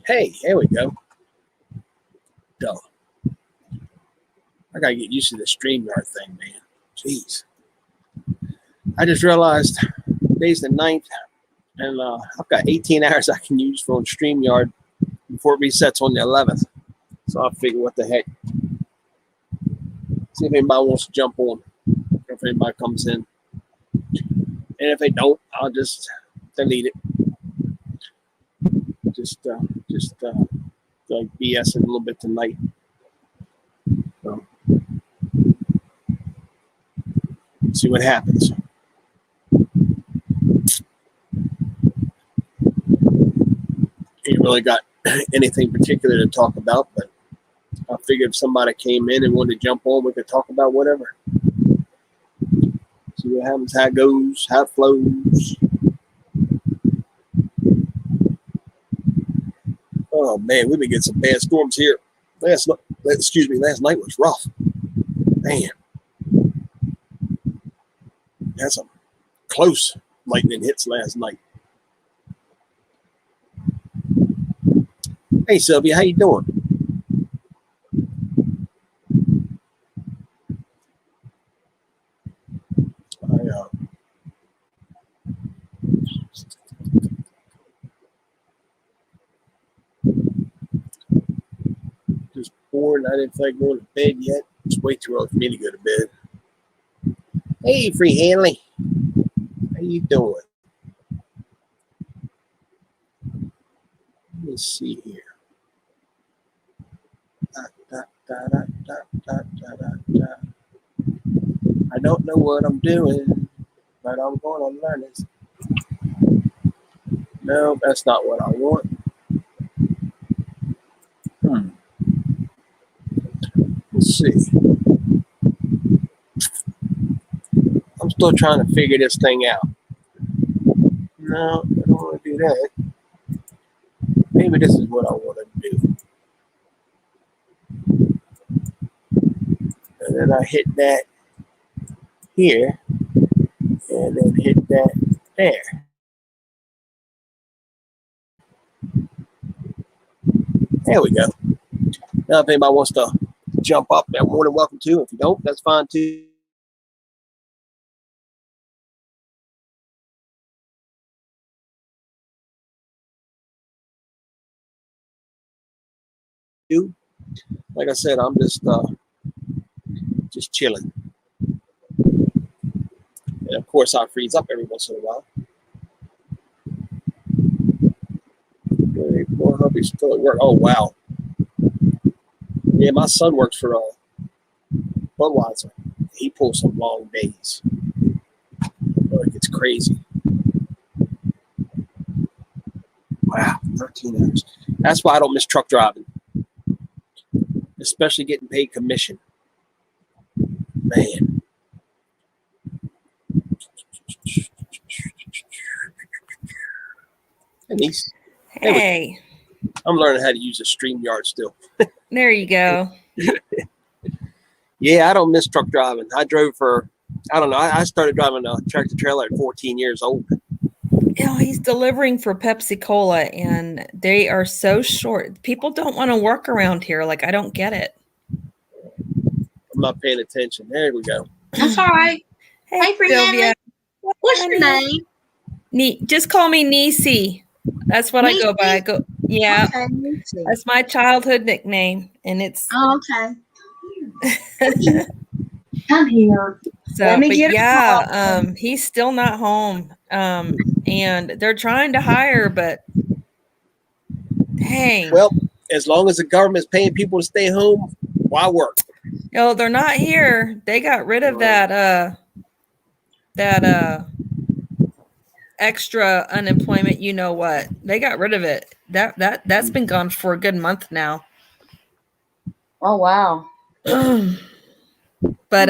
Hey, here we go. Duh. I gotta get used to this StreamYard thing, man. Jeez. I just realized today's the 9th, and I've got 18 hours I can use for StreamYard before it resets on the 11th. So I'll figure what the heck. See if anybody wants to jump on, if anybody comes in. And if they don't, I'll just delete it. Just like BSing a little bit tonight. So, see what happens. Ain't really got anything particular to talk about, but I figured if somebody came in and wanted to jump on, we could talk about whatever. See what happens, how it goes, how it flows. Oh man, we've been getting some bad storms here. Last night was rough. Man, had some close lightning hits last night. Hey Sylvia, how you doing? Just bored. I didn't feel like going to bed yet. It's way too early for me to go to bed. Hey, Free Hanley, how you doing? Let me see here. I don't know what I'm doing, but I'm going to learn it. No, that's not what I want. Let's see. I'm still trying to figure this thing out. No, I don't want to do that. Maybe this is what I want to do. And then I hit that here, and then hit that there. There we go. Now, if anybody wants to jump up, they're more than welcome to. If you don't, that's fine too. Like I said, I'm just chilling. And of course, I freeze up every once in a while. More hubby's still at work. Oh wow. Yeah, my son works for Budweiser. He pulls some long days. Like it's crazy. Wow, 13 hours. That's why I don't miss truck driving. Especially getting paid commission. Man. Denise. Hey. I'm learning how to use a StreamYard still. There you go. Yeah, I don't miss truck driving. I drove for, I don't know, I started driving a tractor trailer at 14 years old. You know, he's delivering for Pepsi Cola, and they are so short. People don't want to work around here. Like, I don't get it. I'm not paying attention. There we go. That's all right. Hey, Sylvia. What's your name? Just call me Niecy. That's what I go by. Yeah. Okay, that's my childhood nickname, and it's. Oh, okay. Come here. So, but yeah, he's still not home. And they're trying to hire, but dang. Well, as long as the government's paying people to stay home, why work? No, they're not here. They got rid of that extra unemployment. You know what? They got rid of it. That's been gone for a good month now. Oh wow. But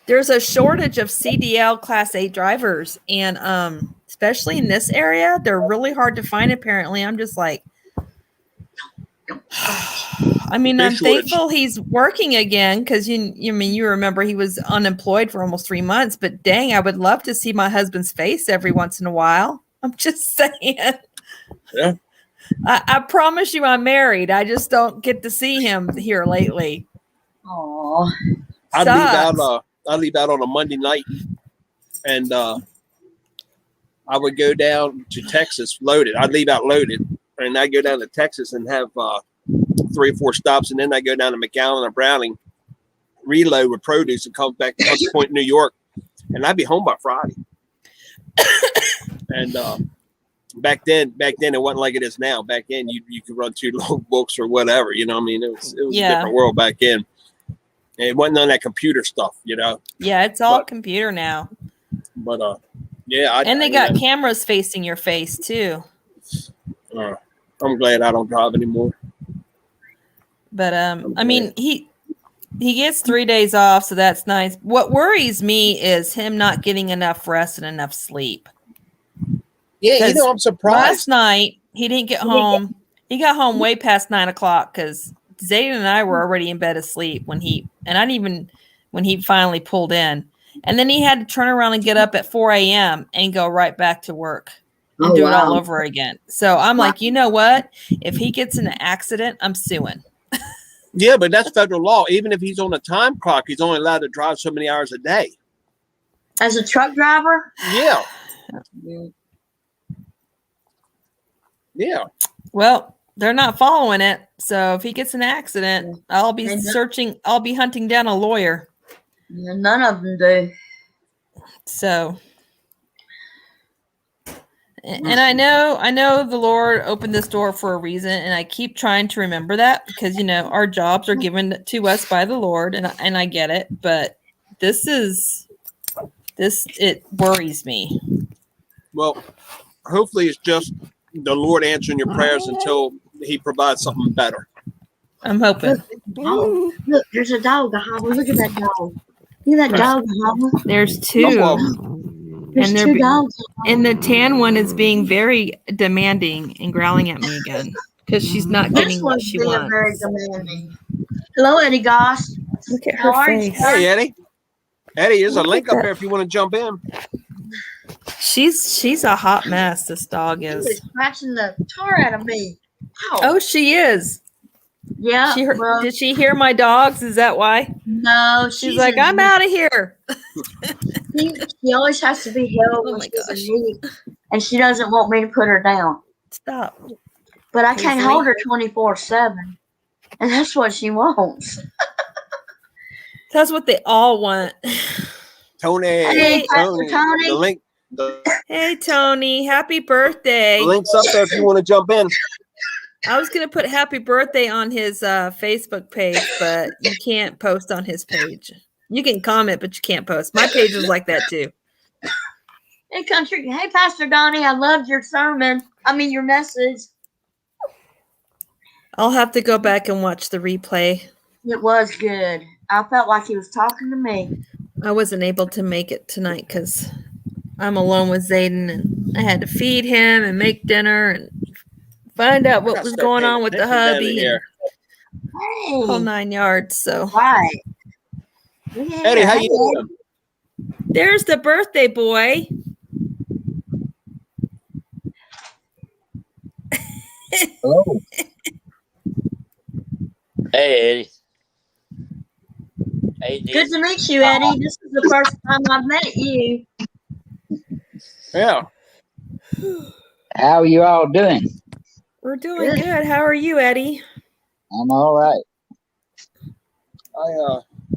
there's a shortage of CDL Class A drivers, and especially in this area, they're really hard to find. Apparently, I'm just like, I mean, I'm thankful he's working again because you remember he was unemployed for almost 3 months. But dang, I would love to see my husband's face every once in a while. I'm just saying. Yeah. I promise you I'm married. I just don't get to see him here lately. Oh, I'd leave out on a Monday night, and I would go down to Texas loaded. I'd leave out loaded, and I'd go down to Texas and have 3 or 4 stops, and then I go down to McAllen or Browning, reload with produce, and come back to Hunts Point, New York, and I'd be home by Friday. And back then it wasn't like it is now. Back then you could run 2 logbooks or whatever. You know what I mean? It was a different world back then. It wasn't none of that computer stuff, you know. Yeah, it's all computer now. But yeah, and they got cameras facing your face too. I'm glad I don't drive anymore. But I mean, he gets 3 days off, so that's nice. What worries me is him not getting enough rest and enough sleep. Yeah, you know, I'm surprised. Last night he didn't get home. He got home way past 9 o'clock because Zayden and I were already in bed asleep when he finally pulled in. And then he had to turn around and get up at 4 a.m. and go right back to work and do it all over again. So I'm like, you know what? If he gets in an accident, I'm suing. Yeah, but that's federal law. Even if he's on a time clock, he's only allowed to drive so many hours a day. as a truck driver? Yeah. Yeah. Well, they're not following it. So if he gets in an accident, I'll be hunting down a lawyer. Yeah, none of them do. So, and I know the Lord opened this door for a reason, and I keep trying to remember that because, you know, our jobs are given to us by the Lord, and I get it, but it worries me. Well, hopefully it's just the Lord answering your prayers until he provides something better. I'm hoping. Look, there's a dog, Hobble. Look at that dog. Look at that dog, Hobble. There's 2. There's 2 dogs. And the tan one is being very demanding and growling at me again because she's not getting what she wants. Very demanding. Hello, Eddie Goss. Look at her face. Hey, Eddie. Eddie, there's a link up there if you want to jump in. She's a hot mess, this dog is. She's scratching the tar out of me. Ow. Oh, she is. Yeah. Did she hear my dogs? Is that why? No. She's like, I'm out of here. She always has to be held when she's in need, and she doesn't want me to put her down. Stop. But I can't hold her 24/7, and that's what she wants. That's what they all want. Tony. Hey, Tony. Tony. The link. Hey, Tony. Happy birthday. The link's up there if you want to jump in. I was going to put happy birthday on his Facebook page, but you can't post on his page. You can comment, but you can't post. My page is like that too. Hey, country. Hey, Pastor Donnie. I loved your sermon. Your message. I'll have to go back and watch the replay. It was good. I felt like he was talking to me. I wasn't able to make it tonight because I'm alone with Zayden, and I had to feed him and make dinner and find out what was going on with the hubby and whole 9 yards. So, right. Eddie, how you doing? There's the birthday boy. Hello. Hey, Eddie. Hey, good to meet you, Eddie. This is the first time I've met you. Yeah. How are you all doing? We're doing good. How are you, Eddie? I'm all right.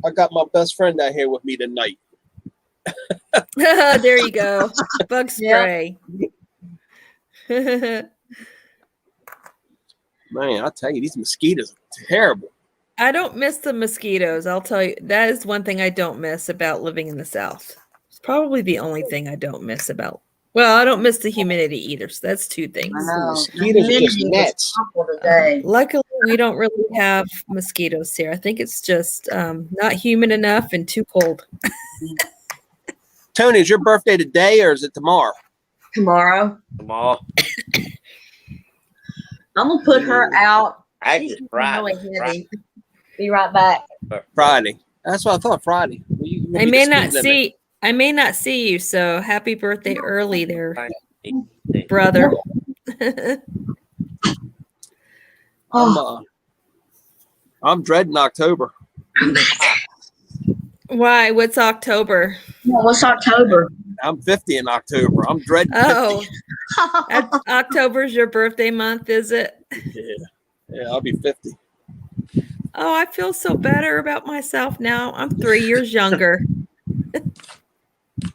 I got my best friend out here with me tonight. There you go. Bug spray. Man, I tell you, these mosquitoes are terrible. I don't miss the mosquitoes. I'll tell you, that is one thing I don't miss about living in the South. It's probably the only thing I don't miss about. Well, I don't miss the humidity either. So that's 2 things. I know. Mosquitoes are just nuts. Luckily, we don't really have mosquitoes here. I think it's just not humid enough and too cold. Tony, is your birthday today or is it tomorrow? Tomorrow. Tomorrow. I'm going to put her out. Actually, Friday. Friday. Be right back. Friday. That's what I thought. Friday. I may not see you. So happy birthday early there, brother. I'm dreading October. Why? What's October? What's October? I'm 50 in October. I'm dreading 50. Oh, October's your birthday month, is it? Yeah, I'll be 50. Oh, I feel so better about myself now. I'm 3 years younger.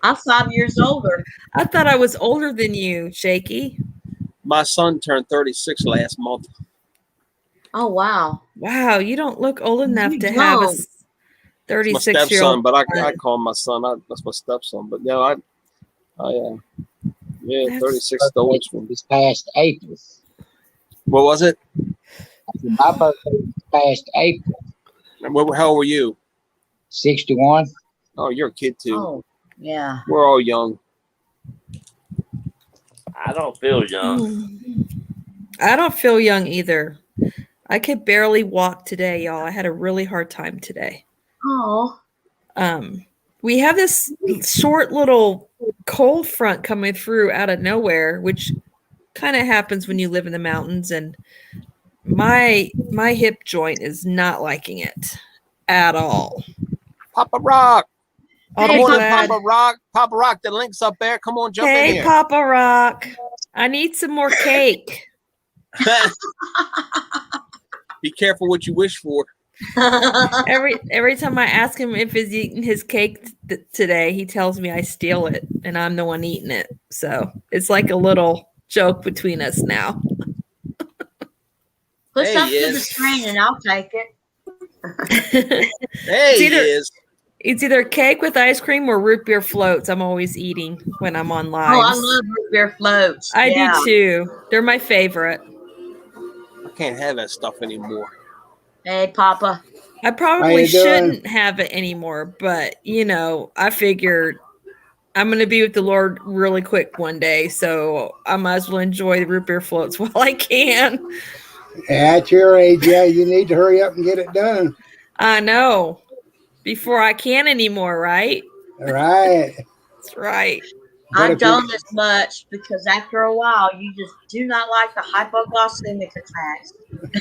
I'm 5 years older. I thought I was older than you, Shaky. My son turned 36 last month. Oh, wow. Wow, you don't look old enough You to have a don't. 36-year-old. My stepson, but I call him my son. That's my stepson. But no, That's- 36 dollars from This past April. What was it? My birthday was past April. How old were you? 61. Oh, you're a kid too. Oh, yeah. We're all young. I don't feel young. I don't feel young either. I could barely walk today, y'all. I had a really hard time today. Oh. We have this short little cold front coming through out of nowhere, which kind of happens when you live in the mountains, and my hip joint is not liking it at all. Papa Rock. I'll Hey, be Come on, glad. Papa Rock. Papa Rock, the link's up there. Come on, jump in Hey, here. Papa Rock. I need some more cake. Be careful what you wish for. Every time I ask him if he's eating his cake today, he tells me I steal it and I'm the one eating it. So it's like a little joke between us now. Put Hey, something to the yes. screen and I'll take it. Hey, he either- is. It's either cake with ice cream or root beer floats. I'm always eating when I'm on live. Oh, I love root beer floats. I Yeah. do too. They're my favorite. I can't have that stuff anymore. Hey, Papa. I How probably you doing? shouldn't have it anymore, but I figured I'm going to be with the Lord really quick one day, so I might as well enjoy the root beer floats while I can. At your age, yeah, you need to hurry up and get it done. I know. Before I can anymore, right? All right. That's right. But I if you- don't as much because after a while, you just do not like the hypoglycemic attacks.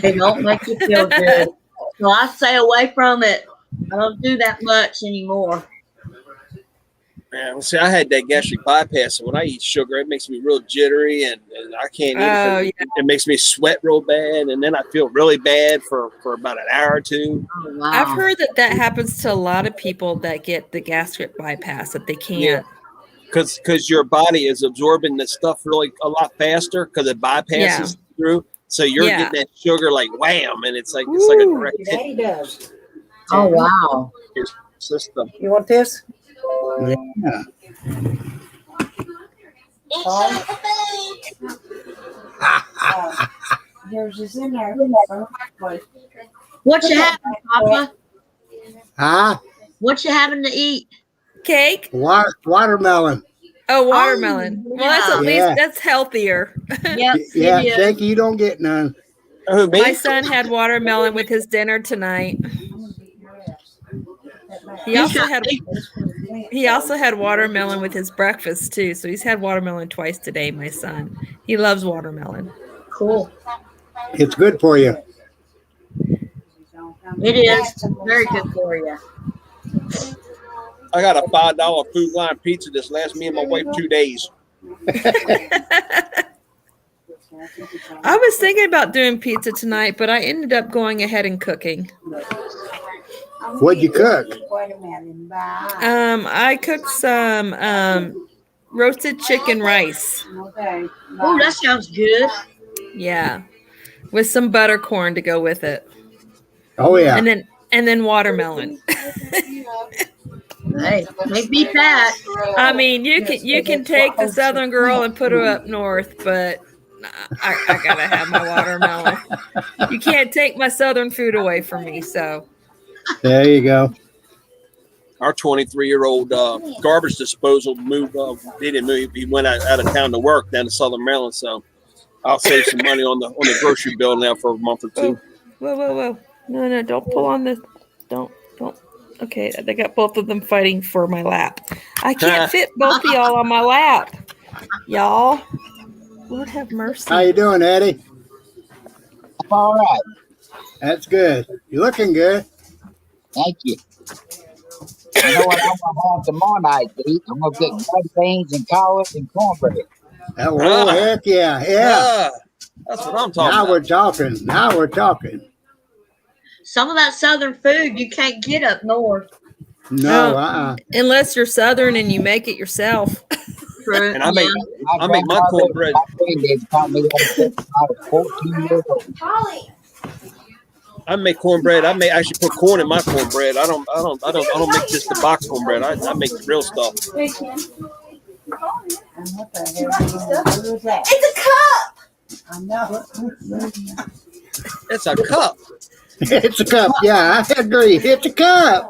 They don't make you feel good. So I stay away from it. I don't do that much anymore. Man, see, I had that gastric bypass, and when I eat sugar, it makes me real jittery, and I can't eat Oh, it. It makes me sweat real bad, and then I feel really bad for about an hour or two. Oh, wow. I've heard that happens to a lot of people that get the gastric bypass, that they can't. Because your body is absorbing this stuff really a lot faster because it bypasses through. So you're Yeah. getting that sugar like wham, and it's like a direct hit Daddy does. Oh, wow. to your system. You want this? Yeah. Yours is in there. What you having, Papa? Huh? What you having to eat? Cake? Watermelon. Oh, watermelon. Oh, Well, that's at yeah. least that's healthier. Yep. Yeah, it is. Shaky, you don't get none. Oh, me? My son had watermelon with his dinner tonight. He also had watermelon with his breakfast too. So he's had watermelon twice today, my son. He loves watermelon. Cool. It's good for you. It is very good for you. I got a $5 Food Line pizza that's last me and my wife 2 days. I was thinking about doing pizza tonight, but I ended up going ahead and cooking. What'd you cook? I cooked some roasted chicken rice. Okay. Oh, that sounds good. Yeah. With some butter corn to go with it. Oh, yeah. And then watermelon. Hey, can't beat that. I mean, you can take the Southern girl and put her up north, but I gotta have my watermelon. You can't take my Southern food away from me, so. There you go. Our 23-year-old garbage disposal moved. He didn't move. He went out of town to work down to Southern Maryland. So I'll save some money on the grocery bill now for a month or two. Whoa. No, don't pull on this. Don't. Okay, they got both of them fighting for my lap. I can't fit both of y'all on my lap. Y'all. Lord have mercy. How you doing, Eddie? I'm all right. That's good. You're looking good. Thank you. You know what I'm going to have tomorrow night, Pete? I'm going to get red beans and collard and cornbread. Oh, heck yeah. Yeah. That's what I'm talking Now about. we're talking. Now we're talking. Some of that southern food you can't get up north. No, Unless you're Southern and you make it yourself. True. And I make My my grandfather, cornbread. my granddad taught me how to cook when I was 14 years old. I make cornbread. I actually put corn in my cornbread. I don't make just the box cornbread. I make the real stuff. It's a cup. I know. It's a cup. It's a cup. Yeah, I agree. It's a cup.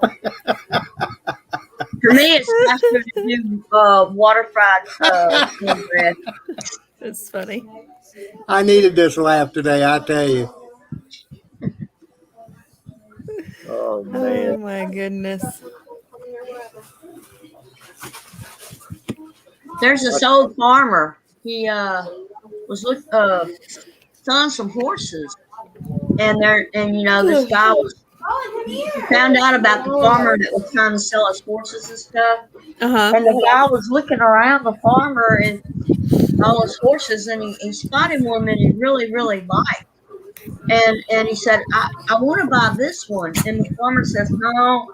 For me, it's faster to do water fried cornbread. That's funny. I needed this laugh today, I tell you. Oh Oh man. my goodness. There's this old farmer. He was selling some horses, and this guy found out about the farmer that was trying to sell us horses and stuff. And the guy was looking around the farmer and all his horses, and he spotted one that he really, really liked. And he said, I want to buy this one. And the farmer says, no,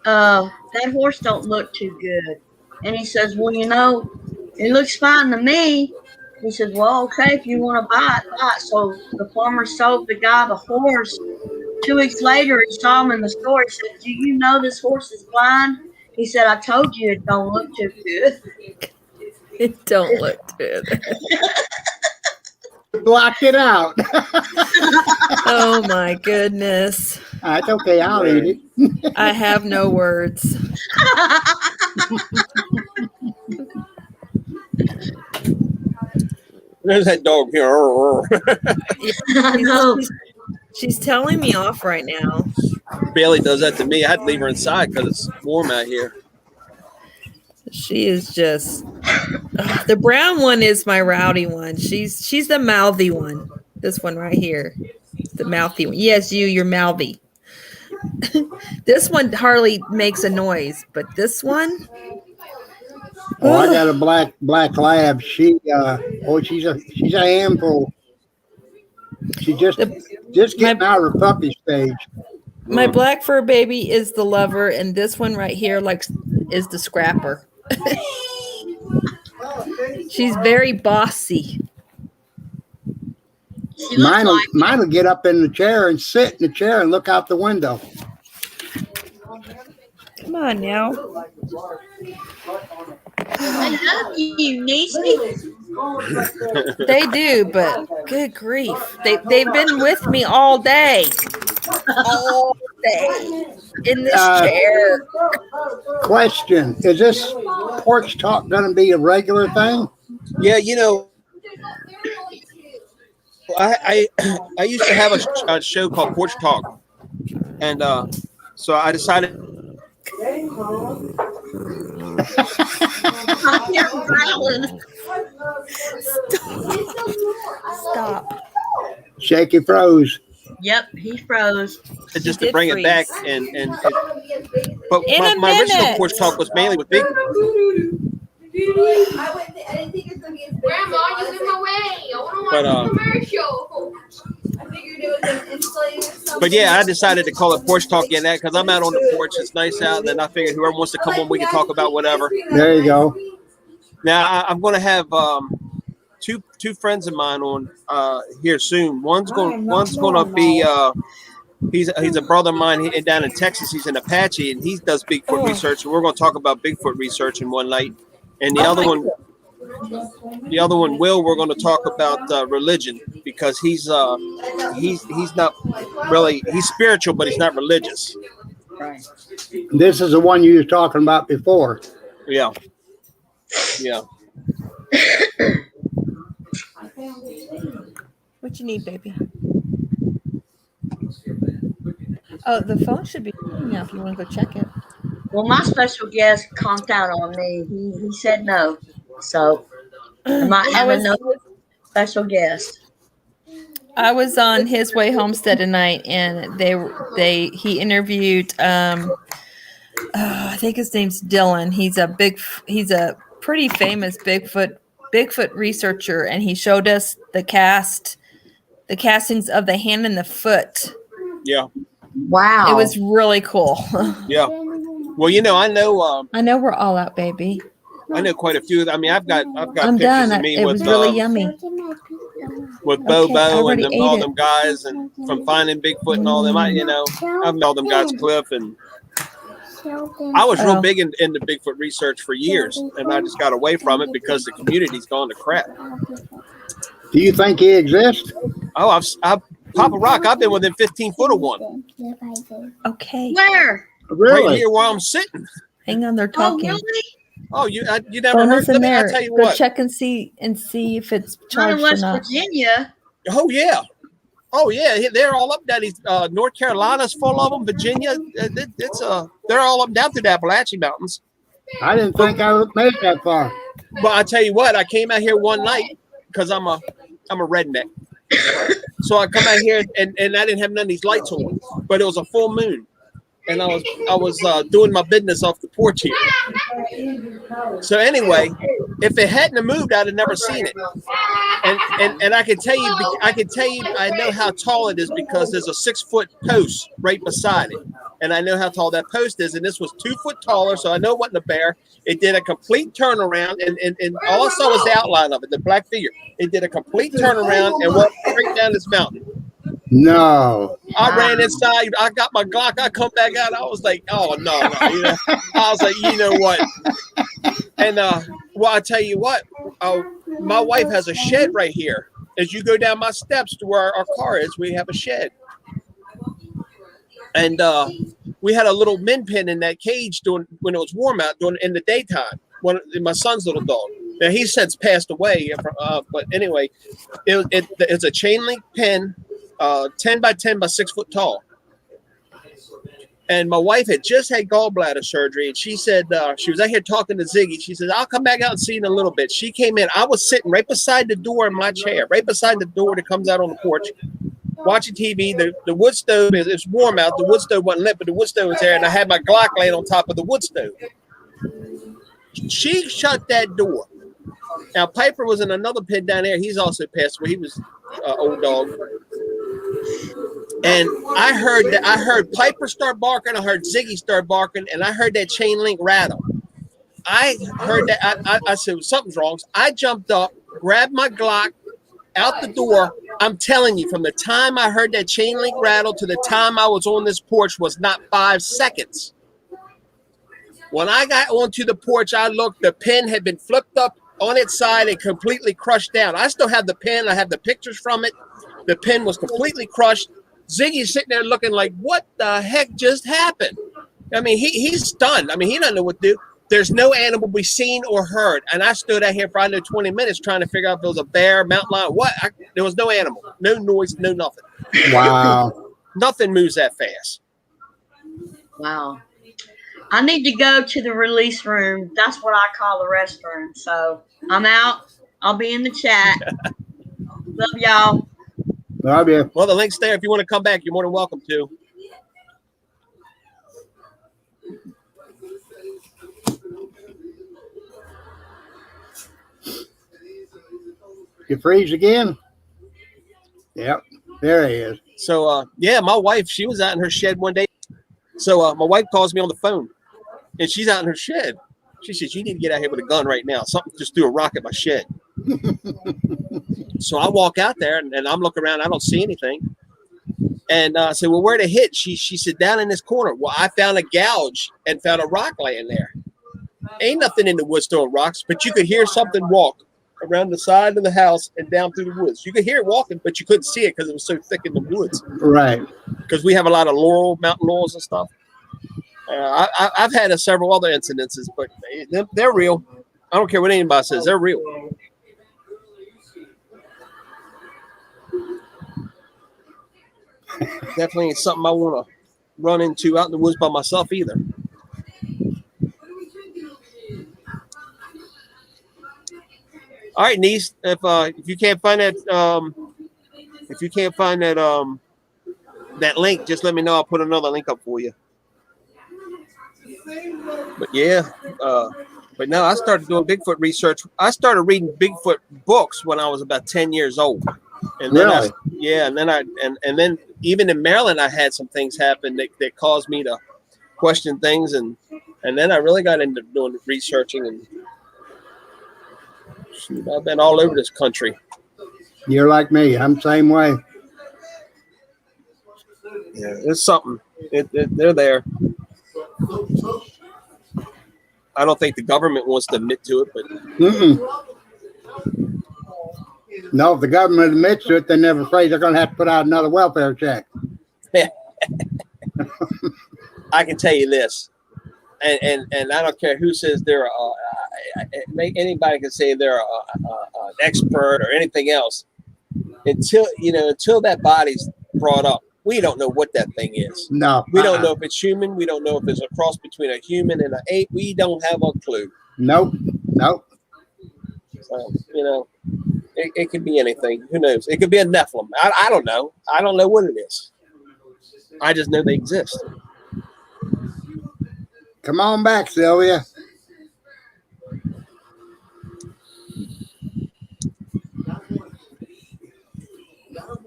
that horse don't look too good. And he says, well, it looks fine to me. He says, well, okay, if you want to buy it, buy it. So the farmer sold the guy the horse. 2 weeks later, he saw him in the store. He said, do you know this horse is blind? He said, I told you it don't look too good. It don't look good. Blocked it out. Oh my goodness. It's okay. I'll eat it. I have no words. There's that dog here. I know. She's telling me off right now. Bailey does that to me. I had to leave her inside because it's warm out here. She is just the brown one is my rowdy one. She's the mouthy one. This one right here. The mouthy one. Yes, you're mouthy. This one hardly makes a noise, but this one. Oh, I got a black lab. She's a handful. She just getting out of her puppy stage. My black fur baby is the lover, and this one right here is the scrapper. She's very bossy. Mine will get up in the chair and sit in the chair and look out the window. Come on now. I love you, Niecy. They do, but good grief. They've been with me all day. All day. In this chair. Question: is this Porch Talk going to be a regular thing? Yeah, I used to have a show called Porch Talk, and so I decided. Stop. Shaky froze. Yep, he froze. Just to bring it back, but In my a original minute. Porch Talk was mainly with Big. I didn't think it's gonna be as big. Grandma, you in my way. I want to watch the commercial. I figured it was an insulating something. But yeah, I decided to call it Porch Talk again, that because I'm out on the porch. It's nice out, and then I figured whoever wants to come on, we can talk about whatever. There you go. Now I'm going to have two friends of mine on here soon. One's going to be he's a brother of mine down in Texas. He's an Apache, and he does Bigfoot research. And we're going to talk about Bigfoot research in one night. And the other one, Will, we're going to talk about religion, because he's not really, he's spiritual, but he's not religious. Right. This is the one you were talking about before. Yeah. What you need, baby? Oh, the phone should be now if you want to go check it. Well, my special guest conked out on me. He said no. So I might have another special guest. I was on His Way Homestead tonight, and he interviewed I think his name's Dylan. He's a pretty famous Bigfoot researcher, and he showed us the castings of the hand and the foot. Yeah. Wow. It was really cool. Yeah. Well, I know. I know we're all out, baby. I know quite a few. I mean, I've got I'm pictures done. of me It with was really yummy. with Okay, I Bobo and already all ate them guys, and from finding Bigfoot and all them. I've met all them guys, Cliff, and I was real big into Bigfoot research for years, and I just got away from it because the community's gone to crap. Do you think he exists? Oh, I've Papa Rock. I've been within 15 foot of one. Okay. Where? Really? Right here where I'm sitting. Hang on, they're Oh, talking. really? Oh, you never Bonus heard? in Let me, there. I'll tell you Go what. check and see if it's Not charged in or West not. Virginia. Oh yeah. Oh yeah, they're all up down these North Carolina's full of them. Virginia, they're all up down through the Appalachian Mountains. I didn't think I would make that far. But I tell you what, I came out here one night because I'm a redneck. So I come out here and I didn't have none of these lights on, but it was a full moon, and I was doing my business off the porch here. So anyway, if it hadn't have moved, I'd have never seen it. And I can tell you, I know how tall it is because there's a 6 foot post right beside it, and I know how tall that post is. And this was 2 foot taller, so I know it wasn't a bear. It did a complete turnaround, and all I saw was the outline of it, the black figure. It did a complete turnaround and walked straight down this mountain. No. I ran inside. I got my Glock. I come back out. I was like, oh, no. I was like, you know what? And, well, I tell you what, my wife has a shed right here. As you go down my steps to where our car is, we have a shed. And we had a little min pin in that cage when it was warm out in the daytime. My son's little dog. Now he's since passed away, but anyway, it's a chain link pin, 10 by 10 by 6 foot tall. And my wife had just had gallbladder surgery, and she said she was out here talking to Ziggy. She said, "I'll come back out and see you in a little bit." She came in. I was sitting right beside the door in my chair, right beside the door that comes out on the porch, watching TV. The wood stove it's warm out. The wood stove wasn't lit, but the wood stove was there, and I had my Glock laying on top of the wood stove. She shut that door. Now Piper was in another pit down there. He's also passed away. He was an old dog. And I heard Piper start barking. I heard Ziggy start barking, and I heard that chain link rattle. I heard that. I said, something's wrong. So I jumped up, grabbed my Glock out the door. I'm telling you, from the time I heard that chain link rattle to the time I was on this porch was not 5 seconds. When I got onto the porch, I looked. The pin had been flipped up on its side and completely crushed down. I still have the pin. I have the pictures from it. The pin was completely crushed. Ziggy's sitting there looking like, what the heck just happened? I mean, he's stunned. I mean, he doesn't know what to do. There's no animal we seen or heard. And I stood out here for, 20 minutes trying to figure out if it was a bear, mountain lion, what. There was no animal, no noise, no nothing. Wow. Nothing moves that fast. Wow. I need to go to the release room. That's what I call the restroom. So I'm out. I'll be in the chat. Love y'all. Love you. Well, the link's there. If you want to come back, you're more than welcome to. You freeze again? Yep. There he is. So, yeah, my wife, she was out in her shed one day. So my wife calls me on the phone, and she's out in her shed. She says, you need to get out here with a gun right now. Something just threw a rock at my shed. So I walk out there, and I'm looking around. I don't see anything. And I said, well, where'd it hit? She said, down in this corner. Well, I found a gouge and found a rock laying there. Ain't nothing in the woods throwing rocks, but you could hear something walk around the side of the house and down through the woods. You could hear it walking, but you couldn't see it because it was so thick in the woods. Right. Because we have a lot of mountain laurels and stuff. I've had several other incidences, but they're real. I don't care what anybody says. They're real. Definitely ain't something I want to run into out in the woods by myself either. All right, niece. If you can't find that If you can't find that link, just let me know. I'll put another link up for you. But yeah, but no, I started doing Bigfoot research. I started reading Bigfoot books when I was about 10 years old. And then and then even in Maryland, I had some things happen that caused me to question things, and then I really got into doing researching, and I've been all over this country. You're like me. I'm the same way. Yeah, it's something. They're there. I don't think the government wants to admit to it, but no, if the government admits to it, they're never afraid they're going to have to put out another welfare check. I can tell you this, and I don't care who says they're anybody can say they're an expert or anything else. Until that body's brought up, we don't know what that thing is. No, we don't know if it's human. We don't know if it's a cross between a human and an ape. We don't have a clue. Nope. So it could be anything. Who knows? It could be a Nephilim. I don't know. I don't know what it is. I just know they exist. Come on back, Sylvia.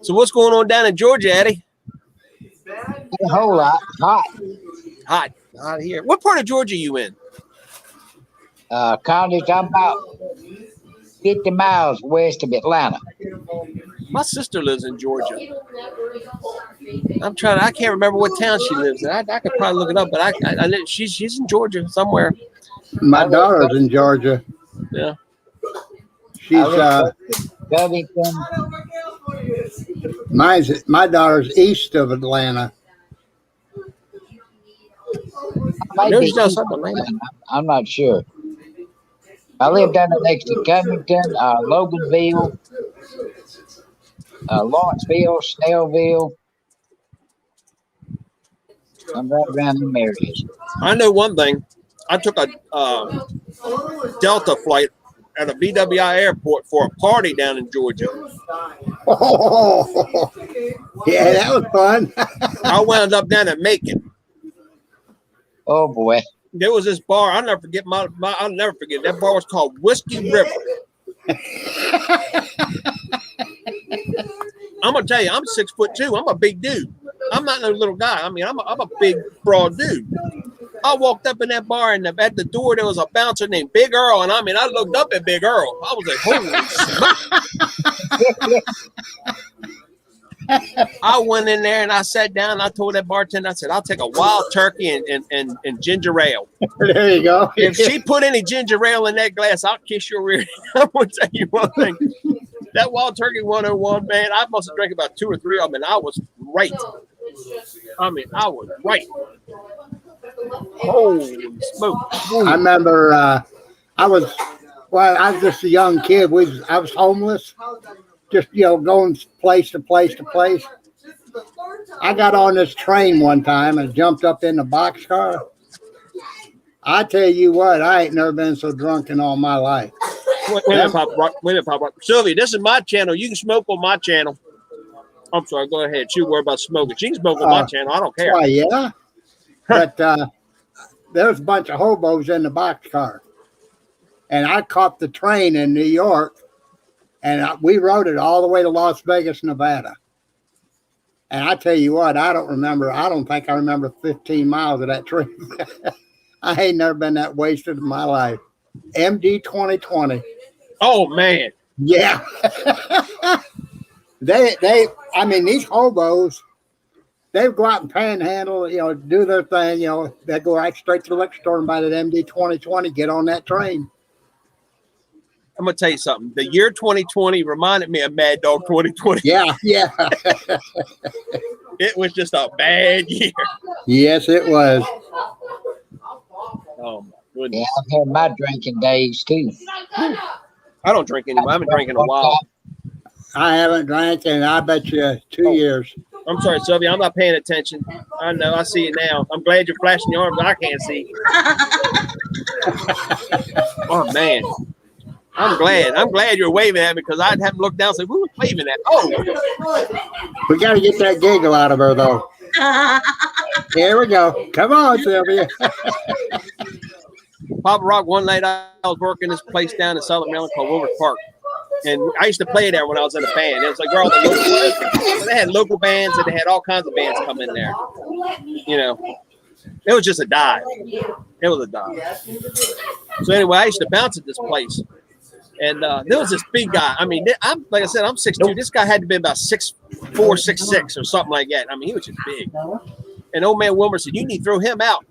So what's going on down in Georgia, Eddie? A whole lot. Hot. Hot here. What part of Georgia are you in? Counties, I'm about 50 miles west of Atlanta. My sister lives in Georgia. I can't remember what town she lives in. I could probably look it up, but I know she's in Georgia somewhere. My daughter's in Georgia. Yeah. She's Covington. My daughter's east of Atlanta. Maybe I'm not sure. I live down next to Covington, Loganville, Lawrenceville, Snellville. I'm right around them areas. I know one thing. I took a Delta flight at a BWI airport for a party down in Georgia. Oh, yeah, that was fun. I wound up down in Macon. Oh boy. There was this bar. I'll never forget that bar was called Whiskey River. I'm gonna tell you, I'm 6'2". I'm a big dude. I'm not no little guy. I mean, I'm a big, broad dude. I walked up in that bar, and at the door there was a bouncer named Big Earl, and I looked up at Big Earl. I was like, holy smokes. I went in there and I sat down. And I told that bartender, I said, I'll take a wild turkey and ginger ale. There you go. If she put any ginger ale in that glass, I'll kiss your rear. I'm going to tell you one thing. That wild turkey 101, man, I must have drank about 2 or 3 of them, and I was right. I was right. Holy smoke. I remember I was just a young kid. I was homeless. Just, going place to place to place. I got on this train one time and jumped up in the boxcar. I tell you what, I ain't never been so drunk in all my life. Wait a minute, Papa. Sylvia, this is my channel. You can smoke on my channel. I'm sorry, go ahead. She worry about smoking. She can smoke on my channel. I don't care. Why, yeah. But there was a bunch of hobos in the boxcar. And I caught the train in New York. And we rode it all the way to Las Vegas, Nevada. And I tell you what, I don't think I remember 15 miles of that trip. I ain't never been that wasted in my life. MD 2020. Oh, man. Yeah. These hobos, they go out and panhandle, do their thing, they go right straight to the liquor store and buy that MD 2020, get on that train. I'm going to tell you something. The year 2020 reminded me of Mad Dog 2020. Yeah. It was just a bad year. Yes, it was. Oh, my goodness. Yeah, I've had my drinking days, too. I don't drink anymore. I haven't drank in a while. I haven't drank in, I bet you, 2 years. I'm sorry, Sylvia. I'm not paying attention. I know. I see it now. I'm glad you're flashing your arms. I can't see. Oh, man. I'm glad you're waving at me because I'd have to look down and say, who was waving at? Oh, We got to get that giggle out of her, though. Here we go. Come on, Sylvia. Papa Rock, one night I was working this place down in Southern Maryland called Wilbur Park. And I used to play there when I was in a band. It was like where all the local, they had local bands and they had all kinds of bands come in there. You know, it was just a dive. It was a dive. So anyway, I used to bounce at this place. And there was this big guy. I mean, I'm like I said, I'm 6'2". This guy had to be about 6'4", 6'6", or something like that. I mean, he was just big. And old man Wilmer said, "You need to throw him out."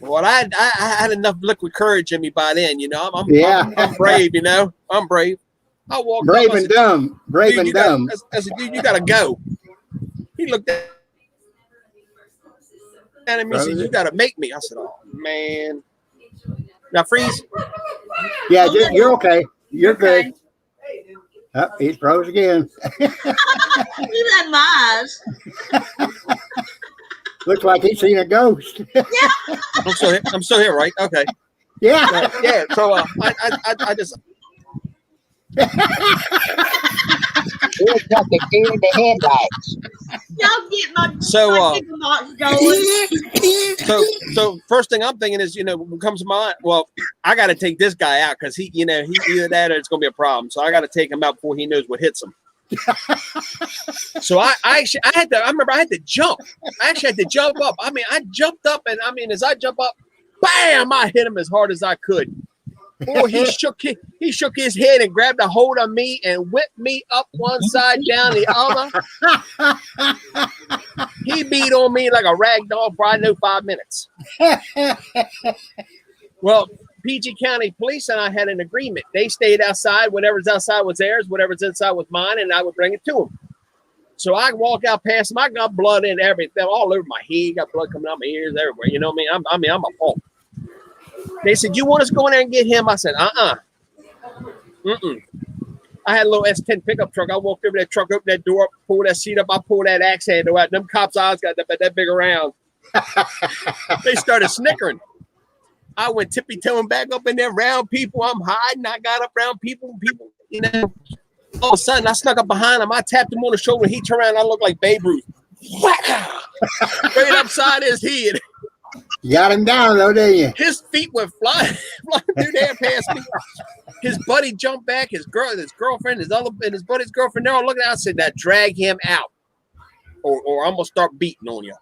Well, I had enough liquid courage in me by then. You know, I'm brave. You know, I'm brave. I walked brave up, and dumb. Brave and dumb. I said, "Dude, you got to go." He looked at me and said, "You got to make me." I said, "Oh man." Now freeze. Yeah, you're okay. You're good. Oh, he froze again. Look at my eyes. Looks like he's seen a ghost. I'm still here, right? Okay. Yeah. Yeah. So I just. We're talking deer in the headlights. Y'all get my So first thing I'm thinking is, you know, what comes to mind, well, I got to take this guy out because he either that or it's going to be a problem. So I got to take him out before he knows what hits him. So I remember I had to jump. I actually had to jump up. I mean, I jumped up and as I jump up, bam, I hit him as hard as I could. Oh, he shook his head and grabbed a hold of me and whipped me up one side, down the other. He beat on me like a rag doll for I know 5 minutes. Well, PG County Police and I had an agreement. They stayed outside. Whatever's outside was theirs. Whatever's inside was mine, and I would bring it to them. So I walk out past them. I got blood in everything, all over my head. Got blood coming out my ears, everywhere. You know what I mean? I'm a pulp. They said, "You want us to go in there and get him?" I said, Mm-mm. I had a little S10 pickup truck. I walked over that truck, opened that door, pulled that seat up. I pulled that axe handle out. Them cops' eyes got that big around. They started snickering. I went tippy-toeing back up in there around people. I'm hiding. I got up around people, you know. All of a sudden, I snuck up behind him. I tapped him on the shoulder. He turned around. I looked like Babe Ruth. Straight upside his head. You got him down, though, didn't you? His feet went flying through there past me. His buddy jumped back. His girlfriend, his buddy's girlfriend. They're all looking at. I said, "Now drag him out, or I'm gonna start beating on you."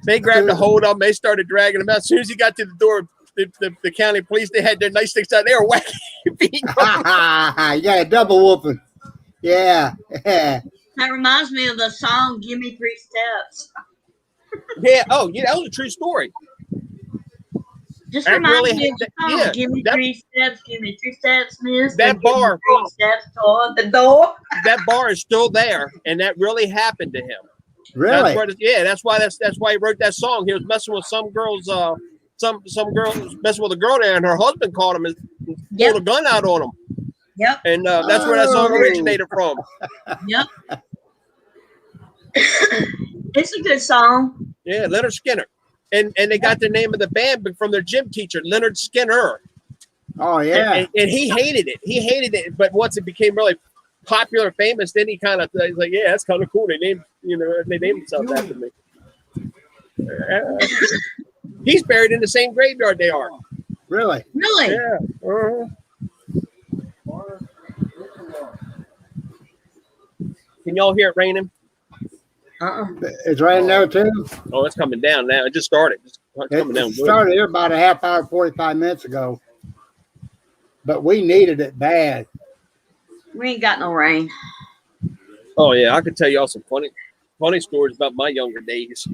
They grabbed a hold of him. They started dragging him out. As soon as he got to the door, the county police, they had their nice sticks out. They were whacking. You got a double whooping. Yeah. That reminds me of the song "Give Me 3 Steps." Yeah. Oh, yeah. That was a true story. Just That remind really me of the song. yeah, Give me that- 3 steps. Give me 3 steps, miss. That Give me bar- 3 steps toward the door. That bar is still there, and that really happened to him. Really? That's why he wrote that song. He was messing with some girls. Some girl was messing with a girl there, and her husband caught him and pulled a gun out on him. Yep. And that's where that song originated from. Yep. It's a good song. Yeah, Leonard Skinner. And they got their name of the band from their gym teacher, Leonard Skinner. Oh, yeah. And he hated it. He hated it. But once it became really popular, famous, then he kind of he's like, yeah, that's kind of cool. They named themselves after me. He's buried in the same graveyard they are. Really? Really? Yeah. Can y'all hear it raining? It's raining there, too? Oh, it's coming down now. It just started. It's coming down. It started here about a half hour, 45 minutes ago. But we needed it bad. We ain't got no rain. Oh, yeah. I could tell y'all some funny stories about my younger days.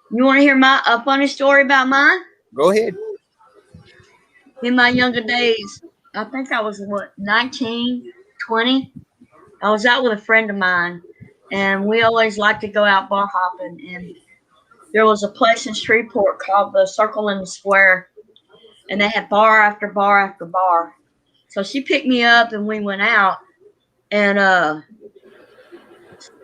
You want to hear a funny story about mine? Go ahead. In my younger days, I think I was, 19, 20. I was out with a friend of mine, and we always liked to go out bar hopping. And there was a place in Shreveport called the Circle in the Square, and they had bar after bar after bar. So she picked me up, and we went out, and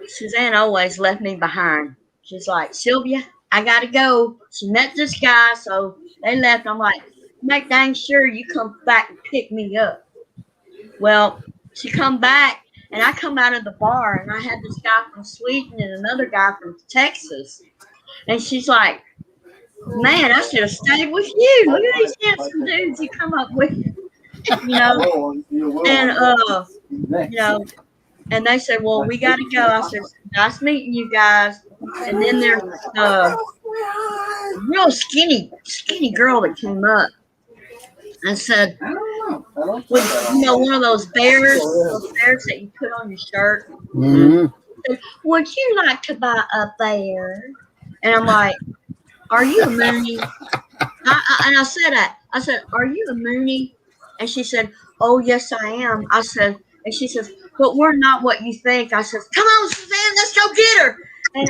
Suzanne always left me behind. She's like, "Sylvia, I got to go." She met this guy, so they left. I'm like, make dang sure you come back and pick me up. Well, she come back, and I come out of the bar, and I had this guy from Sweden and another guy from Texas. And she's like, man, I should have stayed with you. Look at these handsome dudes you come up with, And, and they said, well, we got to go. I said, nice meeting you guys. And then there's a real skinny girl that came up and said, one of those bears that you put on your shirt. Mm-hmm. Said, would you like to buy a bear? And I'm like, are you a Mooney? And I said that. I said, are you a Mooney? And she said, oh, yes, I am. I said, and she says, but we're not what you think. I said, come on, Suzanne, let's go get her. And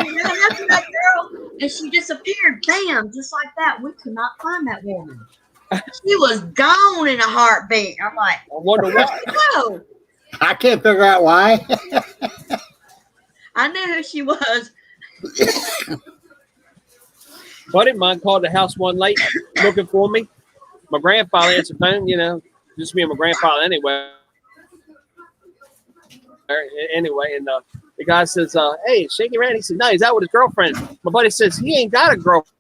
we ran after that girl, and she disappeared. Bam, just like that. We could not find that woman. She was gone in a heartbeat. I'm like, I wonder why. no. I can't figure out why. I knew who she was. Buddy of mine called the house one night looking for me. My grandfather answered the phone, just me and my grandfather anyway. And the guy says, hey, shake your hand. He said, no, he's out with his girlfriend. My buddy says, he ain't got a girlfriend.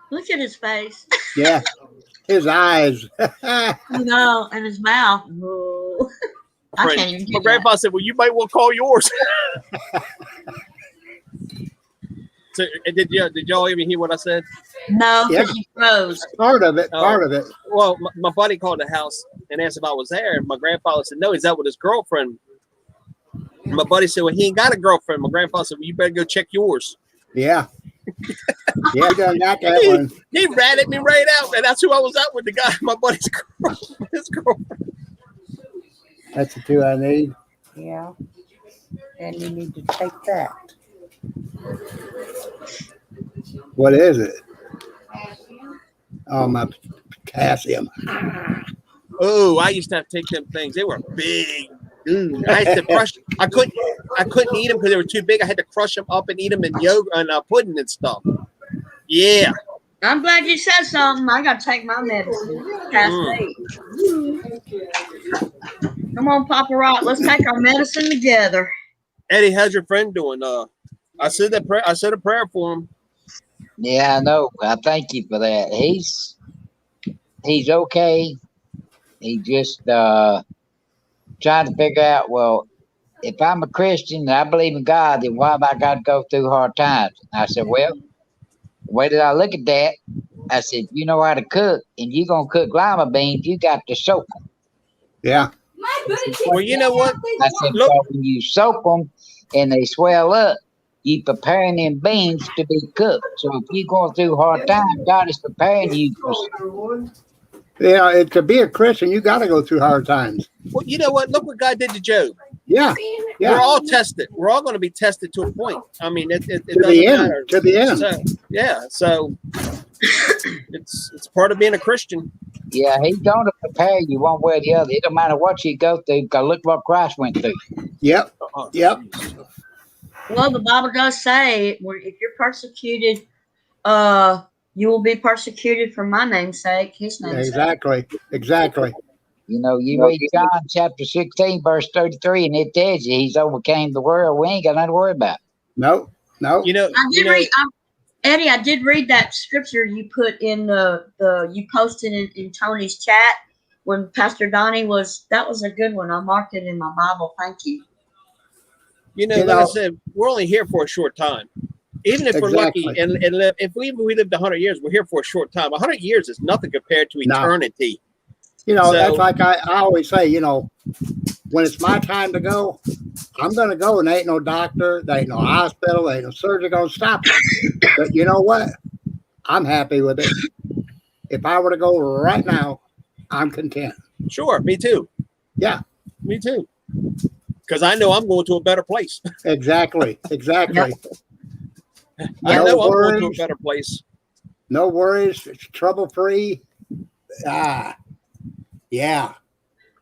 Look at his face. Yeah. His eyes. No, and his mouth. Whoa. I can't even do My grandpa said, well, you might want to call yours. So did y'all even hear what I said? No, Yeah. because you froze. Part of it. Well, my buddy called the house and asked if I was there. And my grandfather said, no, he's out with his girlfriend. And my buddy said, well, he ain't got a girlfriend. My grandfather said, well, you better go check yours. Yeah. Yeah, he done got that one. He ratted me right out, and that's who I was out with, the guy, my buddy's girlfriend. That's the two I need. Yeah. And you need to take that. What is it? Oh, my potassium. Oh, I used to have to take them things. They were big. I had to crush. I couldn't eat them because they were too big. I had to crush them up and eat them in yogurt and pudding and stuff. Yeah. I'm glad you said something. I got to take my medicine. Past 8. Come on, Papa Rock. Let's take our medicine together. Eddie, how's your friend doing? I said that prayer. I said a prayer for him. Yeah, I know. I thank you for that. He's okay. He just trying to figure out, well, if I'm a Christian and I believe in God, then why have I got to go through hard times? I said, well, the way that I look at that, I said, you know how to cook, and you're going to cook lima beans, you got to soak them. Yeah. Well, you know what? I said, Look, so when you soak them and they swell up, you preparing them beans to be cooked. So if you're going through hard times, God is preparing you for. Yeah, to be a Christian, you got to go through hard times. well, you know what? Look what God did to Job. Yeah. We're all tested. We're all going to be tested to a point. I mean, it To doesn't the end. matter. To the end. So, yeah. So it's part of being a Christian. Yeah, he's going to prepare you one way or the other. It don't matter what you go through, because look what Christ went through. Yep. Yep. Well, the Bible does say, if you're persecuted, you will be persecuted for my name's sake, his name's sake. Exactly. You know, you read John chapter 16, verse 33, and it tells you he's overcame the world. We ain't got nothing to worry about. No. You know, Eddie, I did read that scripture you put in you posted in Tony's chat when Pastor Donnie that was a good one. I marked it in my Bible. Thank you. like I said, we're only here for a short time. Even if we're lucky and if we lived 100 years, we're here for a short time. 100 years is nothing compared to eternity. That's like I always say, when it's my time to go, I'm going to go, and there ain't no doctor, there ain't no hospital, there ain't no surgery going to stop it. But you know what? I'm happy with it. If I were to go right now, I'm content. Sure, me too. Yeah. Me too. Because I know I'm going to a better place. Exactly. Yep. I No know I'm worries. going to a better place. No worries. It's trouble-free. Yeah.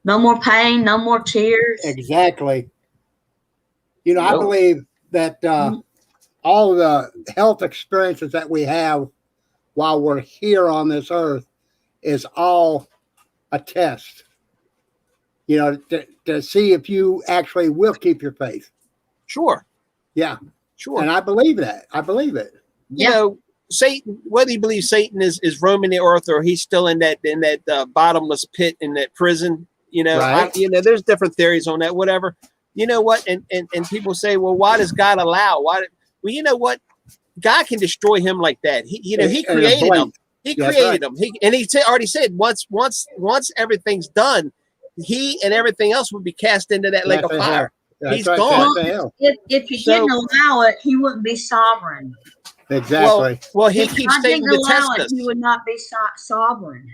No more pain, no more tears. Exactly. I believe that all the health experiences that we have while we're here on this earth is all a test, to see if you actually will keep your faith. Sure. Yeah. Sure. And I believe that. I believe it. Satan, whether you believe Satan is roaming the earth or he's still in that bottomless pit in that prison, Right. There's different theories on that, whatever. You know what? And people say, well, why does God allow? Well, you know what? God can destroy him like that. He created him. He created him. He already said once everything's done, he and everything else would be cast into that lake of fire. He's gone. If you didn't allow it, he wouldn't be sovereign. Exactly. Well, he if keeps God Satan didn't to test allow it, us. he would not be sovereign.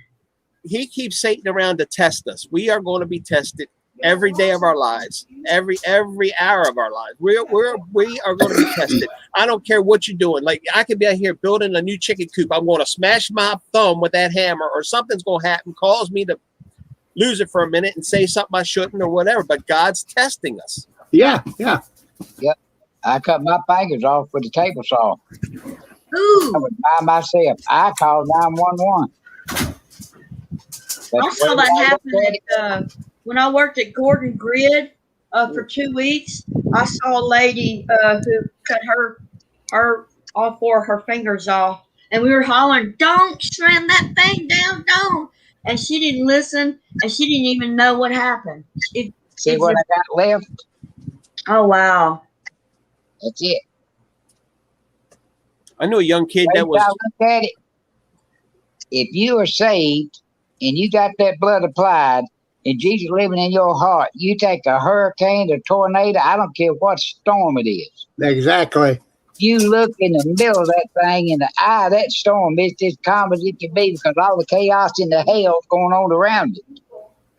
He keeps Satan around to test us. We are going to be tested every day of our lives, every hour of our lives. We are going to be tested. I don't care what you're doing. Like, I could be out here building a new chicken coop. I'm going to smash my thumb with that hammer, or something's going to happen, cause me to lose it for a minute and say something I shouldn't or whatever. But God's testing us. Yeah. Yep. I cut my fingers off with a table saw. Ooh. I was by myself. I called 911. I saw that happen when I worked at Gordon Grid for 2 weeks. I saw a lady who cut her all four of her fingers off, and we were hollering, "Don't slam that thing down, don't!" And she didn't listen, and she didn't even know what happened. See what I got left? Oh wow! That's it. I knew a young kid that was. Look at it. If you are saved and you got that blood applied and Jesus living in your heart, you take a hurricane, a tornado, I don't care what storm it is. Exactly. You look in the middle of that thing in the eye of that storm, it's as calm as it can be because all the chaos and the hell going on around it.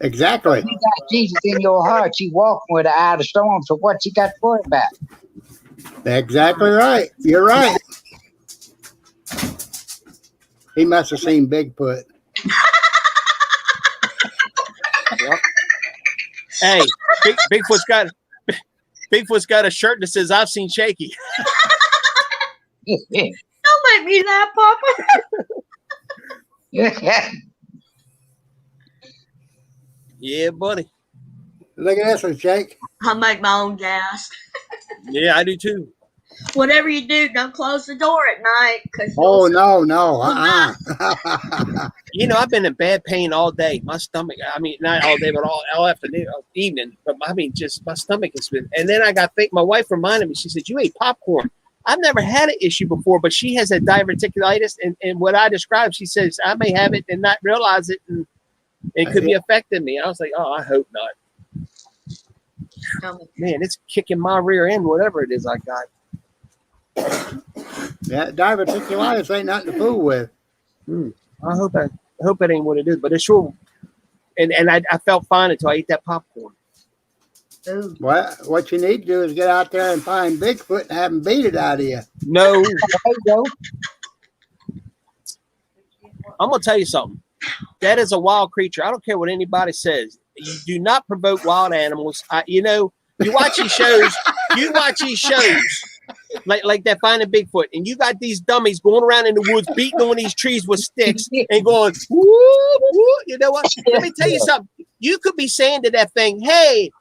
Exactly. If you got Jesus in your heart, you walking with the eye of the storm, so what you got to worry about? Exactly right. You're right. He must have seen Bigfoot. Yep. Hey, Bigfoot's got a shirt that says "I've seen Shaky." Don't make me laugh, Papa. Yeah, buddy. Look at this one, Jake. I make my own gas. Yeah, I do too. Whatever you do, don't close the door at night. Oh, no. I've been in bad pain all day. My stomach, not all day, but all afternoon, evening. But just my stomach has been. And then my wife reminded me, she said, "You ate popcorn." I've never had an issue before, but she has a diverticulitis. And what I described, she says, I may have it and not realize it. And it could be affecting me. I was like, oh, I hope not. Man, it's kicking my rear end, whatever it is I got. Yeah, diverticulitis ain't nothing to fool with. I hope it ain't what it is, but it's sure. And I felt fine until I ate that popcorn. Ooh. Well, what you need to do is get out there and find Bigfoot and have him beat it out of you. No. I'm going to tell you something. That is a wild creature. I don't care what anybody says. You do not provoke wild animals. You watch these shows. Like that Finding Bigfoot, and you got these dummies going around in the woods beating on these trees with sticks and going, woo, woo. You know what? Let me tell you something. You could be saying to that thing, "Hey,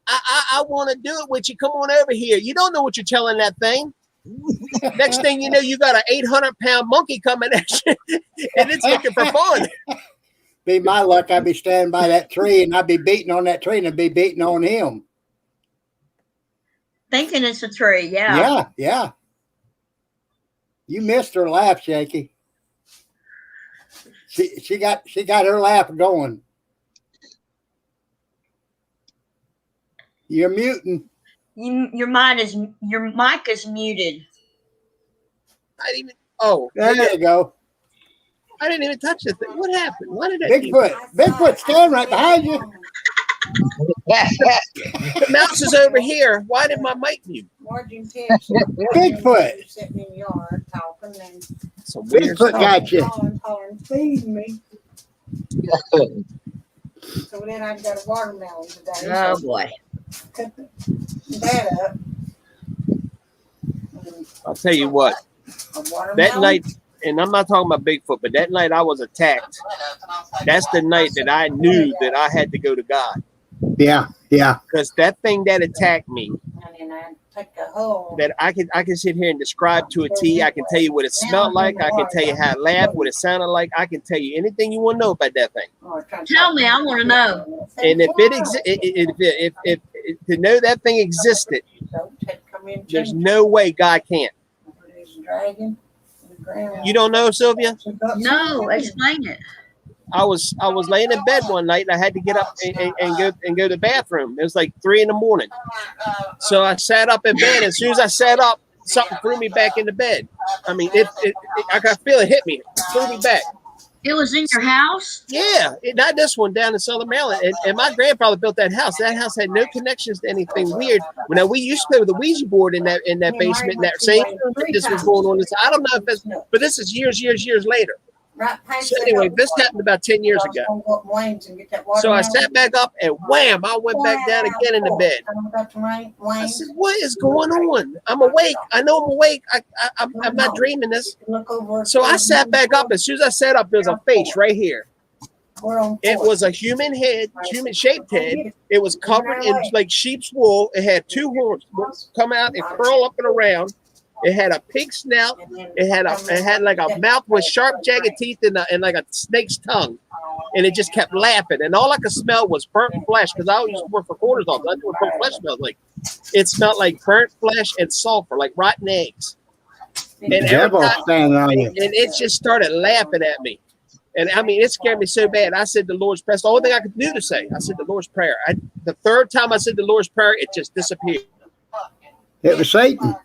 I want to do it with you. Come on over here." You don't know what you're telling that thing. Next thing you know, you got an 800-pound monkey coming at you, and it's looking for fun. Be my luck, I'd be standing by that tree, and I'd be beating on that tree, and I'd be beating on him. Thinking it's a tree, yeah. Yeah. You missed her laugh, Shaky. She got her laugh going. You're muting. Your mic is muted. I didn't even. Oh, there you go. I didn't even touch the thing. What happened? Why did I? Bigfoot, stand right behind you. The mouse is over here. Why did my mic mute? Bigfoot. Sitting in the yard talking and Some weird Bigfoot stuff. got you. hollering, feed me. So then I got a watermelon today. Oh boy. Cut that up. And I'll tell you what. A watermelon? That night, and I'm not talking about Bigfoot, but that night I was attacked. That's the night that I knew that I had to go to God. Yeah. Because that thing that attacked me, And then I take a hole. that I can sit here and describe to a T. I can tell you what it smelled like. I can tell you how it laughed, what it sounded like. I can tell you anything you want to know about that thing. Tell me, I want to know. And if if to know that thing existed, there's no way God can't. You don't know, Sylvia? No, explain it. I was laying in bed one night and I had to get up and go to the bathroom. It was like 3 a.m. So I sat up in bed. As soon as I sat up, something threw me back into bed. I mean, I could feel it hit me, threw me back. It was in your house? Yeah, not this one down in Southern Maryland. And my grandfather built that house. That house had no connections to anything weird. Now we used to play with a Ouija board in that basement. And that same this was going on. I don't know if it's, but this is years later. So anyway, this happened about 10 years ago. So I sat back up and wham, I went back down again in the bed. I said, what is going on? I'm awake. I know I'm awake. I'm not dreaming this. So I sat back up. As soon as I sat up, there's a face right here. It was a human head, human shaped head. It was covered in like sheep's wool. It had 2 horns come out and curl up and around. It had a pink snout. It had like a mouth with sharp, jagged teeth and like a snake's tongue. And it just kept laughing. And all I could smell was burnt flesh because I always used to work for quarters office. I knew what burnt flesh smelled like. It smelled like burnt flesh and sulfur, like rotten eggs. And it just started laughing at me. And I mean, it scared me so bad. I said the Lord's Prayer. It's the only thing I could do to say. I said the Lord's Prayer. The third time I said the Lord's Prayer, it just disappeared. It was Satan.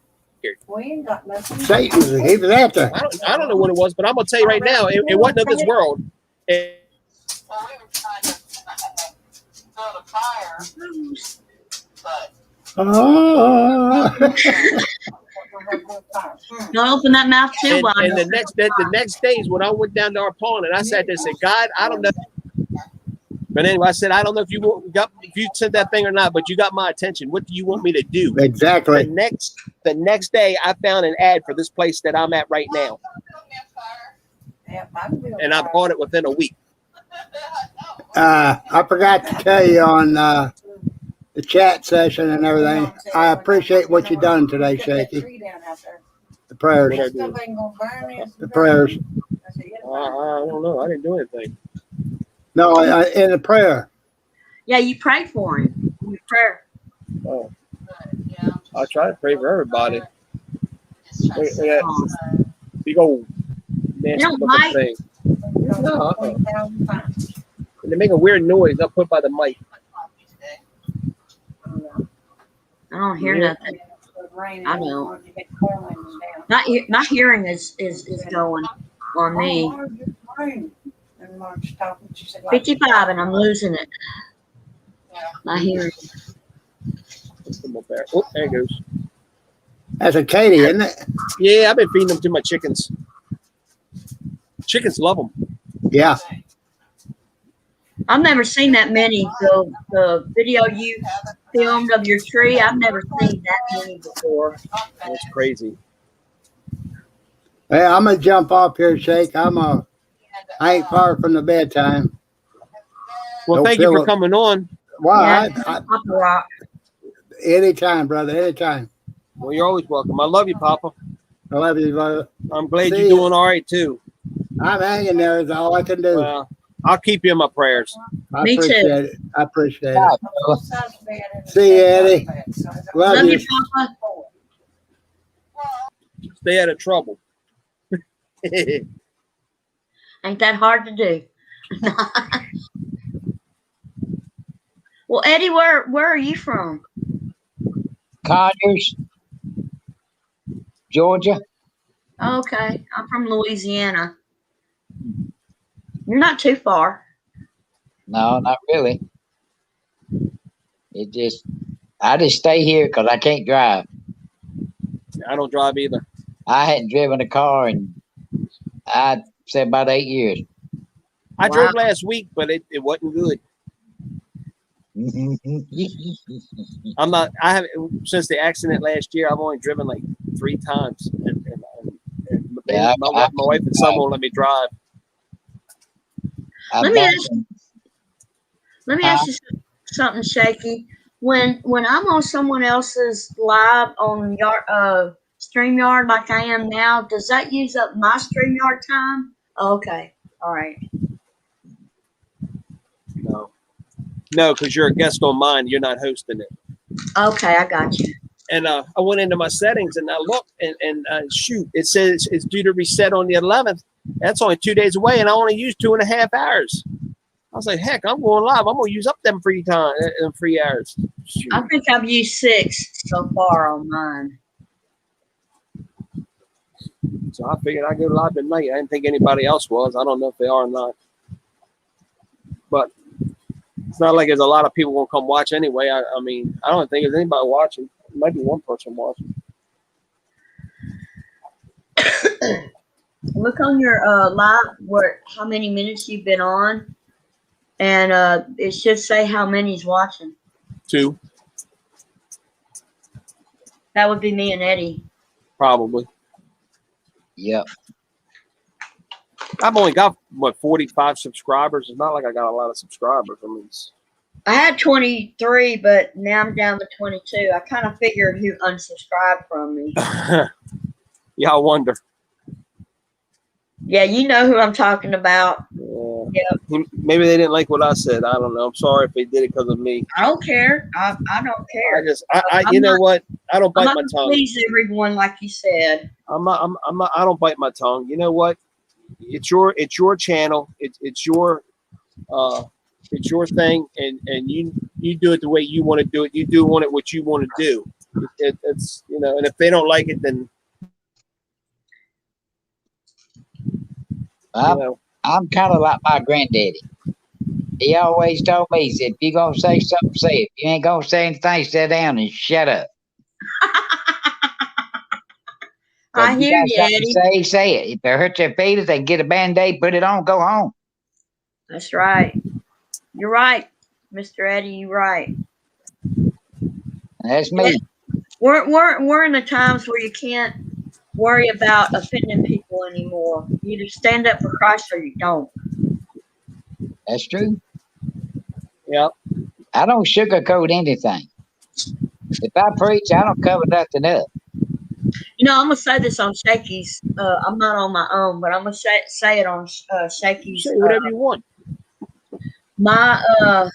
Satan, he was after. I don't know what it was, but I'm gonna tell you right now, it wasn't of this world. Don't open that mouth too wide. And the next days when I went down to our pond and I sat there and said, God, I don't know. But anyway, I said, I don't know if you sent that thing or not, but you got my attention. What do you want me to do? Exactly. The next day, I found an ad for this place that I'm at right now, and I bought it within a week. I forgot to tell you on the chat session and everything. I appreciate what you done today, Shaky. The prayers. The prayers. I don't know. I didn't do anything. No, in the prayer. Yeah, you prayed for him. In prayer. Oh. I try to pray for everybody. Big old nasty looking thing. No, they make a weird noise up put by the mic. I don't hear nothing. I don't. Not hearing is going on me. 55 and I'm losing it. Not hearing. Oh, there it goes. That's a Katie, isn't it? Yeah, I've been feeding them to my chickens. Chickens love them. Yeah. I've never seen that many. The video you filmed of your tree, I've never seen that many before. That's crazy. Hey, I'm gonna jump off here, Shake. I ain't far from the bedtime. Well, thank you for coming on. Wow. Yeah, Anytime, brother. Anytime. Well, you're always welcome. I love you, Papa. I love you, brother. I'm glad you're doing all right, too. I'm hanging there is all I can do. Well, I'll keep you in my prayers. I appreciate it. I appreciate it. See you, Eddie. Love you, Papa. Stay out of trouble. Ain't that hard to do? Well, Eddie, where are you from? Conyers, Georgia. Okay, I'm from Louisiana. You're not too far. No, not really. I just stay here because I can't drive. I don't drive either. I hadn't driven a car in, I'd say, about 8 years. I drove last week, but it wasn't good. I haven't, since the accident last year, I've only driven like 3 times, and Yeah, my wife and son won't let me drive. Let me ask you something, Shaky. When I'm on someone else's live on your StreamYard like I am now, does that use up my StreamYard time? Okay, all right. No, because you're a guest on mine. You're not hosting it. Okay, I got you. And I went into my settings and I looked and shoot, it says it's due to reset on the 11th. That's only 2 days away, and I only used 2.5 hours. I was like, heck, I'm going live. I'm gonna use up them free hours. Shoot. I think I've used 6 so far on mine. So I figured I'd go live tonight. I didn't think anybody else was. I don't know if they are or not. But it's not like there's a lot of people gonna come watch anyway. I mean, I don't think there's anybody watching. There might be one person watching. Look on your live how many minutes you've been on, and it should say how many's watching. 2. That would be me and Eddie. Probably. Yep. I've only got 45 subscribers. It's not like I got a lot of subscribers. I mean, I had 23, but now I'm down to 22. I kind of figured who unsubscribed from me. yeah, I wonder. Yeah, you know who I'm talking about. Yeah. Maybe they didn't like what I said. I don't know. I'm sorry if they did it because of me. I don't care. I don't care. You know what? I don't bite my tongue. Please everyone, like you said. I'm not. I don't bite my tongue. You know what? It's your channel. It's your thing, and you do it the way you want to do it. You do want it what you want to do. It's and if they don't like it, then I'm kind of like my granddaddy. He always told me, he said, if you're going to say something, say it. If you ain't going to say anything, sit down and shut up. I hear you, Eddie. Say it. If it hurts their feelings, they get a Band-Aid, put it on, go home. That's right. You're right, Mr. Eddie. You're right. That's me. We're in the times where you can't worry about offending people anymore. You either stand up for Christ or you don't. That's true. Yep. I don't sugarcoat anything. If I preach, I don't cover nothing up. I'm gonna say this on Shaky's. I'm not on my own, but I'm gonna say it on Shaky's. Say whatever you want. I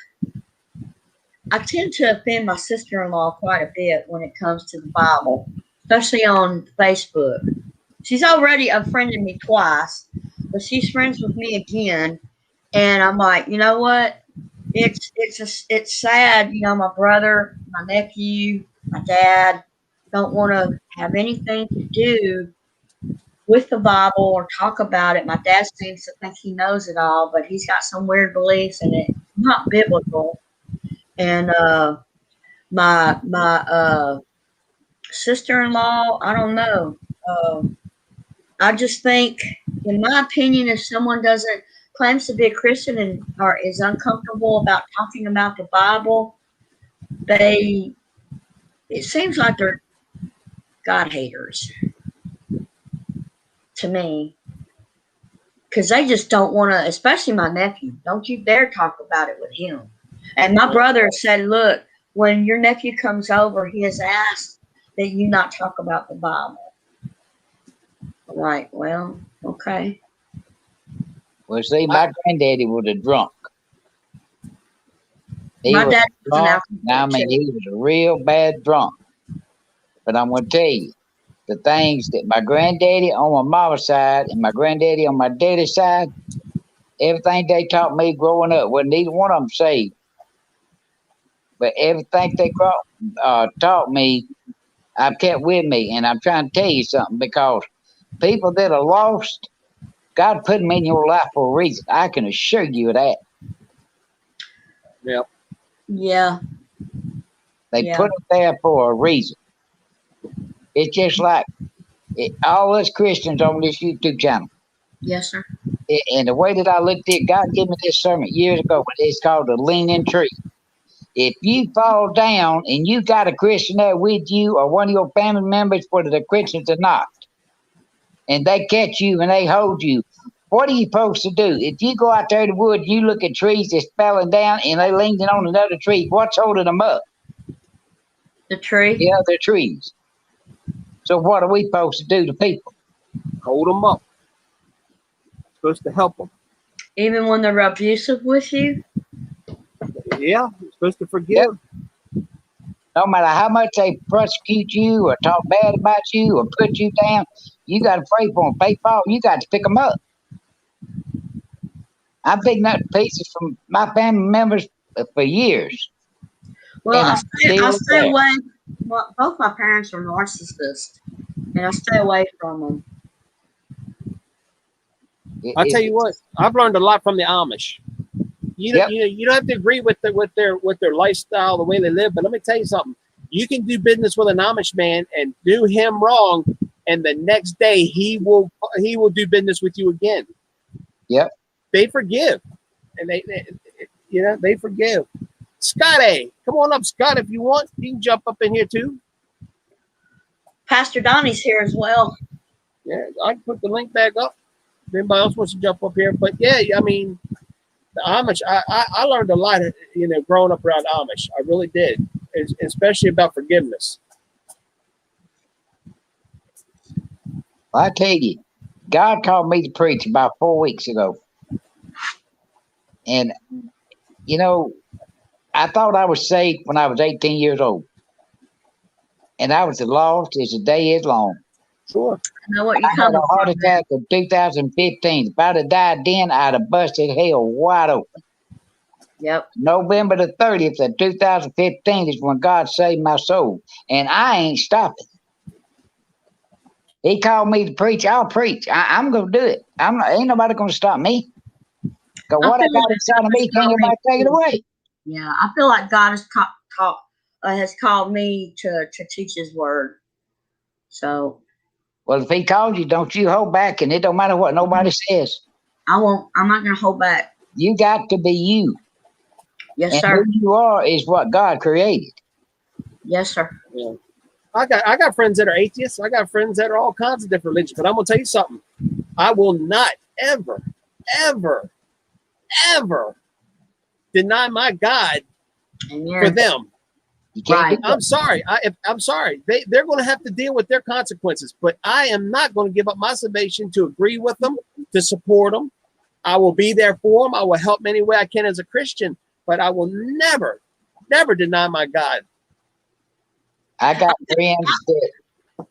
tend to offend my sister-in-law quite a bit when it comes to the Bible, especially on Facebook. She's already unfriended me twice, but she's friends with me again, and I'm like, you know what? It's sad. My brother, my nephew, my dad don't want to have anything to do with the Bible or talk about it. My dad seems to think he knows it all, but he's got some weird beliefs and it's not biblical. And my sister-in-law, I don't know. I just think, in my opinion, if someone claims to be a Christian and is uncomfortable about talking about the Bible, it seems like they're God haters to me, because they just don't want to, especially my nephew. Don't you dare talk about it with him. And my brother said, look, when your nephew comes over, he has asked that you not talk about the Bible. I'm like, well, okay. Well, see, my granddaddy was a drunk. My dad was an alcoholic. I mean, he was a real bad drunk. But I'm going to tell you, the things that my granddaddy on my mama's side and my granddaddy on my daddy's side, everything they taught me growing up, wasn't neither one of them saved. But everything they taught me, I've kept with me. And I'm trying to tell you something, because people that are lost, God put them in your life for a reason. I can assure you of that. Yep. Yeah. They put them there for a reason. It's just like all us Christians on this YouTube channel. Yes, sir. And the way that I looked at it, God gave me this sermon years ago. It's called The Leaning Tree. If you fall down and you got a Christian there with you or one of your family members, whether they're Christians or not, and they catch you and they hold you, what are you supposed to do? If you go out there in the woods, you look at trees that's falling down and they leaning on another tree, what's holding them up? The tree. The other trees. So what are we supposed to do to people? Hold them up. Supposed to help them. Even when they're abusive with you. Yeah, you're supposed to forgive. Yep. No matter how much they persecute you or talk bad about you or put you down, you got to pray for them. Pay for them. You got to pick them up. I'm picking up pieces from my family members for years. Well, I stay away. Well, both my parents are narcissists, and I stay away from them. I'll tell you what, I've learned a lot from the Amish. You don't have to agree with their lifestyle, the way they live, but let me tell you something. You can do business with an Amish man and do him wrong, and the next day he will do business with you again. Yep. They forgive, and they forgive. Scotty, come on up, Scott, if you want. You can jump up in here too. Pastor Donnie's here as well. Yeah, I can put the link back up. If anybody else wants to jump up here, but yeah, I mean, the Amish. I learned a lot, growing up around Amish. I really did, especially about forgiveness. I tell you, God called me to preach about 4 weeks ago, and I thought I was saved when I was 18 years old, and I was as lost as the day is long. Sure. I know what you're I had coming a heart from. attack in 2015. If I'd have died then, I'd have busted hell wide open. Yep. November the 30th of 2015 is when God saved my soul, and I ain't stopping. He called me to preach. I'll preach. I'm going to do it. Ain't nobody going to stop me. Because what I got inside of me, can't nobody take it away. Yeah, I feel like God has called me to teach His word. So. Well, if He called you, don't you hold back, and it don't matter what nobody says. I won't. I'm not going to hold back. You got to be you. Yes, and sir. Who you are is what God created. Yes, sir. Yeah. I got friends that are atheists. I got friends that are all kinds of different religions. But I'm gonna tell you something. I will not ever, ever, ever deny my God for them. You can't. Right. I'm sorry. I'm sorry. They're going to have to deal with their consequences. But I am not going to give up my salvation to agree with them, to support them. I will be there for them. I will help them any way I can as a Christian. But I will never, never deny my God. I got friends that.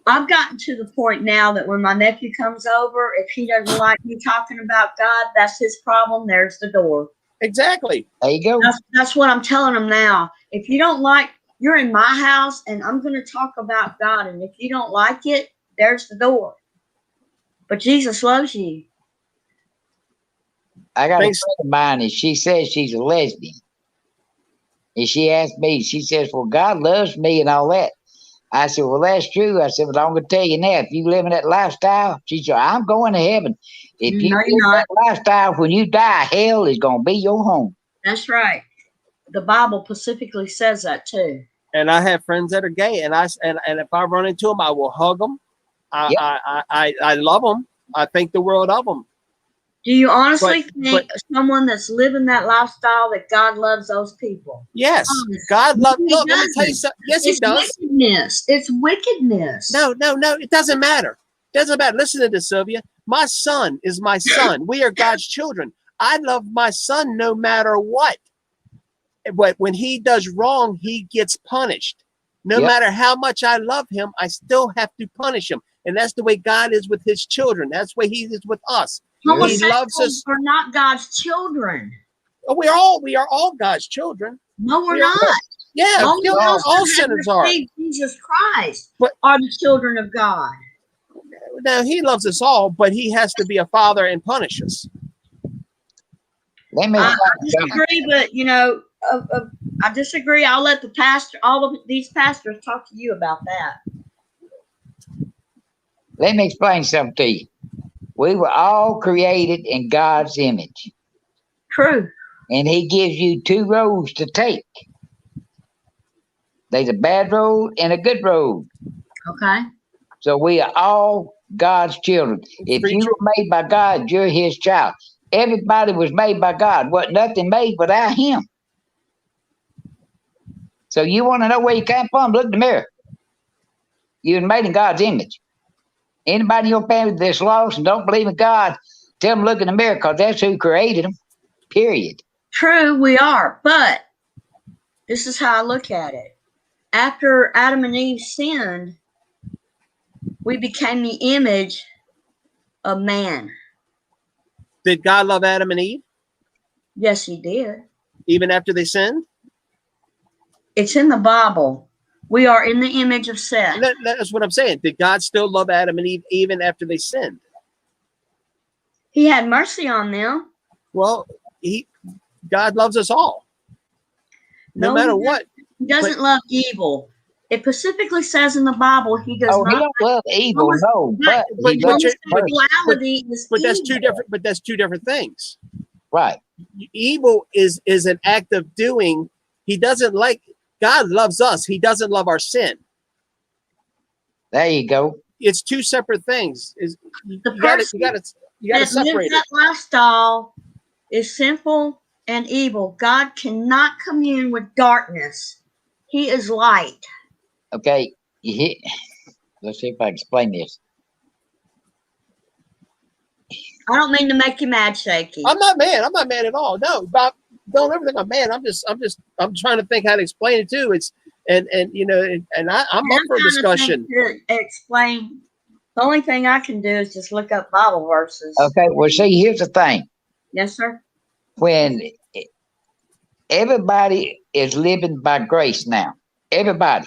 I've gotten to the point now that when my nephew comes over, if he doesn't like me talking about God, that's his problem. There's the door. Exactly. There you go. That's what I'm telling him now. If you don't like, you're in my house and I'm going to talk about God. And if you don't like it, there's the door. But Jesus loves you. I got a friend of mine and she says she's a lesbian. And she asked me, she says, well, God loves me and all that. I said, well, that's true. I said, but I'm going to tell you now, if you live in that lifestyle, she said, I'm going to heaven. If you live in that lifestyle, when you die, hell is going to be your home. That's right. The Bible specifically says that too. And I have friends that are gay, and if I run into them, I will hug them. I love them. I think the world of them. Do you honestly think someone that's living that lifestyle that God loves those people? Yes, God loves. Look, let me tell you something. Yes, He does. Wickedness. It's wickedness. No. It doesn't matter. It doesn't matter. Listen to this, Sylvia. My son is my son. We are God's children. I love my son no matter what. But when he does wrong, he gets punished. No matter how much I love him, I still have to punish him. And that's the way God is with His children. That's the way He is with us. He loves us. We're not God's children. We are all God's children. No, we're not. Yeah, all sinners are. Jesus Christ are the children of God. Now He loves us all, but He has to be a father and punish us. I disagree, but I disagree. I'll let all of these pastors talk to you about that. Let me explain something to you. We were all created in God's image. True. And He gives you two roads to take. There's a bad road and a good road. Okay. So we are all God's children. If you Preacher. were made by God, you're his child. Everybody was made by God. Wasn't nothing made without him. So you want to know where you came from? Look in the mirror. You were made in God's image. Anybody in your family that's lost and don't believe in God, tell them look in the mirror, because that's who created them. Period. True, we are. But this is how I look at it. After Adam and Eve sinned, we became the image of man. Did God love Adam and Eve Yes, he did. even after they sinned? It's in the Bible. We are in the image of Seth. That's what I'm saying. Did God still love Adam and Eve even after they sinned? He had mercy on them. Well, God loves us all, no matter what. He doesn't love evil. It specifically says in the Bible he does Oh, he not. don't love evil, no. Right, But he loves mercy. homosexuality is But that's evil. two different. But that's two different things. Right. Evil is an act of doing. He doesn't like. God loves us. He doesn't love our sin. There you go. It's two separate things. You got to that separate lives it. that lifestyle is sinful and evil. God cannot commune with darkness. He is light. Okay. Let's see if I can explain this. I don't mean to make you mad, Shaky. I'm not mad. I'm not mad at all. No, Bob, don't ever think I'm mad. I'm trying to think how to explain it too. It's and you know, and I'm up for a discussion. To explain. The only thing I can do is just look up Bible verses. Okay. Well, see, here's the thing. Yes, sir. When everybody is living by grace now, everybody.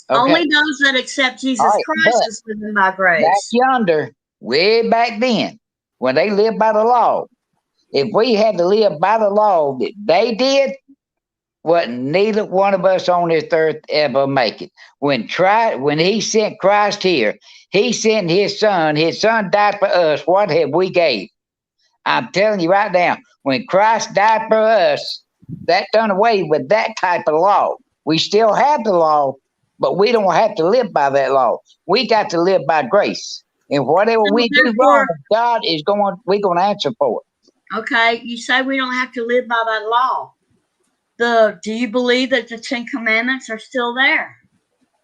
Okay. Only those that accept Jesus All right, Christ but is living by grace. back yonder, way back then, when they lived by the law, if we had to live by the law that they did, wasn't neither one of us on this earth ever make it. When he sent Christ here, he sent his son. His son died for us. What have we gave? I'm telling you right now, when Christ died for us, that done away with that type of law. We still have the law, but we don't have to live by that law. We got to live by grace. And whatever we do wrong, God is we're going to answer for it. Okay, you say we don't have to live by that law. Do you believe that the 10 Commandments are still there?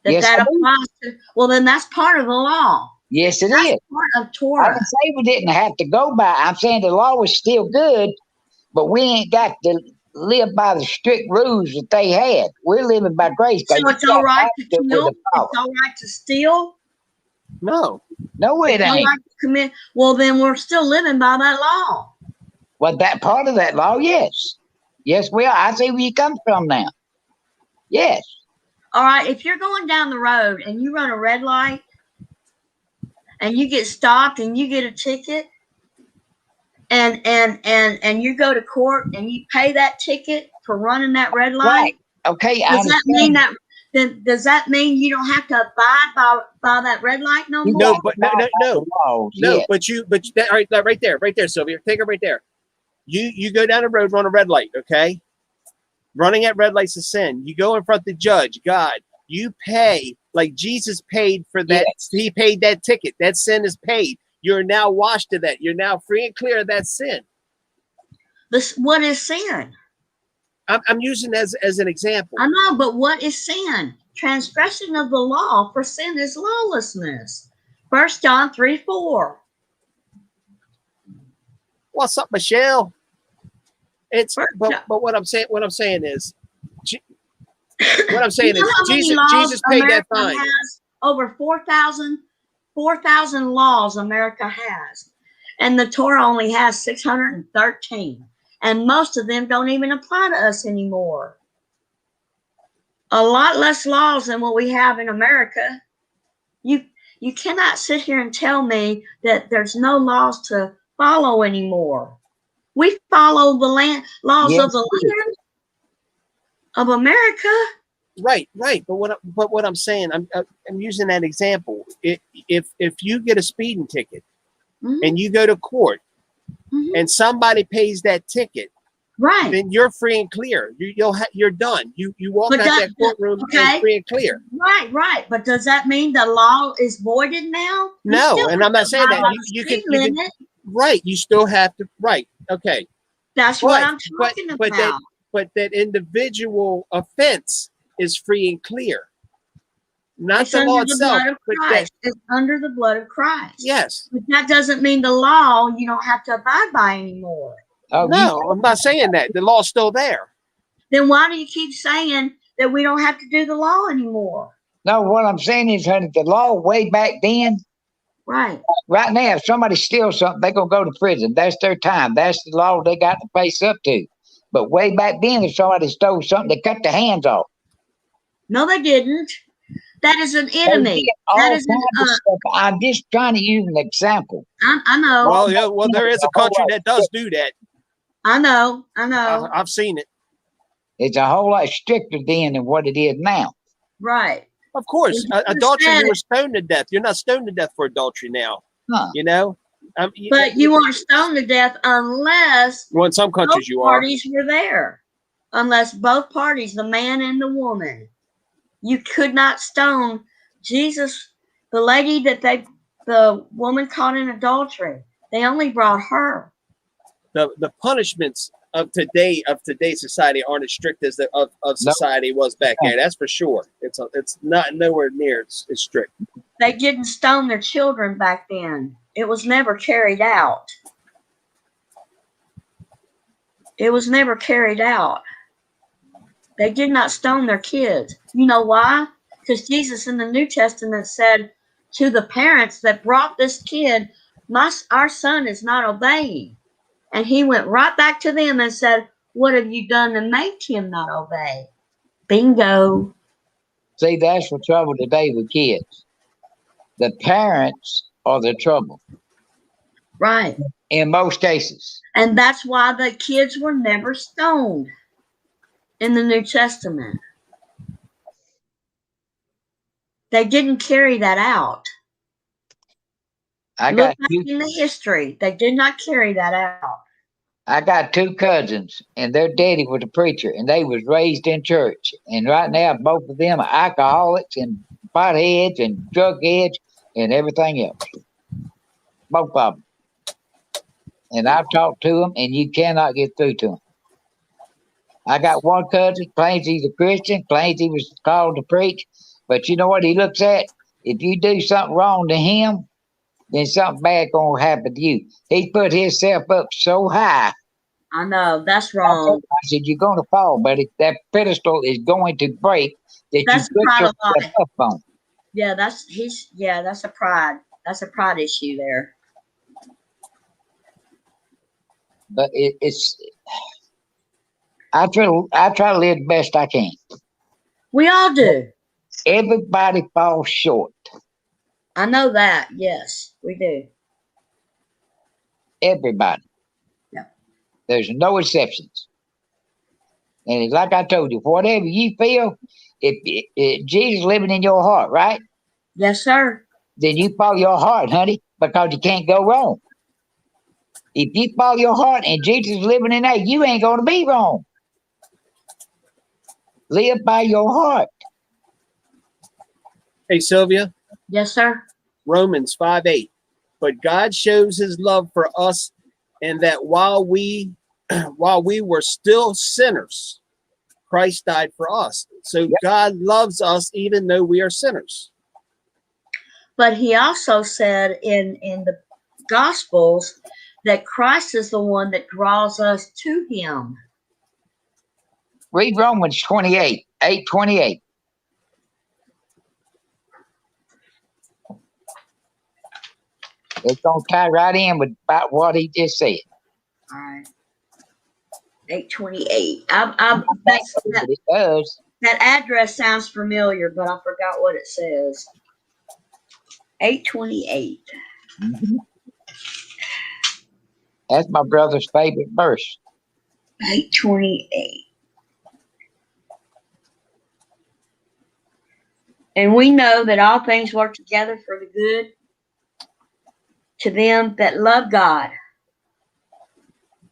Yes, That I do. applies to, well, then that's part of the law. Yes, it That's is. part of I Torah. didn't say we didn't have to go by. I'm saying the law is still good, but we ain't got to live by the strict rules that they had. We're living by grace. So it's all right to kill? It's all right to steal? No. No, it It's all ain't. right to commit? Well, then we're still living by that law. Well, that part of that law, yes. Yes, we are. I see where you come from now. Yes. All right, if you're going down the road and you run a red light and you get stopped and you get a ticket and you go to court and you pay that ticket for running that red light, Right. Okay. does that mean you don't have to abide by that red light no more? No, but no. Laws, No, yes. but right there, Sylvia. Take it right there. You go down the road, run a red light, okay? Running at red lights is sin. You go in front of the judge, God. You pay like Jesus paid for that. Yes. He paid that ticket. That sin is paid. You're now washed of that. You're now free and clear of that sin. What is sin? I'm using as an example. I know, but what is sin? Transgression of the law, for sin is lawlessness. 1 John 3:4. What's up, Michelle? It's First but what I'm saying is You know how many laws Jesus paid that America fine. has? Over 4,000 laws America has. And the Torah only has 613. And most of them don't even apply to us anymore. A lot less laws than what we have in America. You cannot sit here and tell me that there's no laws to follow anymore. We follow the laws Yes, of the land of America. Right. But what I'm saying, I'm using that example. If you get a speeding ticket Mhm. and you go to court Mhm. and somebody pays that ticket, Right. then you're free and clear. You're done. You walk But out that courtroom okay. and free and clear. Right. But does that mean the law is voided now? You No, still and have I'm not to saying abide that. by You the can, speed limit. right. You still have to, right. Okay. That's what I'm talking but about. that individual offense is free and clear. Not It's the under law the itself, blood of but Christ. It's under the blood of Christ. yes. But that doesn't mean the law you don't have to abide by anymore. Oh, No, I'm not saying that. The law's still there. Then why do you keep saying that we don't have to do the law anymore? no, what I'm saying is, honey, the law way back then, Right. right now, if somebody steals something, they're going to go to prison. That's their time. That's the law they got to face up to. But way back then, if somebody stole something, they cut their hands off. No, they didn't. That is an They enemy. did all That is kinds of stuff. I'm just trying to use an example. I know. Well, yeah, well, there is a country that does do that. I know. I know. I've seen it. It's a whole lot stricter then than what it is now. Right. Of course, Well, you adultery, said you were it. stoned to death. You're not stoned to death for adultery now. Huh. You know, But you weren't stoned to death unless well, in some both countries you are. parties were there. Unless both parties, the man and the woman. You could not stone Jesus, the lady that the woman caught in adultery. They only brought her. The punishments of today's society aren't as strict as the of society was back then. That's for sure. It's not nowhere near as strict. They didn't stone their children back then. It was never carried out. It was never carried out. They did not stone their kids. You know why? Because Jesus in the New Testament said to the parents that brought this kid, our son is not obeying. And he went right back to them and said, what have you done to make him not obey? Bingo. See, that's the trouble today with kids. The parents are the trouble Right. in most cases. And that's why the kids were never stoned in the New Testament. They didn't carry that out. Look back in the history. They did not carry that out. I got two cousins, and their daddy was a preacher, and they was raised in church. And right now, both of them are alcoholics and potheads and drug heads and everything else. Both of them. And I've talked to them, and you cannot get through to them. I got one cousin, claims he's a Christian, claims he was called to preach. But you know what he looks at? If you do something wrong to him, then something bad gonna happen to you. He put himself up so high. I know, that's wrong. I said, you're gonna fall, buddy. That pedestal is going to break that That's you put yourself pride. up on. Yeah, that's a pride. That's a pride issue there. But it's I try to live the best I can. We all do. Everybody falls short. I know that. Yes, we do. Everybody. Yeah. There's no exceptions. And it's like I told you, whatever you feel, if Jesus living in your heart, right? Yes, sir. Then you follow your heart, honey, because you can't go wrong. If you follow your heart and Jesus is living in there, you ain't going to be wrong. Live by your heart. Hey, Sylvia. Yes, sir. Romans 5:8. But God shows his love for us, and that while we were still sinners, Christ died for us. So Yep. God loves us even though we are sinners. But he also said in the Gospels that Christ is the one that draws us to him. Read Romans 28, 8:28. It's going to tie right in with about what he just said. All right. 828. It does. That address sounds familiar, but I forgot what it says. 828. Mhm. That's my brother's favorite verse. 828. And we know that all things work together for the good to them that love God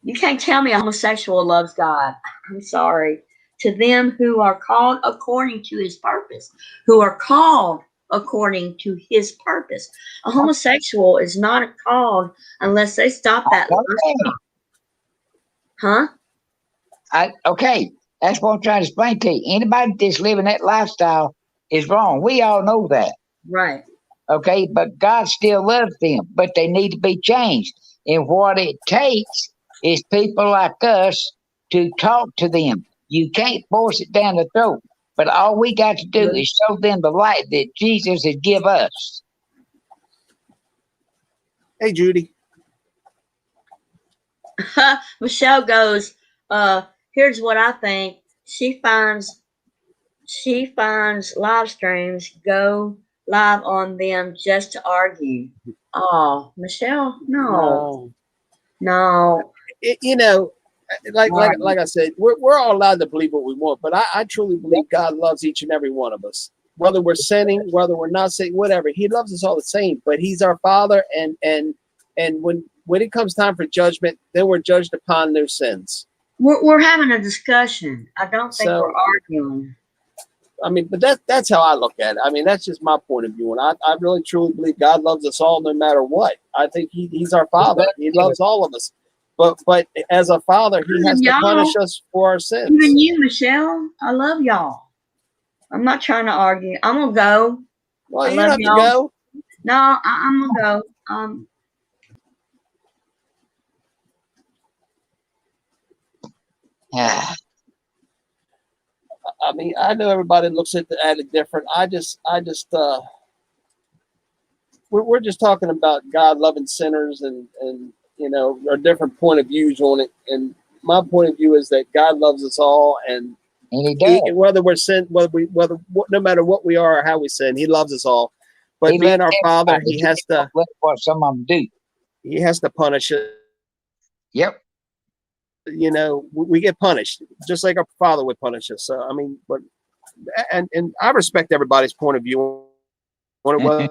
You can't tell me a homosexual loves God. I'm sorry. To them who are called according to his purpose, who are called according to his purpose. A homosexual is not called unless they stop that lifestyle. Huh? Okay, that's what I'm trying to explain to you. Anybody that's living that lifestyle is wrong. We all know that. Right. Okay, but God still loves them, but they need to be changed. And what it takes is people like us to talk to them. You can't force it down the throat, but all we got to do is show them the light that Jesus has give us. Hey, Judy. Michelle goes, here's what I think. She finds live streams, go live on them just to argue. Oh, Michelle, no. You know, like I said, we're all allowed to believe what we want, but I truly believe God loves each and every one of us, whether we're sinning, whether we're not sinning, whatever. He loves us all the same. But He's our Father, and when it comes time for judgment, then we're judged upon their sins. We're having a discussion. I don't think we're arguing. I mean, but that's how I look at it. I mean, that's just my point of view. And I really truly believe God loves us all no matter what. I think He's our Father. He loves all of us. But as a father, He has to punish us for our sins. Even you, Michelle. I love y'all. I'm not trying to argue. I'm gonna go. Well, you don't have to go. No, I'm gonna go. I mean, I know everybody looks at it different. We're just talking about God loving sinners and you know, our different point of views on it. And my point of view is that God loves us all, and He does. Whether we're sin, no matter what we are or how we sin, He loves us all. But being our Father, He has to. What some of them do. He has to punish us. Yep. You know, we get punished just like our Father would punish us. So I mean, but and I respect everybody's point of view on it. Was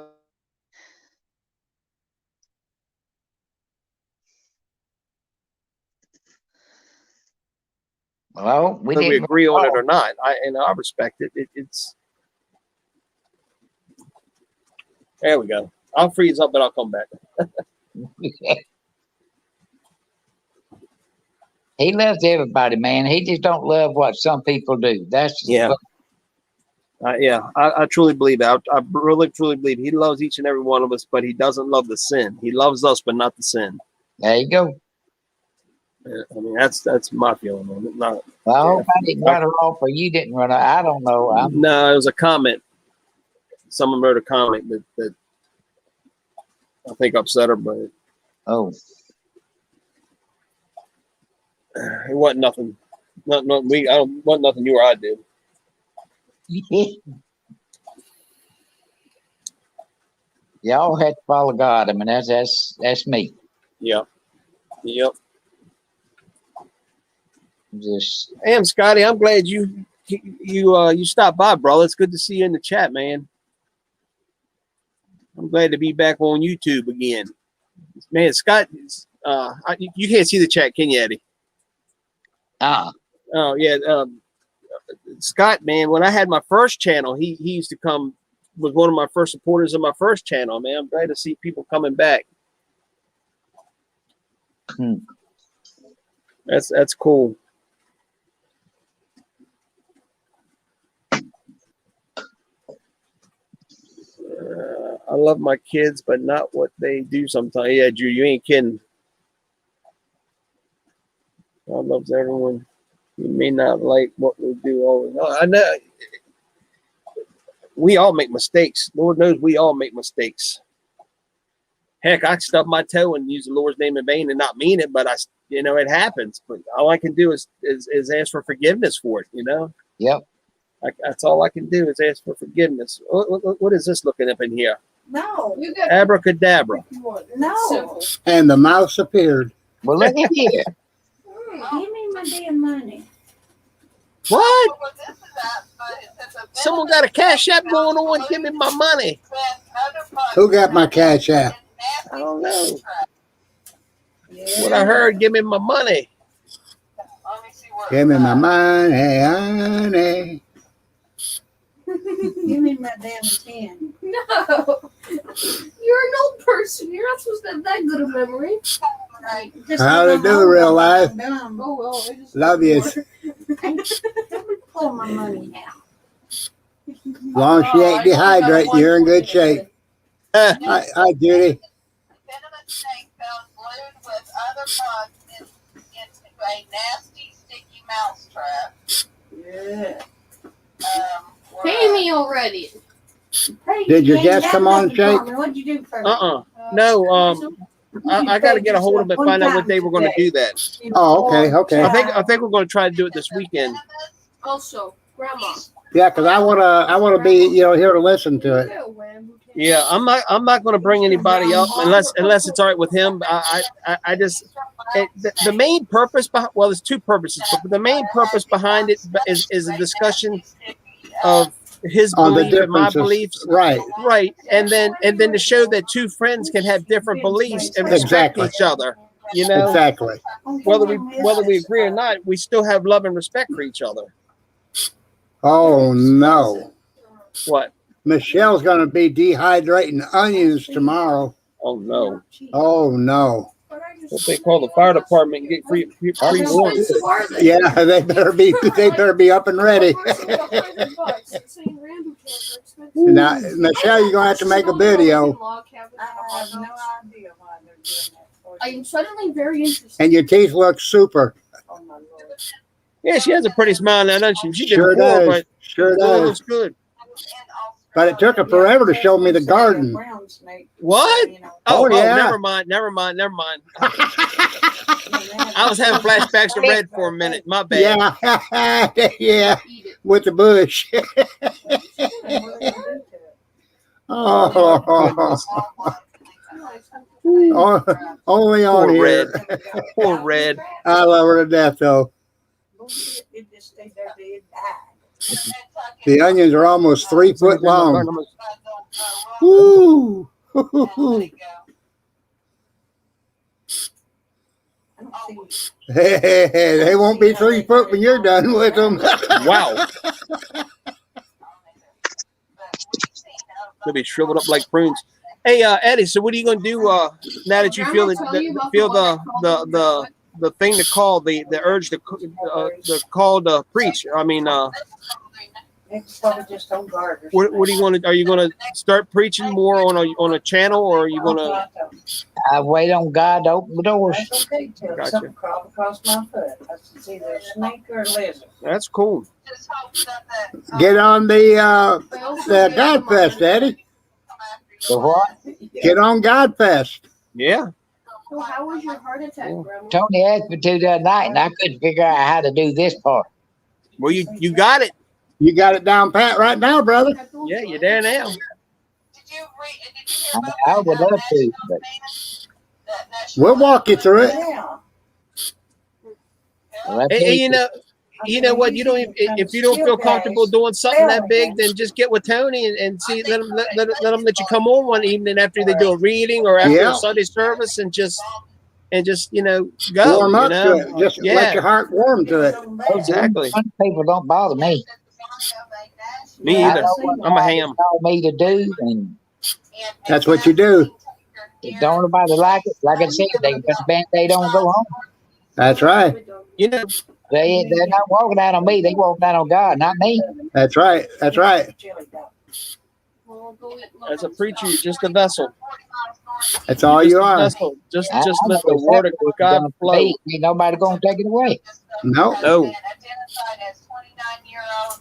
well, we agree on it or not. I respect it. It's there we go. I'll freeze up, but I'll come back. He loves everybody, man. He just don't love what some people do. That's yeah. I truly believe that. I really truly believe He loves each and every one of us, but He doesn't love the sin. He loves us, but not the sin. There you go. Yeah, I mean, that's my feeling on it. Not. Well, I didn't run her off, or you didn't run her. I don't know. No, it was a comment. Someone wrote a comment that I think upset her, but oh. It wasn't nothing. Wasn't nothing you or I did. Y'all have to follow God. I mean, that's me. Yep. Just. Hey, Scotty, I'm glad you stopped by, brother. It's good to see you in the chat, man. I'm glad to be back on YouTube again. Man, Scott, you can't see the chat, can you, Eddie? Oh yeah, Scott, man. When I had my first channel, he used to come. Was one of my first supporters of my first channel, man. I'm glad to see people coming back. That's cool. I love my kids, but not what they do sometimes. Yeah, Jude, you ain't kidding. God loves everyone. You may not like what we do always. I know. We all make mistakes. Lord knows we all make mistakes. Heck, I stub my toe and use the Lord's name in vain and not mean it, but it happens. But all I can do is ask for forgiveness for it, you know? Yep. That's all I can do is ask for forgiveness. What is this looking up in here? No. Abracadabra. No. And the mouse appeared. Well, look at here. Give me my damn money. What? Someone got a Cash App going on. Give me my money. Who got my Cash App? I don't know. what I heard. Give me my money. Give me my money, honey. Give me my damn 10. No. You're an old person. You're not supposed to have that good a memory. How to do real life. Oh, well. I just Love you. Pull my money now. As long as she ain't dehydrating, you're in good shape. Hi, Judy. Venomous snake fell glued with other bugs into a nasty, sticky mouse trap. Yeah. Pay me already. Hey, Did your you guest ain't come got on, nothing for Jake? me. What'd you do first? No. I got to get a hold of them and find out what day we're going to do that. Oh, okay. I think we're going to try to do it this weekend. Also, Grandma. Yeah, because I wanna be here to listen to it. Yeah, I'm not going to bring anybody up unless it's all right with him. I just the main purpose behind, well, there's two purposes, but the main purpose behind it is a discussion of his On the belief and my differences. beliefs, Right. and then to show that two friends can have different beliefs and respect Exactly. each other. You know, Exactly. whether we agree or not, we still have love and respect for each other. Oh no. What? Michelle's gonna be dehydrating onions tomorrow. Oh no! Oh no. What they call the fire department and get free warm. Yeah, they better be up and ready. Now, Michelle, you're gonna have to make a video. I have no idea why they're doing that. for I you. am suddenly very interested. And your teeth look super. Oh my Lord. Yeah, she has a pretty smile now, doesn't she? She did Sure before, does. but Sure it does. looks good. But it took her forever to show me the garden. Brown snake, What? you know. Oh, yeah. Never mind. I was having flashbacks to Red for a minute. My bad. Yeah, yeah, Eat it. with the bush. Oh, only on Poor here. Poor Red. I love her to death, though. It just stayed there till it died. The onions are almost 3 foot long. Woo! I don't see They won't be 3 foot when you're done with them. Wow. They'll be shriveled up like prunes. Hey, Eddie. So what are you going to do now that you feel the thing to call the urge to the call to preach? I mean, It's probably just on garters. what are you going to? Are you going to start preaching more on a channel, or are you going to? I wait on God to open the doors. That's okay till Gotcha. something crawled across my foot. It's either a snake or a lizard. That's cool. Get on the Godfest, Eddie. The what? Get on Godfest. Yeah. Well, how was your heart attack, Grandma? Tony asked me to the other night, and I couldn't figure out how to do this part. Well, you got it. You got it down pat right now, brother. Yeah, you're there now. I would love to, but We'll walk you through it. Yeah. well, that's And easy. you know what? You don't even, if you don't feel comfortable doing something that big, then just get with Tony and see let him let you come on one evening after they do a reading or after Yeah. a Sunday service and just go. Warm up you know? to it. Just Yeah. let your heart warm to it. Exactly. Some people don't bother me. Me I either. know what I'm a God ham. has told me to do, and That's what you do. if don't nobody like it, like I said, they can put the band-aid on and go home. That's right. You know, They're not walking out on me. They walking out on God, not me. That's right. That's right. as a preacher, you're just a vessel. That's all Just you a are. vessel. Just I let know the word of exactly what God you're gonna flow. be. Ain't nobody gonna take it away. No. No.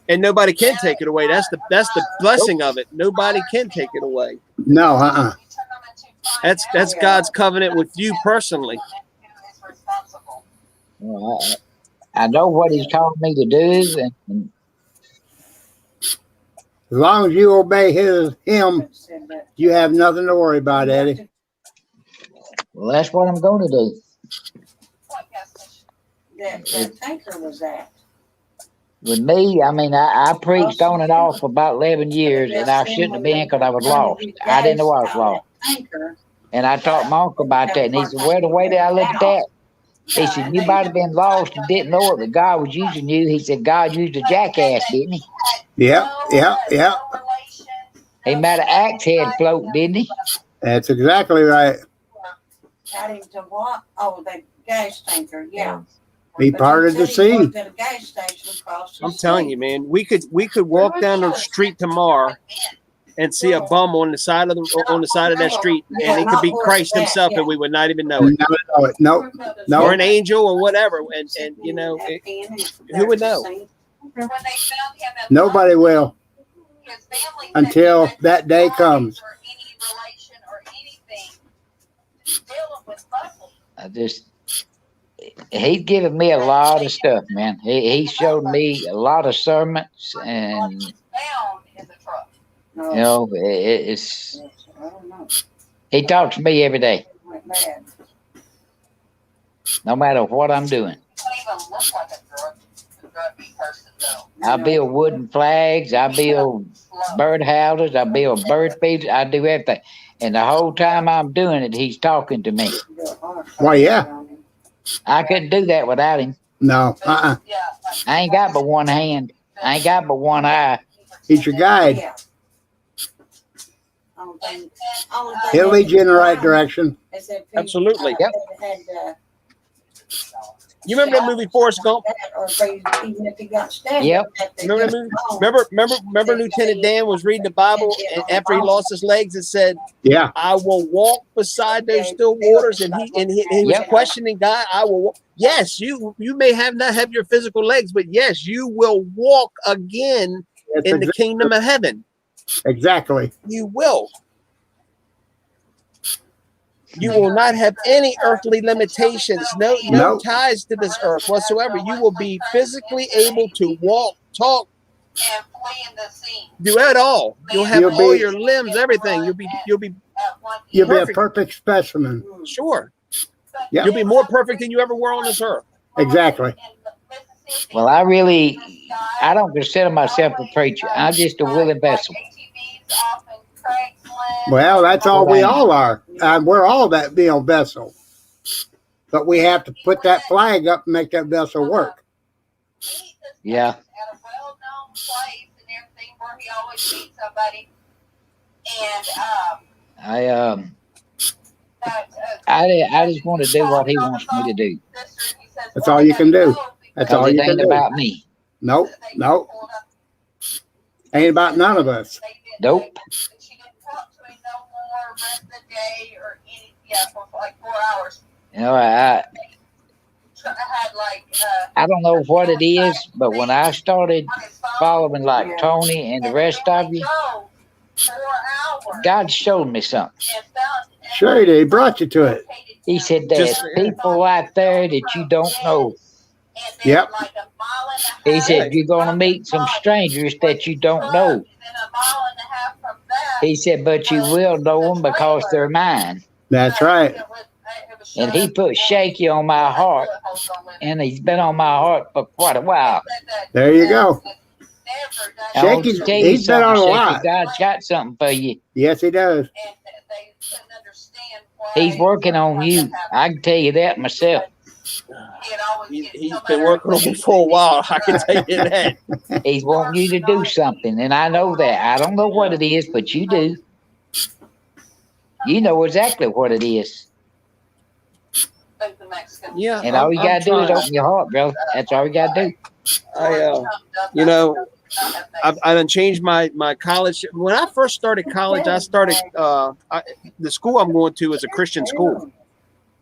And nobody can take it away. That's the blessing of it. Nobody can take it away. No. Uh-uh. That's God's covenant with you personally. Well, I know what He's called me to do, and As long as you obey him, you have nothing to worry about, Eddie. well, that's what I'm going to do. That tanker was at. With me, I mean, I preached on and off for about 11 years, and I shouldn't have been because I was lost. I didn't know I was lost. Tanker And I talked my uncle about that, and he said, well, the way that I looked at that, he said, you might have been lost and didn't know it, but God was using you. He said, God used a jackass, didn't he? Yep. He made an axe head float, didn't he? That's exactly right. Got him to what? Oh, the gas tanker. Yeah. He parted the sea. At a gas station across the I'm telling you, man, we could walk down the street tomorrow and see a bum on the side of that street, and it could be Christ himself, and we would not even know it. No. Or an angel or whatever, and you know, who would know? When they found him at Nobody will his family until said he that day comes. or any relation or anything dealing with muscles. He's given me a lot of stuff, man. He showed me a lot of sermons, and Found in the truck. you know, it's. He talks to me every day, no matter what I'm doing. He don't even look like a druggy person, though. I build wooden flags. I build bird houses. I build bird feeders. I do everything, and the whole time I'm doing it, he's talking to me. Why, yeah. I couldn't do that without him. No. Yeah, I ain't got but one hand. I ain't got but one eye. He's your guide. He'll lead you in the right direction. Absolutely. Yep. You remember that movie Forrest Gump? Yep. Remember that movie? Remember Lieutenant Dan was reading the Bible, and after he lost his legs, it said, Yeah. I will walk beside those still waters, and he was Yep. questioning God. I will walk. Yes, you may not have your physical legs, but yes, you will walk again That's in the kingdom of heaven. Exactly. You will. You will not have any earthly limitations, no ties to this earth whatsoever. You will be physically able to walk, talk, and flee in the scene. do it all. You'll have You'll all be- your limbs, everything. You'll be At one You'll be a Perfect. perfect specimen. sure. Yep. You'll be more perfect than you ever were on this earth. Exactly. Well, I don't consider myself a preacher. I'm just a willing vessel. Well, that's all we all are. We're all that vessel. But we have to put that flag up and make that vessel work. Yeah. At a well-known place and everything where he always meets somebody. And I just want to do what he wants me to do. That's all you can do. That's all Because you it can ain't do. about me. Nope. Ain't about none of us. Nope. She didn't talk to him no more rest of the day or any, for like 4 hours. You know, I Had like I don't know what it is, but when I started following like Tony and the rest of you, 4 hours. God showed me something. Sure he did. He brought you to it. He said there's people out there that you don't know. Yep. He said you're going to meet some strangers that you don't know. He said, but you will know them because they're mine. That's right. And he put Shaky on my heart, and he's been on my heart for quite a while. There you go. I want to Shaky's- tell you he's been on a something, lot. Shaky. God's got something for you. Yes, he does. He's working on you. I can tell you that myself. He's been working on me for a while. I can tell you that. He's wanting you to do something, and I know that. I don't know what it is, but you do. You know exactly what it is. Yeah. And all you got to do is open your heart, brother. That's all you got to do. I done changed my college. When I first started college, I started the school I'm going to is a Christian school,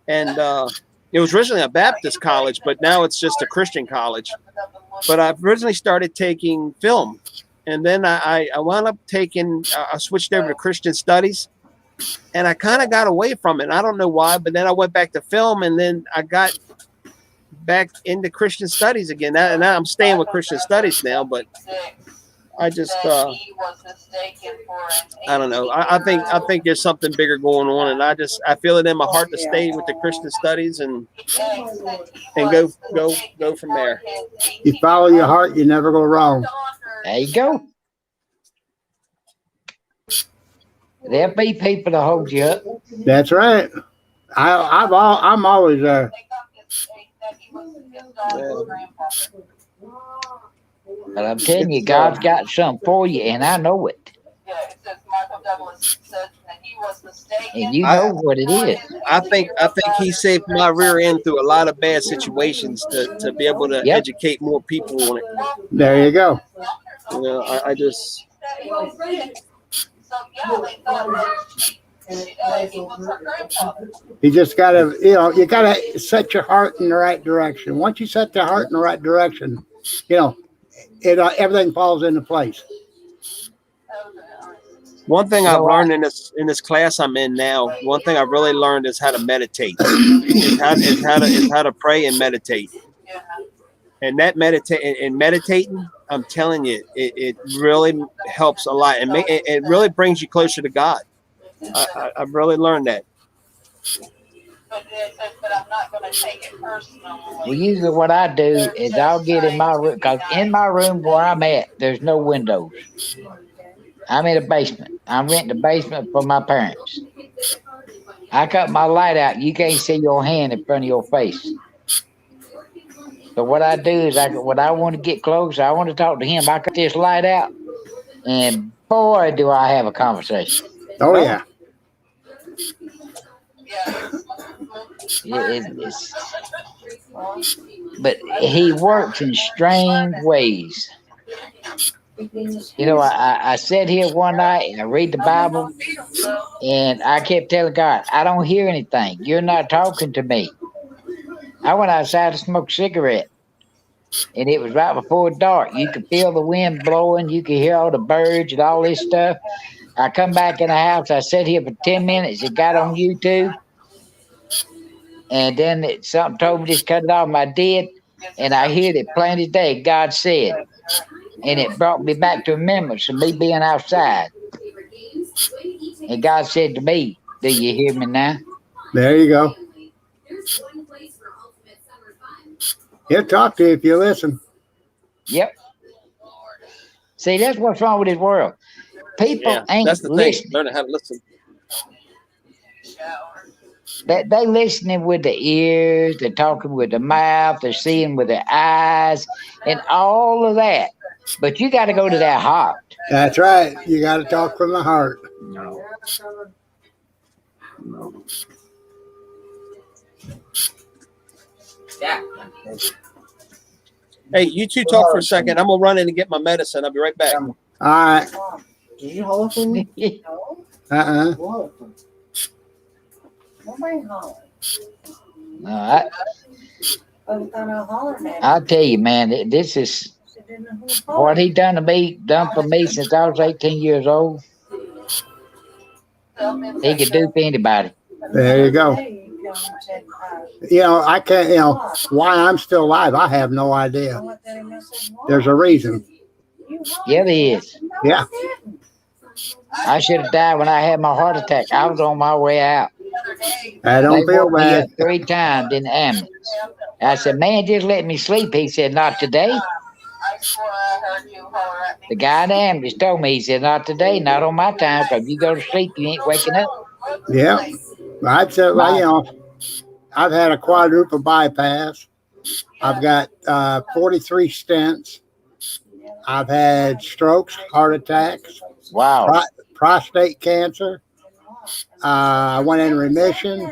and it was originally a Baptist college, but now it's just a Christian college. But I originally started taking film, and then I wound up taking. I switched over to Christian studies, and I kind of got away from it. I don't know why, but then I went back to film, and then I got back into Christian studies again. Now I'm staying with Christian studies now, but I just I don't know. I think there's something bigger going on, and I feel it in my heart to stay with the Christian studies and go from there. You follow your heart, you never go wrong. There you go. There'll be people to hold you up. That's right. I'm always there. They got his, that he was his grandfather. But I'm telling you, God's got something for you, and I know it. Yeah, it says Michael Douglas said that he was mistaken. And you know what it is. I think he saved my rear end through a lot of bad situations to be able to Yep. educate more people on it. There you go. You know, I just He was sick. So yeah, they thought that he was her grandfather. You just gotta, you gotta set your heart in the right direction. Once you set the heart in the right direction, it everything falls into place. one thing I've learned in this class I'm in now. One thing I've really learned is how to meditate. is how to pray and meditate. Yeah. And that meditating, I'm telling you, it really helps a lot, and it really brings you closer to God. I've really learned that. But I'm not going to take it personally. Well, usually what I do is I'll get in my room, because in my room where I'm at, there's no windows. I'm in a basement. I'm renting a basement for my parents. I cut my light out. You can't see your hand in front of your face. So what I do is, when I want to get close, I want to talk to him. I cut this light out, and boy, do I have a conversation. Oh, yeah. But he works in strange ways. I sat here one night and I read the Bible, and I kept telling God, I don't hear anything. You're not talking to me. I went outside to smoke a cigarette, and it was right before dark. You could feel the wind blowing. You could hear all the birds and all this stuff. I come back in the house. I sat here for 10 minutes. It got on YouTube. And then something told me just cut it off. I did. And I heard it plain as day. God said. And it brought me back to remembrance of me being outside. And God said to me, do you hear me now? There you go. He'll talk to you if you listen. Yep. See, that's what's wrong with this world. People ain't that's the listening. thing. Learning how to listen. They listening with the ears, they're talking with the mouth, they're seeing with their eyes, and all of that. But you got to go to that heart. That's right. You got to talk from the heart. No. Yeah. Hey, you two talk for a second. I'm gonna run in and get my medicine. I'll be right back. All right. Did you holler for me? Uh-uh. Nobody holler. No, I I'll tell you, man, this is what he done for me since I was 18 years old. He could do for anybody. There you go. I can't, why I'm still alive, I have no idea. There's a reason. Yeah, there is. Yeah. I should have died when I had my heart attack. I was on my way out. I don't They feel woke me bad. up 3 times in the ambulance. I said, man, just let me sleep. He said, not today. The guy in the ambulance told me, he said, not today, not on my time, because if you go to sleep, you ain't waking up. Yeah. I'd say, I've had a quadruple bypass. I've got 43 stents. I've had strokes, heart attacks. Wow. Prostate cancer. I went in remission,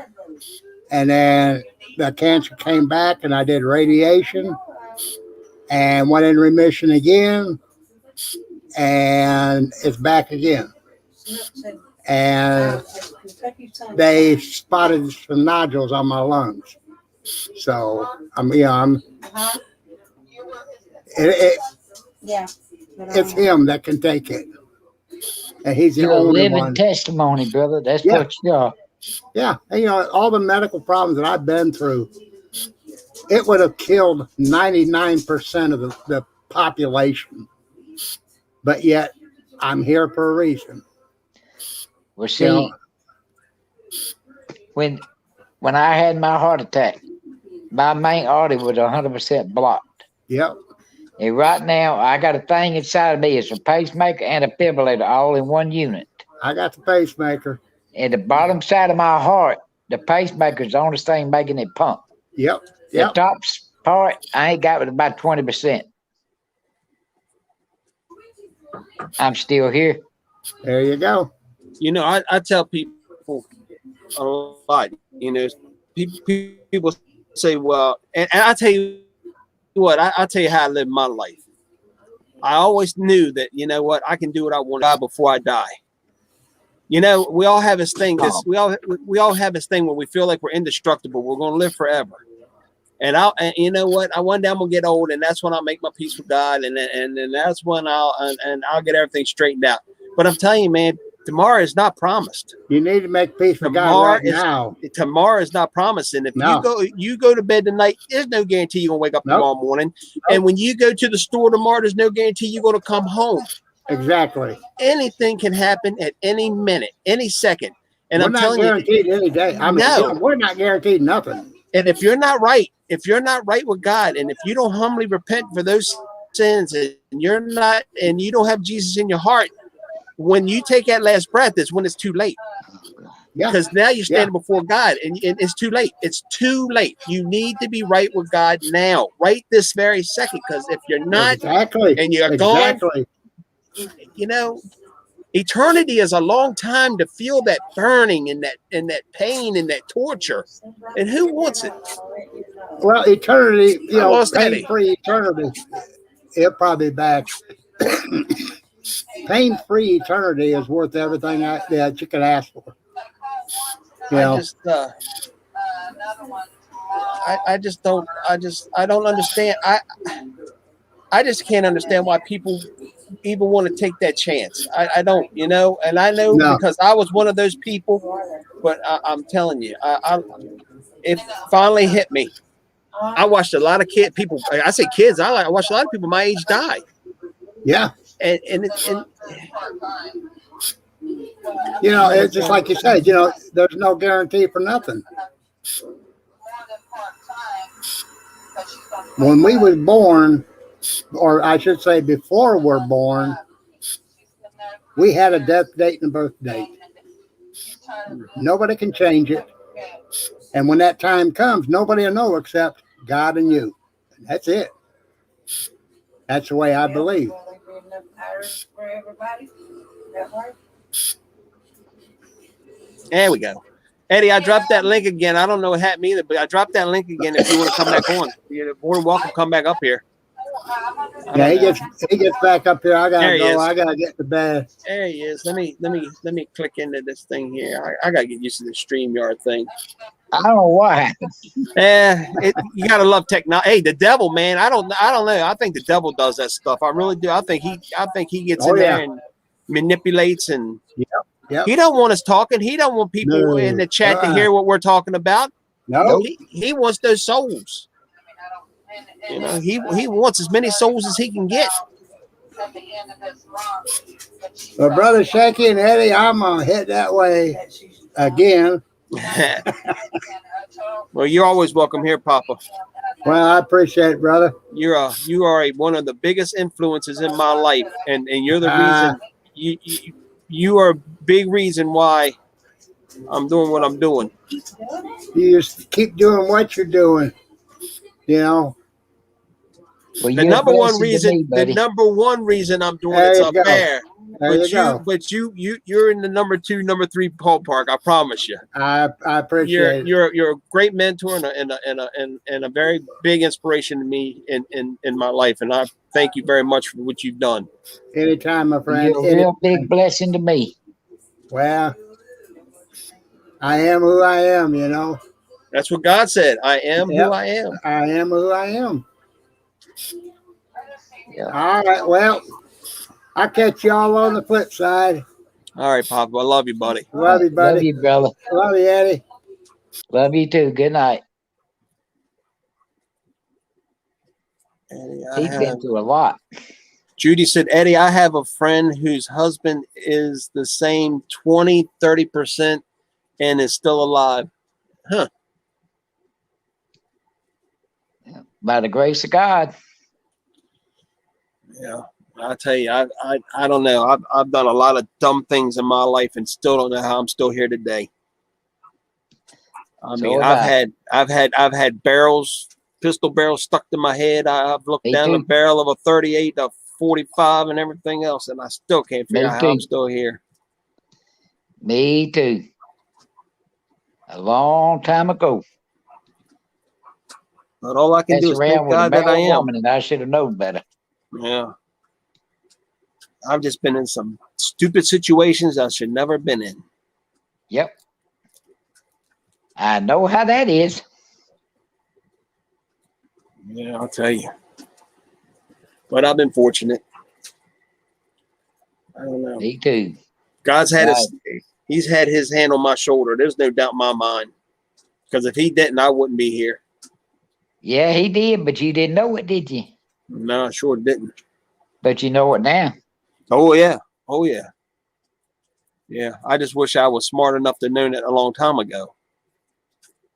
and then the cancer came back, and I did radiation, and went in remission again, and it's back again. And they spotted some nodules on my lungs. So it's him that can take it. And he's the You're a only living one. testimony, brother. That's Yeah. what you are. Yeah. And, all the medical problems that I've been through, it would have killed 99% of the population. But yet, I'm here for a reason. Well, see, when I had my heart attack, my main artery was 100% blocked. Yep. And right now, I got a thing inside of me. It's a pacemaker and a defibrillator all in one unit. I got the pacemaker. And the bottom side of my heart, the pacemaker's the only thing making it pump. Yep. The Yep. top part, I ain't got with about 20%. I'm still here. There you go. You know, I tell people a lot. You know, people say, well, and I tell you what, I tell you how I live my life. I always knew that, you know what, I can do what I want to die before I die. You know, we all have this thing. We all have this thing where we feel like we're indestructible. We're going to live forever. And you know what? One day I'm gonna get old, and that's when I'll make my peace with God, and that's when I'll get everything straightened out. But I'm telling you, man, tomorrow is not promised. You need to make peace with God right now. Tomorrow is not promised, and if you go to bed tonight, there's no guarantee you're gonna wake up tomorrow morning. And when you go to the store tomorrow, there's no guarantee you're gonna come home. Exactly. Anything can happen at any minute, any second. And we're I'm not telling guaranteed any day. I mean, no, we're not guaranteed nothing. And if you're not right with God, and if you don't humbly repent for those sins, and you don't have Jesus in your heart, when you take that last breath, is when it's too late. Yeah. Because now you're standing before God, and it's too late. It's too late. You need to be right with God now, right this very second. Because if you're not, and you're gone, you know, eternity is a long time to feel that burning and that pain and that torture. And who wants it? Well, eternity, you know, pain-free eternity, it'll probably be back. Pain-free eternity is worth everything that you could ask for. You know? I don't understand. I just can't understand why people even want to take that chance. I don't, you know, and I know because I was one of those people, but I'm telling you, it finally hit me. I watched a lot of people. I say kids. I watched a lot of people my age die. Yeah. And you know, it's just like you said, you know, there's no guarantee for nothing. When we was born, or I should say before we're born, we had a death date and a birth date. Nobody can change it. And when that time comes, nobody will know except God and you. And that's it. That's the way I believe. There we go. Eddie, I dropped that link again. I don't know what happened either, but I dropped that link again if you want to come back on. You're more than welcome to come back up here. Yeah, he gets back up here. I gotta go. I gotta get to bed. There he is. Let me click into this thing here. I gotta get used to the StreamYard thing. I don't know what happened. You gotta love technology. Hey, the devil, man. I don't know. I think the devil does that stuff. I really do. I think he gets in there and manipulates and he don't want us talking. He don't want people in the chat to hear what we're talking about. No, he wants those souls. You know, he wants as many souls as he can get. Well, Brother Shaky and Eddie, I'm gonna head that way again. Well, you're always welcome here, Papa. Well, I appreciate it, brother. You are one of the biggest influences in my life, and you're the reason. You are a big reason why I'm doing what I'm doing. You just keep doing what you're doing. You know. Well, the number one reason I'm doing it's up there. But you're in the number 2, number 3 ballpark. I promise you. I appreciate it. You're a great mentor and a very big inspiration to me in my life. And I thank you very much for what you've done. Anytime, my friend. You're a real big blessing to me. Well, I am who I am. You know. That's what God said. I am who I am. I am who I am. Yeah. All right. Well, I'll catch y'all on the flip side. All right, Papa. I love you, buddy. Love you, buddy. Love you, brother. Love you, Eddie. Love you too. Good night. Eddie, He's been through a lot. Judy said, Eddie, I have a friend whose husband is the same 20, 30% and is still alive. Huh. By the grace of God. Yeah. I tell you, I don't know. I've done a lot of dumb things in my life and still don't know how I'm still here today. I mean, I've had barrels, pistol barrels stuck to my head. I've looked down the barrel of a 38, a 45, and everything else, and I still can't figure out how I'm still here. Me too. A long time ago. But all I can do is thank God that I am. And I should have known better. Yeah. I've just been in some stupid situations I should never have been in. Yep. I know how that is. Yeah, I'll tell you. But I've been fortunate. I don't know. Me too. God's had he's had his hand on my shoulder. There's no doubt in my mind. Because if he didn't, I wouldn't be here. Yeah, he did, but you didn't know it, did you? No, I sure didn't. But you know it now. Oh, yeah. Oh, yeah. Yeah, I just wish I was smart enough to know that a long time ago.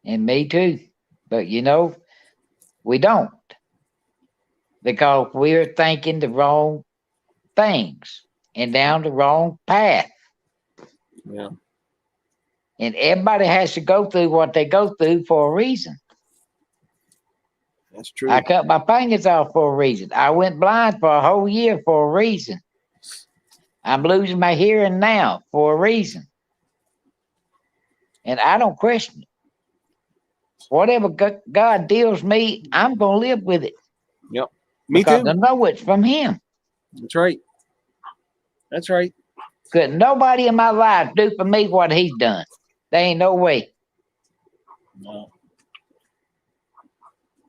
And me too. But you know, we don't. Because we're thinking the wrong things and down the wrong path. Yeah. And everybody has to go through what they go through for a reason. That's true. I cut my fingers off for a reason. I went blind for a whole year for a reason. I'm losing my hearing now for a reason. And I don't question it. Whatever God deals me, I'm going to live with it. Yep. Me because too. I know it's from him. That's right. That's right. Could nobody in my life do for me what he's done? There ain't no way. No.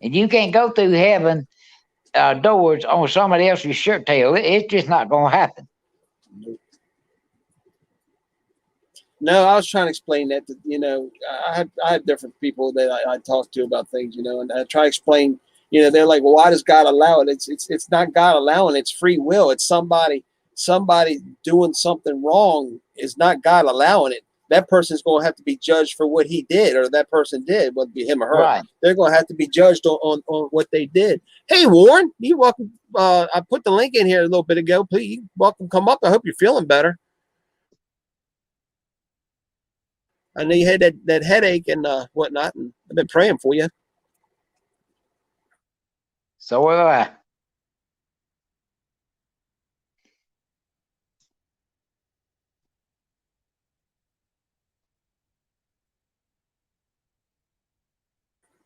And you can't go through heaven doors on somebody else's shirt tail. It's just not going to happen. No, I was trying to explain that. I have different people that I talk to about things, and I try to explain. They're like, well, why does God allow it? It's not God allowing it. It's free will. It's somebody doing something wrong. Is not God allowing it. That person's going to have to be judged for what he did, or that person did, whether it be him or her. Right. They're going to have to be judged on what they did. Hey, Warren, you're welcome. I put the link in here a little bit ago. Please, welcome. Come up. I hope you're feeling better. I know you had that headache and whatnot, and I've been praying for you. So have I.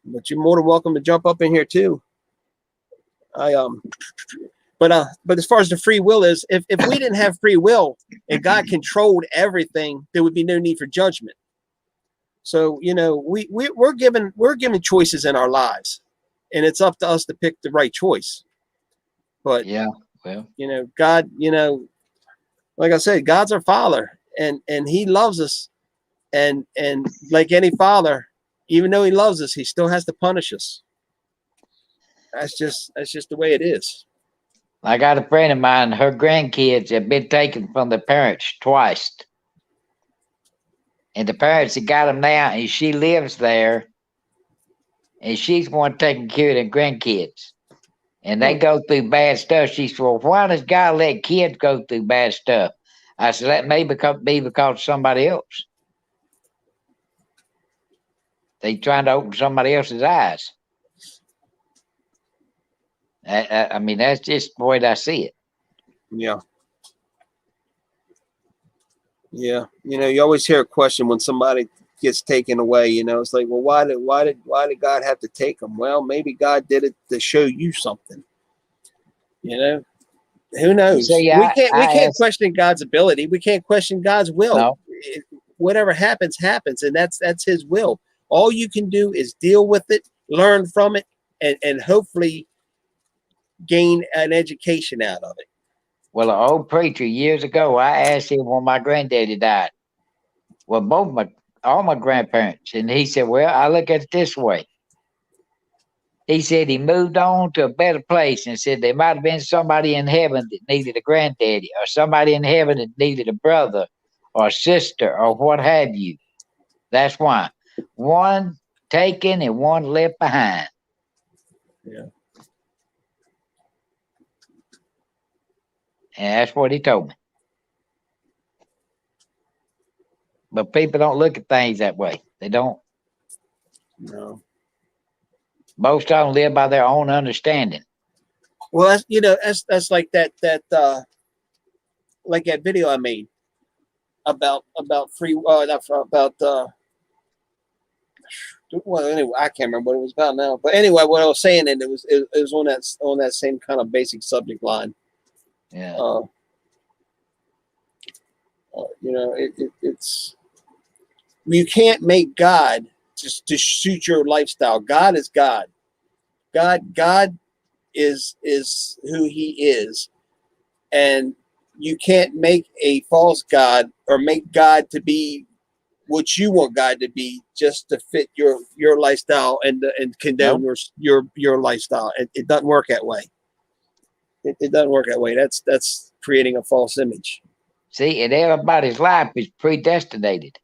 But you're more than welcome to jump up in here too. But as far as the free will is, if we didn't have free will and God controlled everything, there would be no need for judgment. So we're given choices in our lives, and it's up to us to pick the right choice. But yeah, well, God, like I said, God's our Father, and He loves us, and like any father, even though He loves us, He still has to punish us. That's just the way it is. I got a friend of mine, her grandkids have been taken from the parents twice. And the parents that got them now, and she lives there, and she's one taking care of the grandkids. And they go through bad stuff. She said, well, why does God let kids go through bad stuff? I said, that may be because of somebody else. They trying to open somebody else's eyes. I mean, that's just the way I see it. Yeah. Yeah. You always hear a question when somebody gets taken away, it's like, well, why did God have to take them? Well, maybe God did it to show you something. Who knows? See, we can't question God's ability. We can't question God's will. No. Whatever happens, and that's His will. All you can do is deal with it, learn from it, and hopefully gain an education out of it. Well, an old preacher years ago, I asked him when my granddaddy died. Well, all my grandparents, and he said, well, I look at it this way. He said he moved on to a better place and said there might have been somebody in heaven that needed a granddaddy, or somebody in heaven that needed a brother or a sister or what have you. That's why. One taken and one left behind. Yeah. And that's what he told me. But people don't look at things that way. They don't. No. Most of them live by their own understanding. Well, that's like that like that video I made about free about well, anyway, I can't remember what it was about now. But anyway, what I was saying, and it was on that same kind of basic subject line. Yeah. It's you can't make God just to suit your lifestyle. God is God. God is who He is, and you can't make a false God or make God to be what you want God to be just to fit your lifestyle and condone your lifestyle. It doesn't work that way. It doesn't work that way. That's creating a false image. See, and everybody's life is predestinated.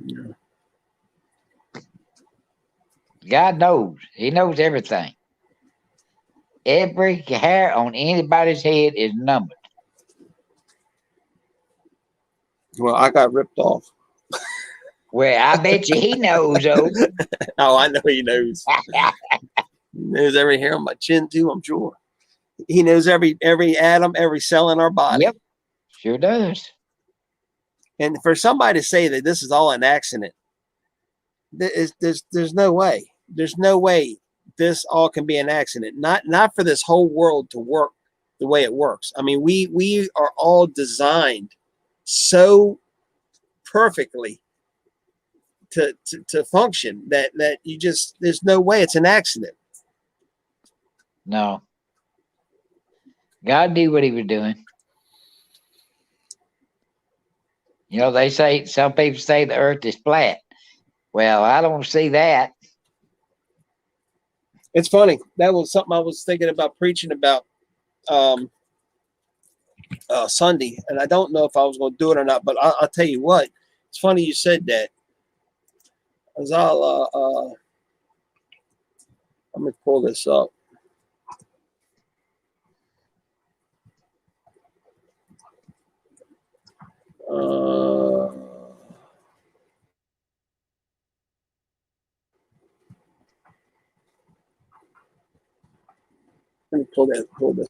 Yeah. God knows. He knows everything. Every hair on anybody's head is numbered. Well, I got ripped off. Well, I bet you he knows, though. Oh, I know he knows. He knows every hair on my chin too, I'm sure. He knows every atom, every cell in our body. Yep, sure does. And for somebody to say that this is all an accident, there's no way. There's no way this all can be an accident. Not for this whole world to work the way it works. I mean, we are all designed so perfectly to function that you just, there's no way it's an accident. No. God knew what he was doing. You know, they say, some people say the earth is flat. Well, I don't see that. It's funny. That was something I was thinking about preaching about Sunday, and I don't know if I was going to do it or not, but I'll tell you what. It's funny you said that. As I'm going to pull this up. Let me pull this. Pull this.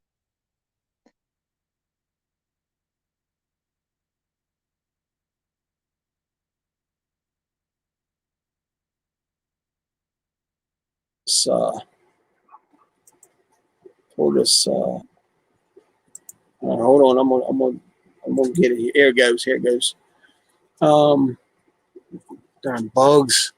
Hold on. I'm gonna get it here. Here it goes. Here it goes. Darn bugs.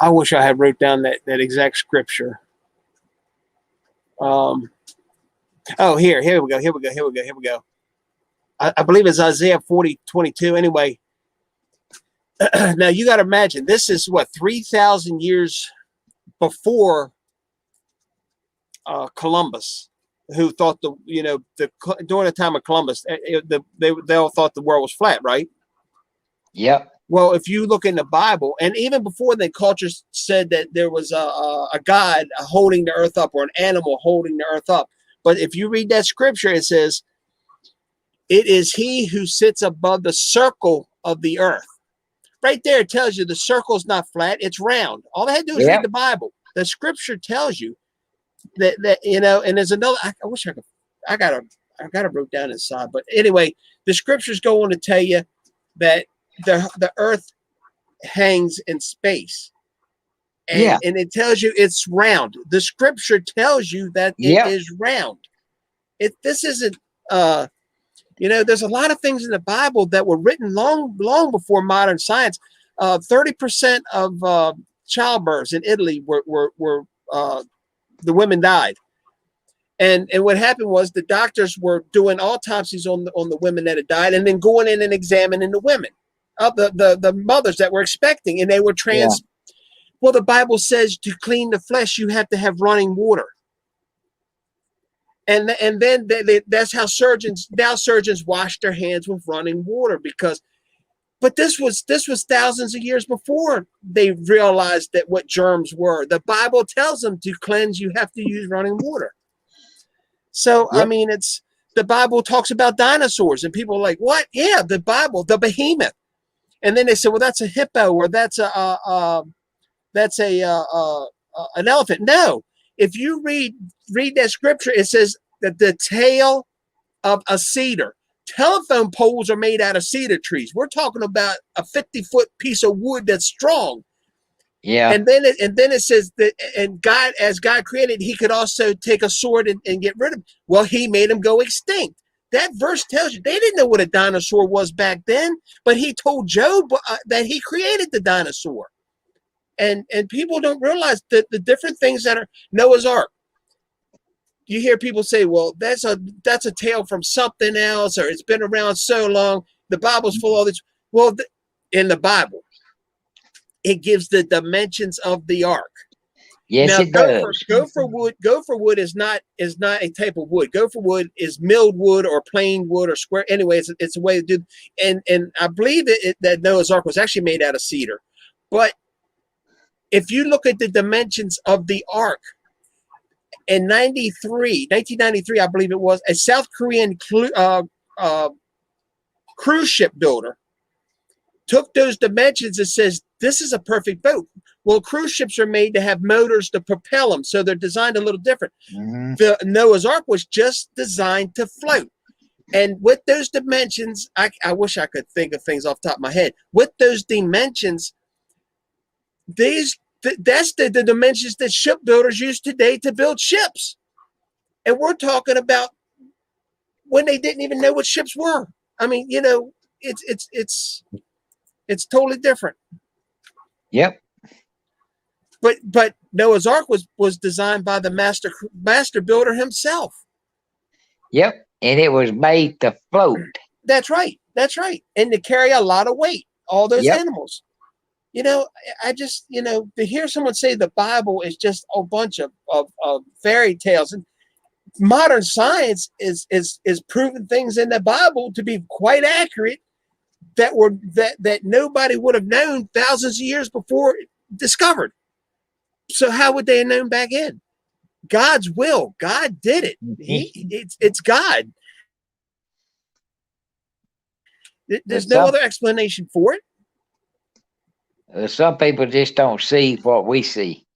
I wish I had wrote down that exact scripture. Oh, here we go. I believe it's Isaiah 40:22. Anyway, now you got to imagine this is what 3,000 years before Columbus, who thought during the time of Columbus, they all thought the world was flat, right? Yep. Well, if you look in the Bible, and even before the culture said that there was a God holding the earth up or an animal holding the earth up, but if you read that scripture, it says, "It is He who sits above the circle of the earth." Right there, it tells you the circle is not flat; it's round. All they had to do is read the Bible. The scripture tells you that and there's another. I wish I could. I got to wrote down inside, but anyway, the scriptures go on to tell you that the earth hangs in space, and it tells you it's round. The scripture tells you that it is round. This isn't. There's a lot of things in the Bible that were written long before modern science. 30% of childbirths in Italy were the women died, and what happened was the doctors were doing autopsies on the women that had died, and then going in and examining the women, the mothers that were expecting, and they were trans. Well, the Bible says to clean the flesh, you have to have running water. And then that's how surgeons wash their hands with running water, because But this was thousands of years before they realized that what germs were. The Bible tells them to cleanse, you have to use running water. So, I mean, the Bible talks about dinosaurs, and people are like, what? Yeah, the Bible, the behemoth. And then they say, well, that's a hippo, or that's an elephant. No, if you read that scripture, it says that the tail of a cedar. Telephone poles are made out of cedar trees. We're talking about a 50-foot piece of wood that's strong. Yeah. And then it says that, and God, as God created, he could also take a sword and get rid of them. Well, he made them go extinct. That verse tells you they didn't know what a dinosaur was back then, but he told Job that he created the dinosaur. And people don't realize that the different things that are Noah's Ark. You hear people say, well, that's a tale from something else, or it's been around so long. The Bible's full of all this. Well, in the Bible, it gives the dimensions of the ark. Yes, now, it does. Gopher wood is not a type of wood. Gopher wood is milled wood or plain wood or square. Anyway, it's a way to do. And I believe that Noah's Ark was actually made out of cedar. But if you look at the dimensions of the ark, in 1993, I believe it was, a South Korean cruise ship builder took those dimensions and says, this is a perfect boat. Well, cruise ships are made to have motors to propel them, so they're designed a little different. Mm-hmm. The Noah's Ark was just designed to float. And with those dimensions, I wish I could think of things off the top of my head. With those dimensions, that's the dimensions that shipbuilders use today to build ships. And we're talking about when they didn't even know what ships were. I mean, you know, it's totally different. Yep. But Noah's Ark was designed by the master builder himself. Yep. And it was made to float. That's right. That's right. And to carry a lot of weight, all those animals. You know, I just, you know, to hear someone say the Bible is just a bunch of fairy tales, and modern science is proving things in the Bible to be quite accurate that nobody would have known thousands of years before discovered. So how would they have known back then? God's will. God did it. It's God. There's no other explanation for it. Some people just don't see what we see.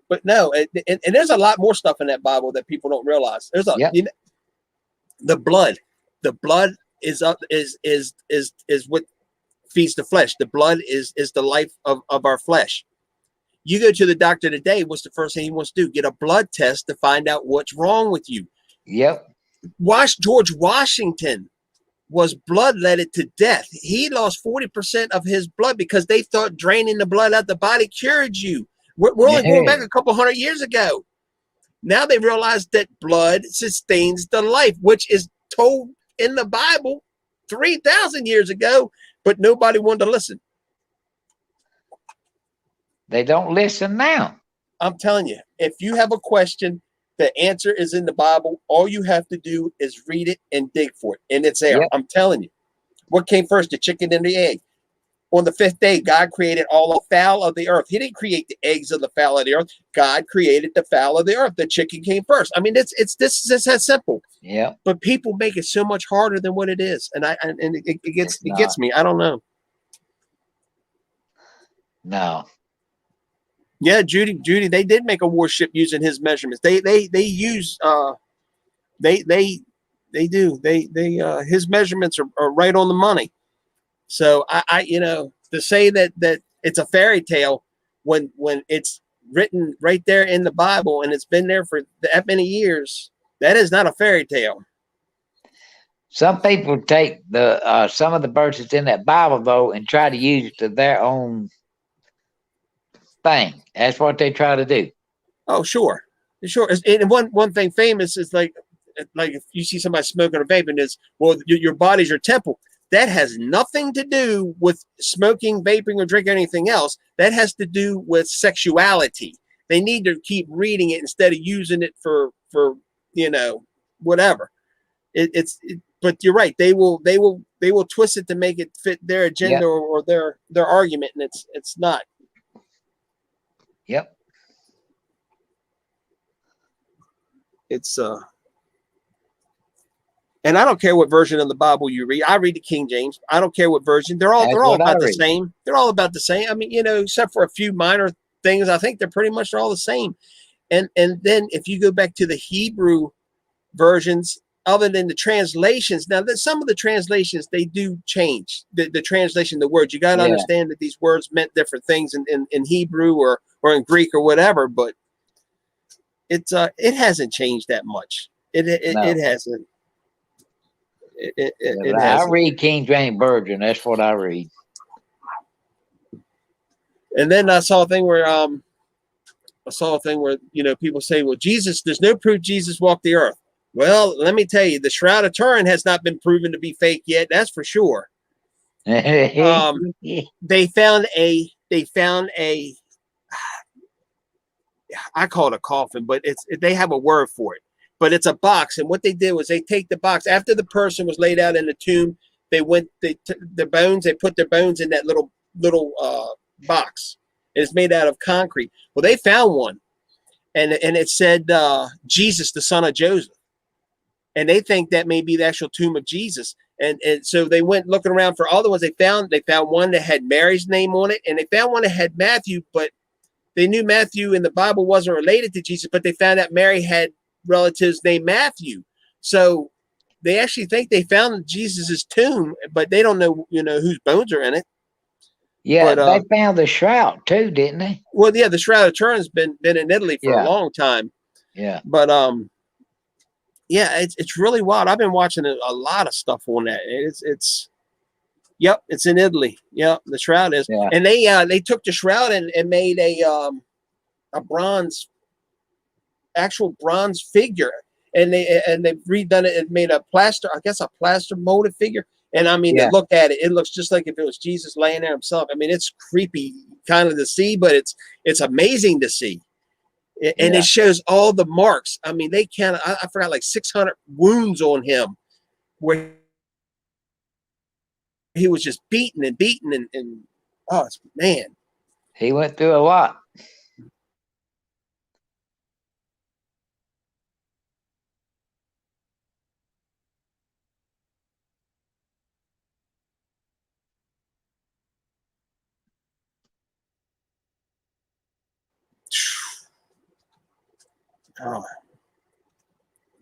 But no, and there's a lot more stuff in that Bible that people don't realize. There's you know, the blood is what feeds the flesh. The blood is the life of our flesh. You go to the doctor today, what's the first thing he wants to do? Get a blood test to find out what's wrong with you. Yep. George Washington was bloodletted to death. He lost 40% of his blood because they thought draining the blood out the body cured you. We're only going back a couple hundred years ago. Now they realize that blood sustains the life, which is told in the Bible 3,000 years ago, but nobody wanted to listen. They don't listen now. I'm telling you, if you have a question, the answer is in the Bible. All you have to do is read it and dig for it, and it's there. Yep. I'm telling you. What came first, the chicken and the egg? On the fifth day, God created all the fowl of the earth. He didn't create the eggs of the fowl of the earth. God created the fowl of the earth. The chicken came first. I mean, this is that simple. Yeah. But people make it so much harder than what it is, and it gets me. I don't know. No. Yeah, Judy, they did make a warship using his measurements. They use his measurements are right on the money. So I you know, to say that it's a fairy tale when it's written right there in the Bible and it's been there for that many years, that is not a fairy tale. Some people take the some of the verses in that Bible though and try to use it to their own thing. That's what they try to do. Oh, sure. And one thing famous is like if you see somebody smoking or vaping, is, well, your body's your temple. that has nothing to do with smoking, vaping, or drinking anything else. That has to do with sexuality. They need to keep reading it instead of using it for whatever. But you're right. They will twist it to make it fit their agenda or their argument, and it's not. Yep. It's and I don't care what version of the Bible you read. I read the King James. I don't care what version. They're all about the same. They're all about the same. I mean, except for a few minor things, I think they're pretty much all the same. And then if you go back to the Hebrew versions, other than the translations, now that some of the translations they do change the translation, the words. You got to understand that these words meant different things in Hebrew or in Greek or whatever. But it hasn't changed that much. It hasn't. I read King James Version. That's what I read. And then I saw a thing where people say, well, there's no proof Jesus walked the earth. Well, let me tell you, the Shroud of Turin has not been proven to be fake yet. That's for sure. They found a I call it a coffin, but they have a word for it. But it's a box, and what they did was they take the box after the person was laid out in the tomb. They put their bones in that little box. It's made out of concrete. Well, they found one, and it said Jesus, the son of Joseph, and they think that may be the actual tomb of Jesus. And so they went looking around for all the ones they found. They found one that had Mary's name on it, and they found one that had Matthew, but they knew Matthew in the Bible wasn't related to Jesus, but they found out Mary had relatives named Matthew. So they actually think they found Jesus's tomb, but they don't know, whose bones are in it. Yeah, but, they found the shroud too, didn't they? Well, yeah, the Shroud of Turin's been in Italy for a long time. Yeah. But it's really wild. I've been watching a lot of stuff on that. It's in Italy. Yep, the shroud is. Yeah. And they took the shroud and made a actual bronze figure, and they've redone it and made a plaster molded figure. And I mean, to look at it, it looks just like if it was Jesus laying there himself. I mean, it's creepy kind of to see, but it's amazing to see. And it shows all the marks. I mean, I forgot like 600 wounds on him where he was just beaten and man. He went through a lot.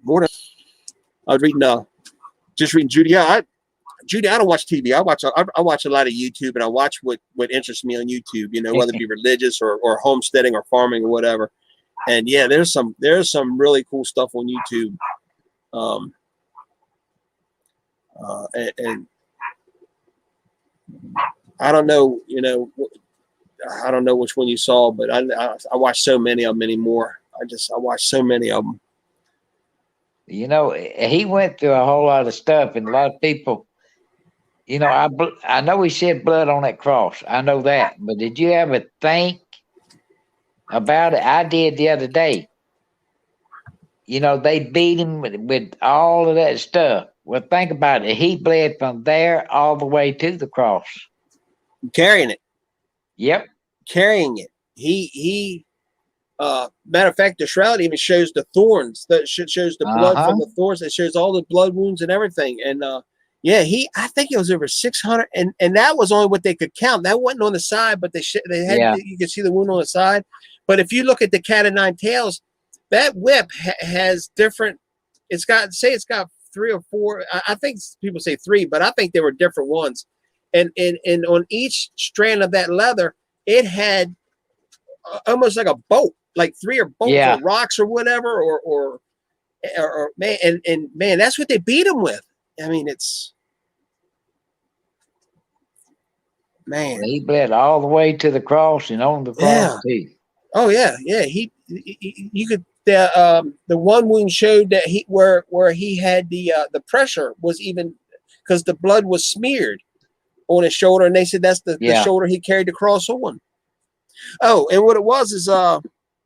More than I was reading just reading Judy. Judy, I don't watch TV. I watch a lot of YouTube, and I watch what interests me on YouTube, whether it be religious or homesteading or farming or whatever. And there's some really cool stuff on YouTube. And I don't know, I don't know which one you saw, but I watched so many of them anymore. I watched so many of them. He went through a whole lot of stuff, and a lot of people, I know he shed blood on that cross. I know that. But did you ever think about it? I did the other day. They beat him with all of that stuff. Well, think about it. He bled from there all the way to the cross. Carrying it. Yep. Carrying it. He matter of fact, the shroud even shows the thorns. That shows the blood from the thorns. It shows all the blood wounds and everything. And I think it was over 600, and that was only what they could count. That wasn't on the side, but they had you could see the wound on the side. But if you look at the cat of nine tails, that whip has different. It's got 3 or 4. I think people say 3, but I think there were different ones. And on each strand of that leather, it had almost like a bolt, like 3 or bolts or rocks or whatever, or man, and man, that's what they beat him with. I mean, it's man. He bled all the way to the cross and on the cross too. Oh yeah. You could. The one wound showed that where he had the pressure was even, because the blood was smeared on his shoulder, and they said that's the shoulder he carried the cross on. Oh, and what it was is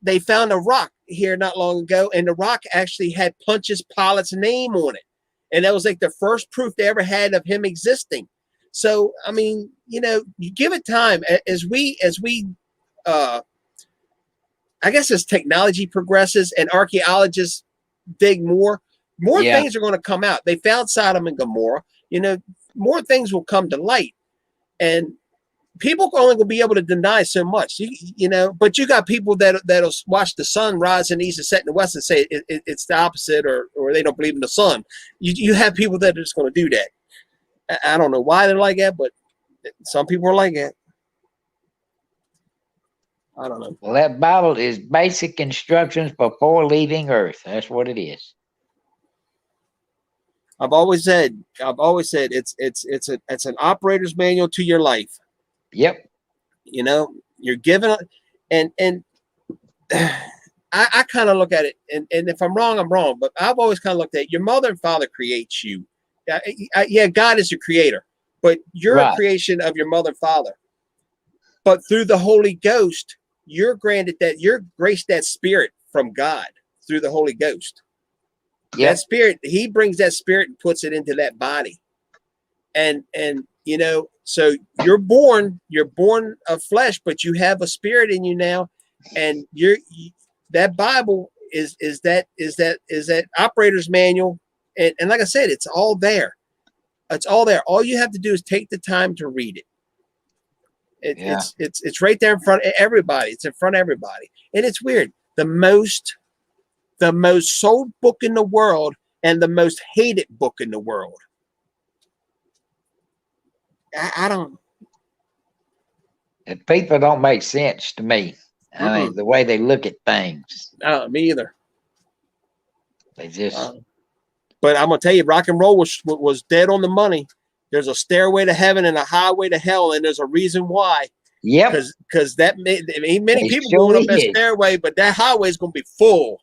they found a rock here not long ago, and the rock actually had Pontius Pilate's name on it, and that was like the first proof they ever had of him existing. So I mean, you know, you give it time as we I guess as technology progresses and archaeologists dig more things are going to come out. They found Sodom and Gomorrah. You know, more things will come to light, and people are only going to be able to deny so much. You know, but you got people that'll watch the sun rise in the east and set in the west and say it's the opposite, or they don't believe in the sun. You have people that are just going to do that. I don't know why they're like that, but some people are like that. I don't know. Well, that Bible is basic instructions before leaving Earth. That's what it is. I've always said it's an operator's manual to your life. Yep. You know, you're given, and I kind of look at it, and if I'm wrong, I'm wrong. But I've always kind of looked at it, your mother and father creates you. Yeah, God is your creator, but you're a creation of your mother and father. But through the Holy Ghost, you're graced that spirit from God through the Holy Ghost. That spirit, he brings that spirit and puts it into that body. And you know, so you're born of flesh, but you have a spirit in you now, and that Bible is that operator's manual, and like I said, it's all there. It's all there. All you have to do is take the time to read it. It's right there in front of everybody. It's in front of everybody, and it's weird. The most sold book in the world and the most hated book in the world. I don't. And people don't make sense to me. I mean, the way they look at things. Me either. They just. But I'm gonna tell you, rock and roll was dead on the money. There's a stairway to heaven and a highway to hell, and there's a reason why. Yep. Because many people going up that stairway, but that highway is gonna be full.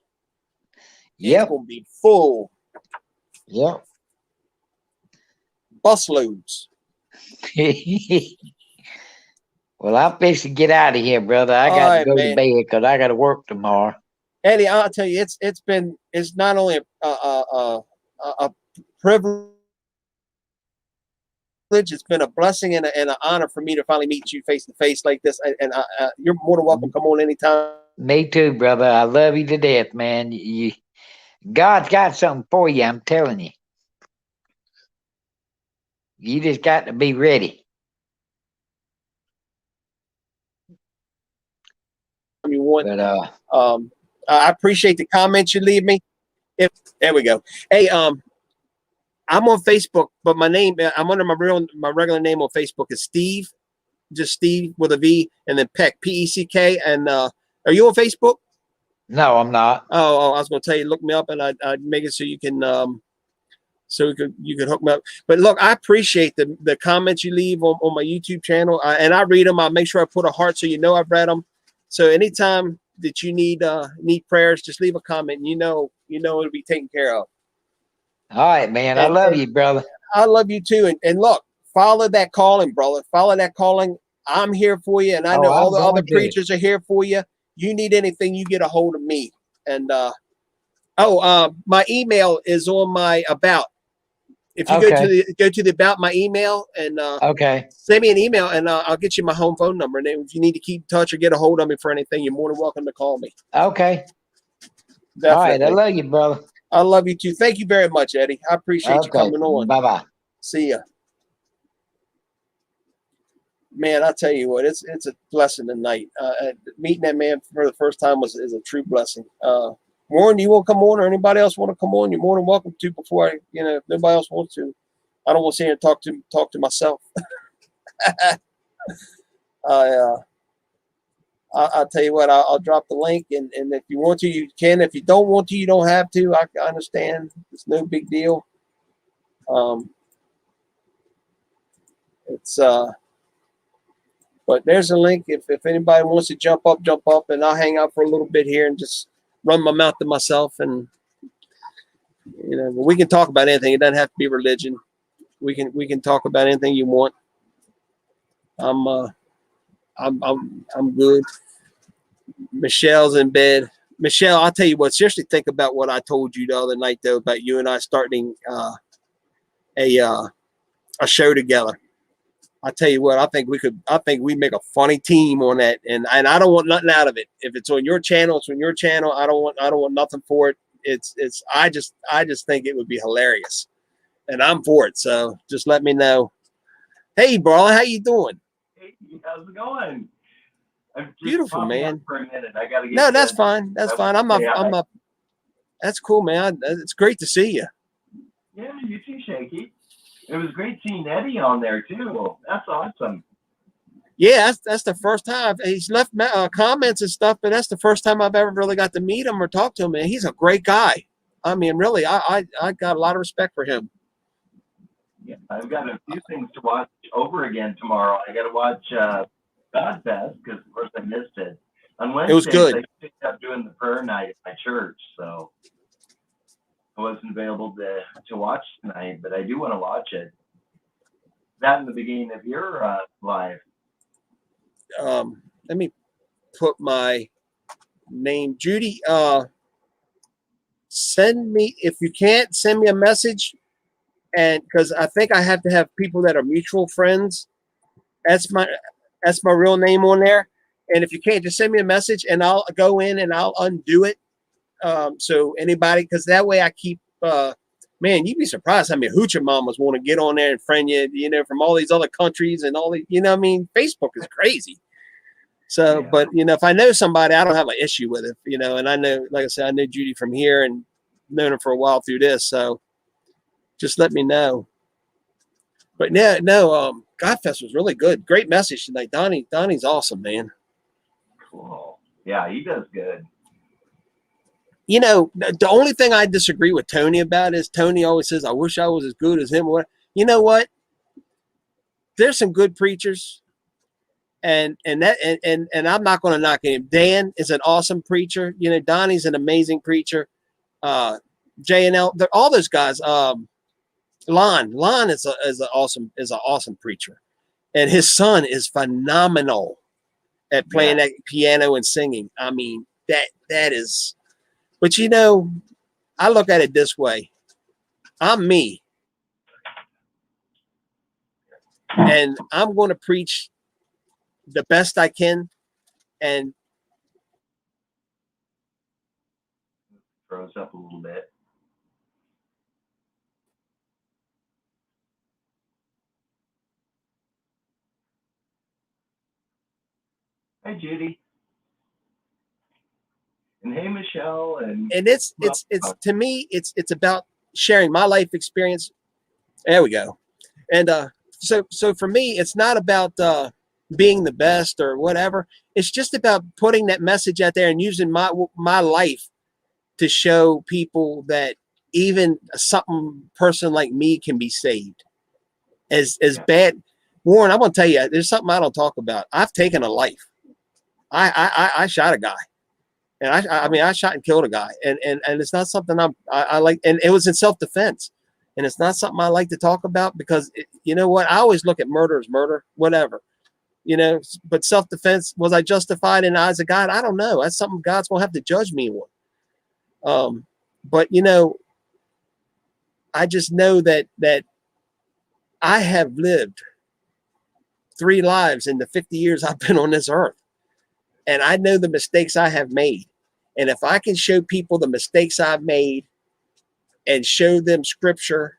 Yep. It's gonna be full. Yep. Busloads. Well, I'm fixing to get out of here, brother. I got to go to bed because I got to work tomorrow. Eddie, I'll tell you, it's not only a privilege, it's been a blessing and an honor for me to finally meet you face to face like this. And you're more than welcome. Come on anytime. Me too, brother. I love you to death, man. God's got something for you. I'm telling you. You just got to be ready. You want? But, I appreciate the comments you leave me. There we go. Hey, I'm on Facebook, but my name, I'm under my regular name on Facebook is Steve, just Steve with a V, and then Peck, P-E-C-K. And are you on Facebook? No, I'm not. Oh, I was going to tell you, look me up, and I'd make it so you can, you could hook me up. But look, I appreciate the comments you leave on my YouTube channel, and I read them. I'll make sure I put a heart so you know I've read them. So anytime that you need prayers, just leave a comment. You know it'll be taken care of. All right, man. I love you, brother. I love you too. And look, follow that calling, brother. Follow that calling. I'm here for you, and I know all the other preachers are here for you. You need anything, you get a hold of me. And my email is on my about. If you go to the about my email and send me an email, and I'll get you my home phone number. And if you need to keep in touch or get a hold of me for anything, you're more than welcome to call me. Okay. Definitely. All right. I love you, brother. I love you too. Thank you very much, Eddie. I appreciate you coming on. Bye-bye. See ya. Man, I tell you what, it's a blessing tonight. Meeting that man for the first time is a true blessing. Warren, you want to come on, or anybody else want to come on? You're more than welcome to. Before if nobody else wants to, I don't want to sit here and talk to myself. I'll tell you what, I'll drop the link, and if you want to, you can. If you don't want to, you don't have to. I understand. It's no big deal. But there's a link. If anybody wants to jump up, and I'll hang out for a little bit here and just run my mouth to myself, and we can talk about anything. It doesn't have to be religion. We can talk about anything you want. I'm good. Michelle's in bed. Michelle, I'll tell you what, seriously think about what I told you the other night though about you and I starting a show together. I tell you what, I think we make a funny team on that, and I don't want nothing out of it. If it's on your channel, it's on your channel. I don't want nothing for it. I just think it would be hilarious, and I'm for it. So just let me know. Hey, bro, how you doing? Hey, how's it going? I'm just Beautiful, popping man. out for a minute. I gotta get. No, that's fine. That's fine. I'm up. That's cool, man. It's great to see you. Yeah, you too, Shaky. It was great seeing Eddie on there too. That's awesome. Yeah, that's the first time he's left comments and stuff, but that's the first time I've ever really got to meet him or talk to him. And he's a great guy. I mean, really, I got a lot of respect for him. Yeah, I've got a few things to watch over again tomorrow. I got to watch Godfest because, of course, I missed it. On Wednesday, It was good. I picked up doing the prayer night at my church, so I wasn't available to watch tonight, but I do want to watch it. That in the beginning of your live. Let me put my name, Judy. Send me, if you can't, send me a message, and because I think I have to have people that are mutual friends. That's my real name on there. And if you can't, just send me a message, and I'll go in and I'll undo it. So anybody, because that way I keep. Man, you'd be surprised how many hoochie mamas want to get on there and friend you, from all these other countries and all the, I mean, Facebook is crazy. So, yeah. But, if I know somebody, I don't have an issue with it, and I know, like I said, I know Judy from here and known her for a while through this. So just let me know. But no, Godfest was really good. Great message tonight. Donnie's awesome, man. Cool. Yeah, he does good. The only thing I disagree with Tony about is Tony always says, I wish I was as good as him. You know what? There's some good preachers, and I'm not going to knock him. Dan is an awesome preacher. Donnie's an amazing preacher. J&L, all those guys. Lon is an awesome preacher, and his son is phenomenal at playing that piano and singing. I mean, that is. But I look at it this way. I'm me. And I'm going to preach the best I can. And throws up a little bit. Hi, Judy. And hey, Michelle, and it's to me, it's about sharing my life experience. There we go. And so for me, it's not about being the best or whatever. It's just about putting that message out there and using my life to show people that even something person like me can be saved. As bad, Warren, I'm gonna tell you, there's something I don't talk about. I've taken a life. I shot a guy. And I shot and killed a guy, and it's not something I like, and it was in self-defense, and it's not something I like to talk about because you know what? I always look at murder as murder, whatever, but self-defense, was I justified in the eyes of God? I don't know. That's something God's gonna have to judge me on. But I just know that I have lived 3 lives in the 50 years I've been on this earth. And I know the mistakes I have made. And if I can show people the mistakes I've made and show them scripture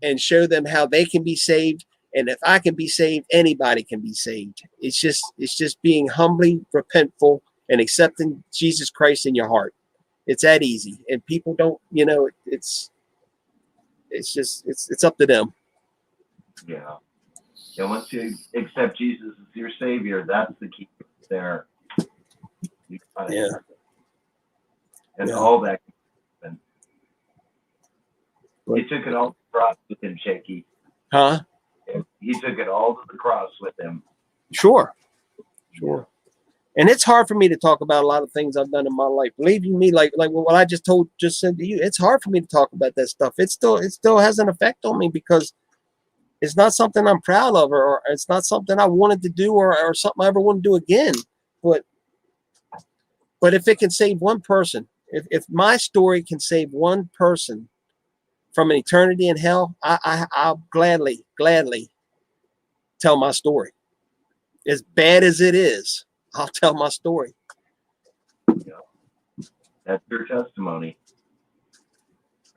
and show them how they can be saved, and if I can be saved, anybody can be saved. It's just being humbly repentful and accepting Jesus Christ in your heart. It's that easy. And people don't, it's up to them. Yeah. And once you accept Jesus as your savior, that's the key there. Yeah. And all that. He took it all to the cross with him, Shaky. Huh? He took it all to the cross with him. Sure. And it's hard for me to talk about a lot of things I've done in my life. Believe you me, like what I just said to you, it's hard for me to talk about that stuff. It still has an effect on me because it's not something I'm proud of, or it's not something I wanted to do, or something I ever want to do again. But if it can save one person, if my story can save one person from an eternity in hell, I'll gladly tell my story. As bad as it is, I'll tell my story. That's your testimony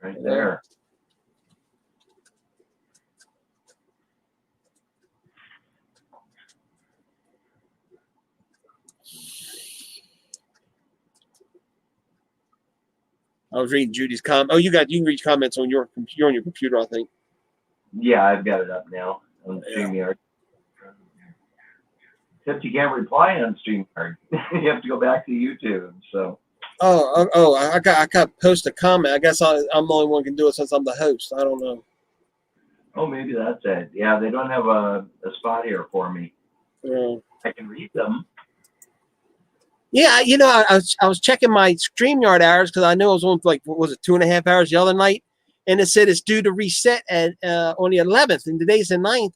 right there. I was reading Judy's comment. Oh, you can read comments on your computer, I think. Yeah, I've got it up now on StreamYard. Except you can't reply on StreamYard. You have to go back to YouTube. So. I got post a comment. I guess I'm the only one who can do it since I'm the host. I don't know. Oh, maybe that's it. Yeah, they don't have a spot here for me. I can read them. Yeah, you know, I was checking my StreamYard hours because I knew I was on like, what was it, 2.5 hours the other night, and it said it's due to reset at on the 11th, and today's the 9th,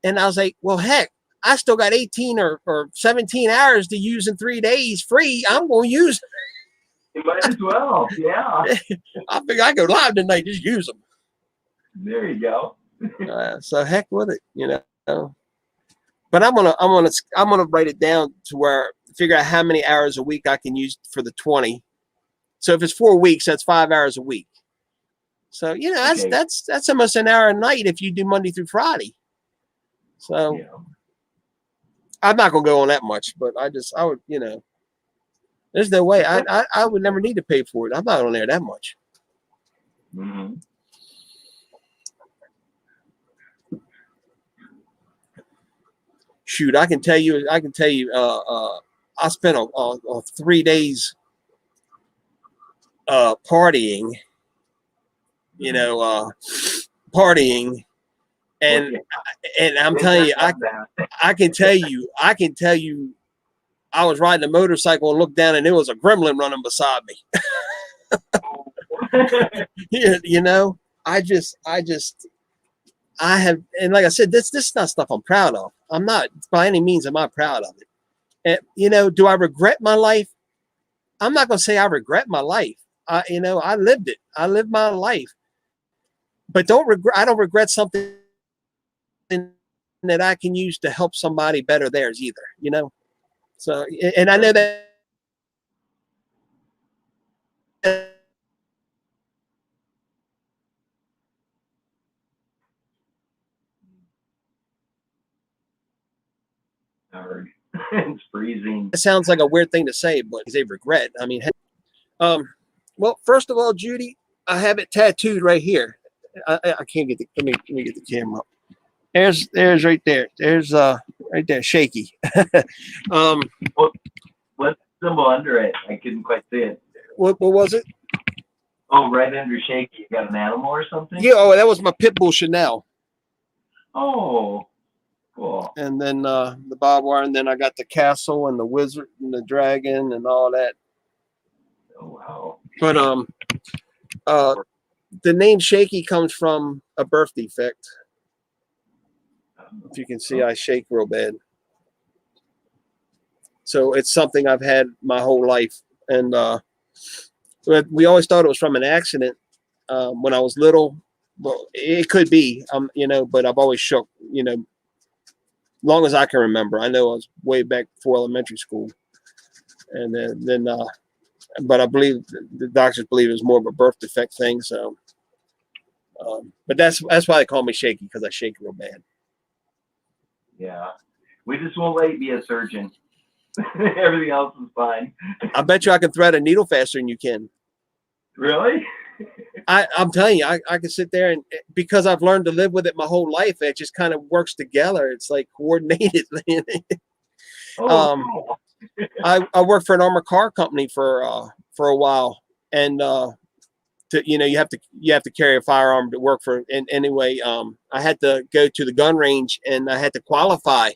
and I was like, well, heck, I still got 18 or 17 hours to use in 3 days free. I'm going to use it. You might as well, yeah. I figure I go live tonight, just use them. There you go. So heck with it, you know. But I'm gonna write it down to where figure out how many hours a week I can use for the 20. So if it's 4 weeks, that's 5 hours a week. So you know that's almost an hour a night if you do Monday through Friday. So yeah. I'm not gonna go on that much, but I would, you know, there's no way I would never need to pay for it. I'm not on there that much. Mm-hmm. Shoot, I can tell you. I spent 3 days partying. You know, partying, and I'm telling you, I can tell you, I was riding a motorcycle and looked down, and there was a gremlin running beside me. You know, I have, and like I said, this is not stuff I'm proud of. I'm not, by any means am I proud of it. And, you know, do I regret my life? I'm not going to say I regret my life. You know, I lived it. I lived my life. But I don't regret something that I can use to help somebody better theirs either, you know? So, and I know that it's freezing. It sounds like a weird thing to say, but it's a regret. I mean, well, first of all, Judy, I have it tattooed right here. I can't get let me get the camera up. There's right there. There's right there, shaky. What's the symbol under it? I couldn't quite see it. What was it? Oh, right under shaky. You got an animal or something? Yeah. Oh, that was my pit bull Chanel. Oh, cool. And then the barbed wire, and then I got the castle and the wizard and the dragon and all that. Oh wow. But the name Shaky comes from a birth defect. If you can see, I shake real bad. So it's something I've had my whole life. And we always thought it was from an accident when I was little. Well, it could be, you know, but I've always shook, you know, long as I can remember. I know I was way back before elementary school. And then but I believe the doctors believe it was more of a birth defect thing. So, but that's why they call me Shaky, because I shake real bad. Yeah, we just won't let you be a surgeon. Everything else is fine. I bet you I can thread a needle faster than you can. Really? I'm telling you, I can sit there, and because I've learned to live with it my whole life, it just kind of works together. It's like coordinated. Cool. I worked for an armored car company for a while, and you know, you have to carry a firearm to work for. And anyway, I had to go to the gun range, and I had to qualify,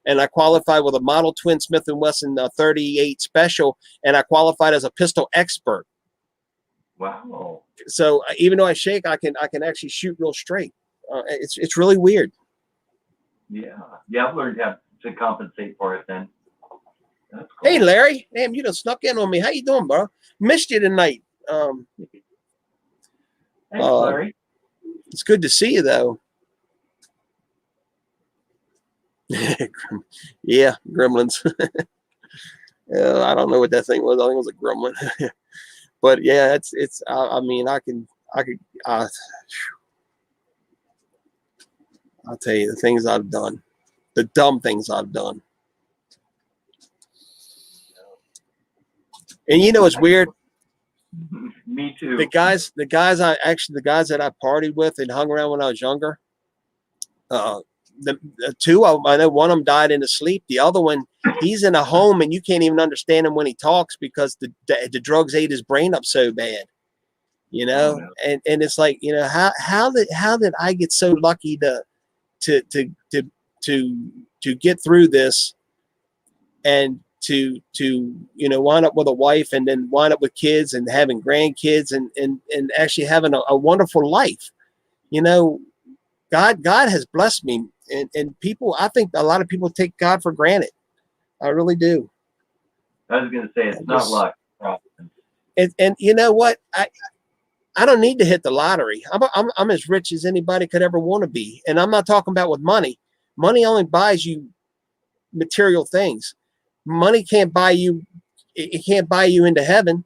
and I qualified with a Model Twin Smith & Wesson 38 Special, and I qualified as a pistol expert. Wow. So even though I shake, I can actually shoot real straight. It's really weird. Yeah. Yeah, I've learned how to compensate for it then. That's cool. Hey, Larry. Damn, you done snuck in on me. How you doing, bro? Missed you tonight. Thanks, Larry. It's good to see you, though. Yeah, gremlins. I don't know what that thing was. I think it was a gremlin. But yeah, it's. I mean, I could. I'll tell you the things I've done, the dumb things I've done. And you know, it's weird. Me too. The guys that I partied with and hung around when I was younger. The two of them, I know one of them died in his sleep. The other one, he's in a home and you can't even understand him when he talks because the drugs ate his brain up so bad, you know. Oh, no. And it's like, you know, how did I get so lucky to get through this and to you know, wind up with a wife and then wind up with kids and having grandkids and actually having a wonderful life, you know. God has blessed me, and people, I think a lot of people take God for granted. I really do. I was going to say, it's not luck. And you know what? I don't need to hit the lottery. I'm as rich as anybody could ever want to be. And I'm not talking about with money. Money only buys you material things. Money can't buy you. It can't buy you into heaven.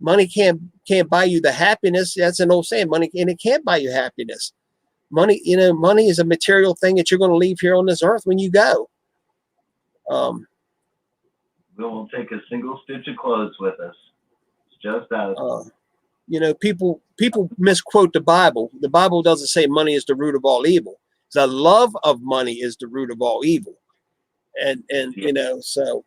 Money can't buy you the happiness. That's an old saying. Money, and it can't buy you happiness. Money, you know, money is a material thing that you're going to leave here on this earth when you go. We won't take a single stitch of clothes with us. It's just us. You know, people misquote the Bible. The Bible doesn't say money is the root of all evil. The love of money is the root of all evil. And you know, so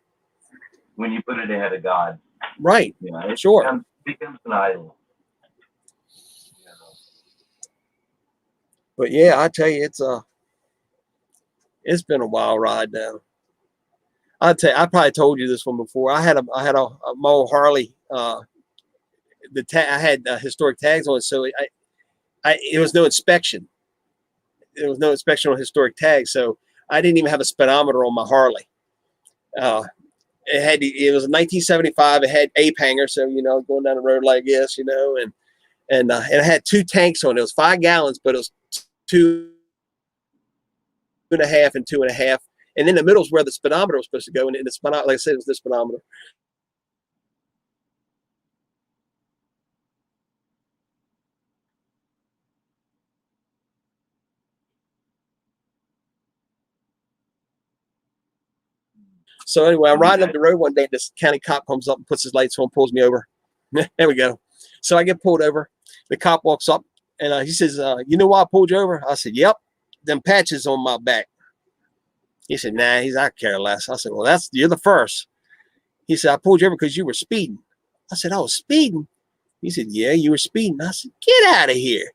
when you put it ahead of God, right? You know, it Sure. becomes an idol. But yeah, I tell you, it's been a wild ride now. I probably told you this one before. I had a my old Harley. I had historic tags on it, so it was no inspection. There was no inspection on historic tags, so I didn't even have a speedometer on my Harley. It was a 1975. It had ape hanger, so you know, going down the road like this, you know, and it had 2 tanks on it. It was 5 gallons, but it was 2.5 and 2.5, and in the middle is where the speedometer was supposed to go. And the speedometer, like I said, it was the speedometer. So anyway, I'm riding up the road one day. This county cop comes up and puts his lights on, pulls me over. There we go. So I get pulled over. The cop walks up and he says, "You know why I pulled you over?" I said, "Yep, them patches on my back." He said, "Nah." I care less. I said, "Well, you're the first." He said, "I pulled you over because you were speeding." I said, "I was speeding?" He said, "Yeah, you were speeding." I said, "Get out of here."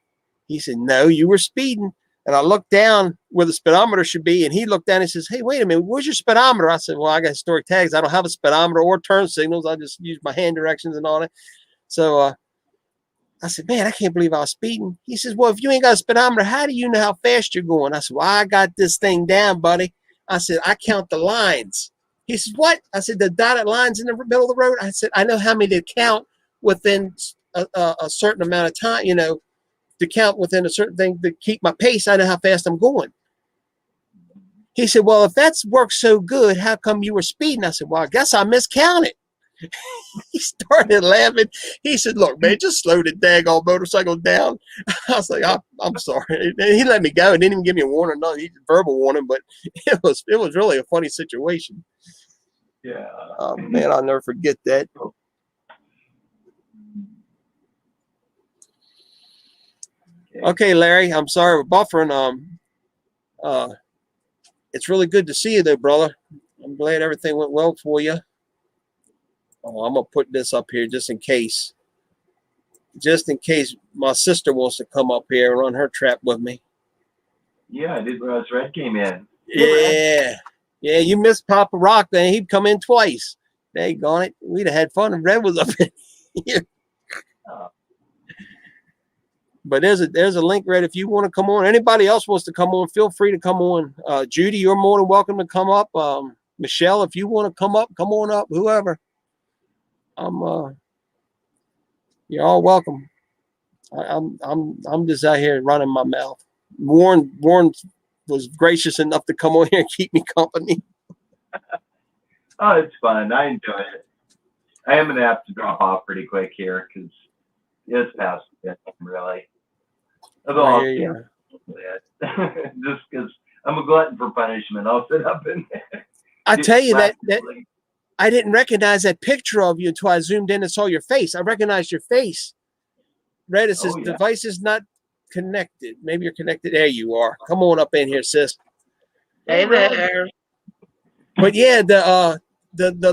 He said, "No, you were speeding." And I looked down where the speedometer should be, and he looked down and says, "Hey, wait a minute, where's your speedometer?" I said, "Well, I got historic tags. I don't have a speedometer or turn signals. I just use my hand directions and all that." So I said, "Man, I can't believe I was speeding." He says, "Well, if you ain't got a speedometer, how do you know how fast you're going?" I said, "Well, I got this thing down, buddy." I said, "I count the lines." He says, "What?" I said, "The dotted lines in the middle of the road." I said, "I know how many to count within a certain amount of time, you know, to count within a certain thing to keep my pace. I know how fast I'm going." He said, "Well, if that's worked so good, how come you were speeding?" I said, "Well, I guess I miscounted." He started laughing. He said, "Look, man, just slow the daggone motorcycle down." I was like, I'm sorry. And he let me go and didn't even give me a warning. No, he verbal warning, but it was really a funny situation. Yeah. Man, I'll never forget that. Okay, Larry, I'm sorry we're buffering. It's really good to see you though, brother. I'm glad everything went well for you. Oh, I'm gonna put this up here just in case my sister wants to come up here and run her trap with me. Yeah, I did. Red came in. Yeah, you missed Papa Rock. Then he'd come in twice. Daggone it, we'd have had fun if Red was up in here. But there's a link, Red. If you want to come on, anybody else wants to come on, feel free to come on. Judy, you're more than welcome to come up. Michelle, if you want to come on up. Whoever, you're all welcome. I'm just out here running my mouth. Warren was gracious enough to come on here and keep me company. Oh, it's fun. I enjoy it. I am gonna have to drop off pretty quick here because it's past bedtime, really. Although just because I'm a glutton for punishment, I'll sit up and. I tell you that I didn't recognize that picture of you until I zoomed in and saw your face. I recognized your face. Red, it says device is not connected. Maybe you're connected. There you are. Come on up in here, sis. Hey there. But yeah, the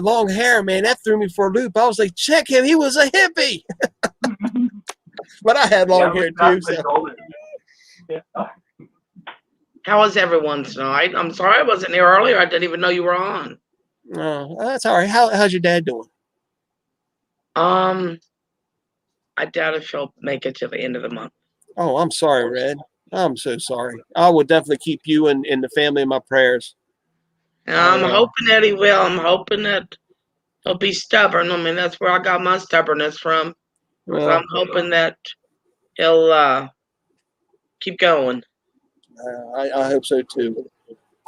long hair, man, that threw me for a loop. I was like, check him. He was a hippie. But I had long hair too. So. How was everyone tonight? I'm sorry I wasn't here earlier. I didn't even know you were on. Oh, that's all right. How's your dad doing? I doubt if he'll make it to the end of the month. Oh, I'm sorry, Red. I'm so sorry. I will definitely keep you and the family in my prayers. I'm hoping that he will. I'm hoping that he'll be stubborn. I mean, that's where I got my stubbornness from. Well, so I'm hoping that he'll keep going. I hope so too.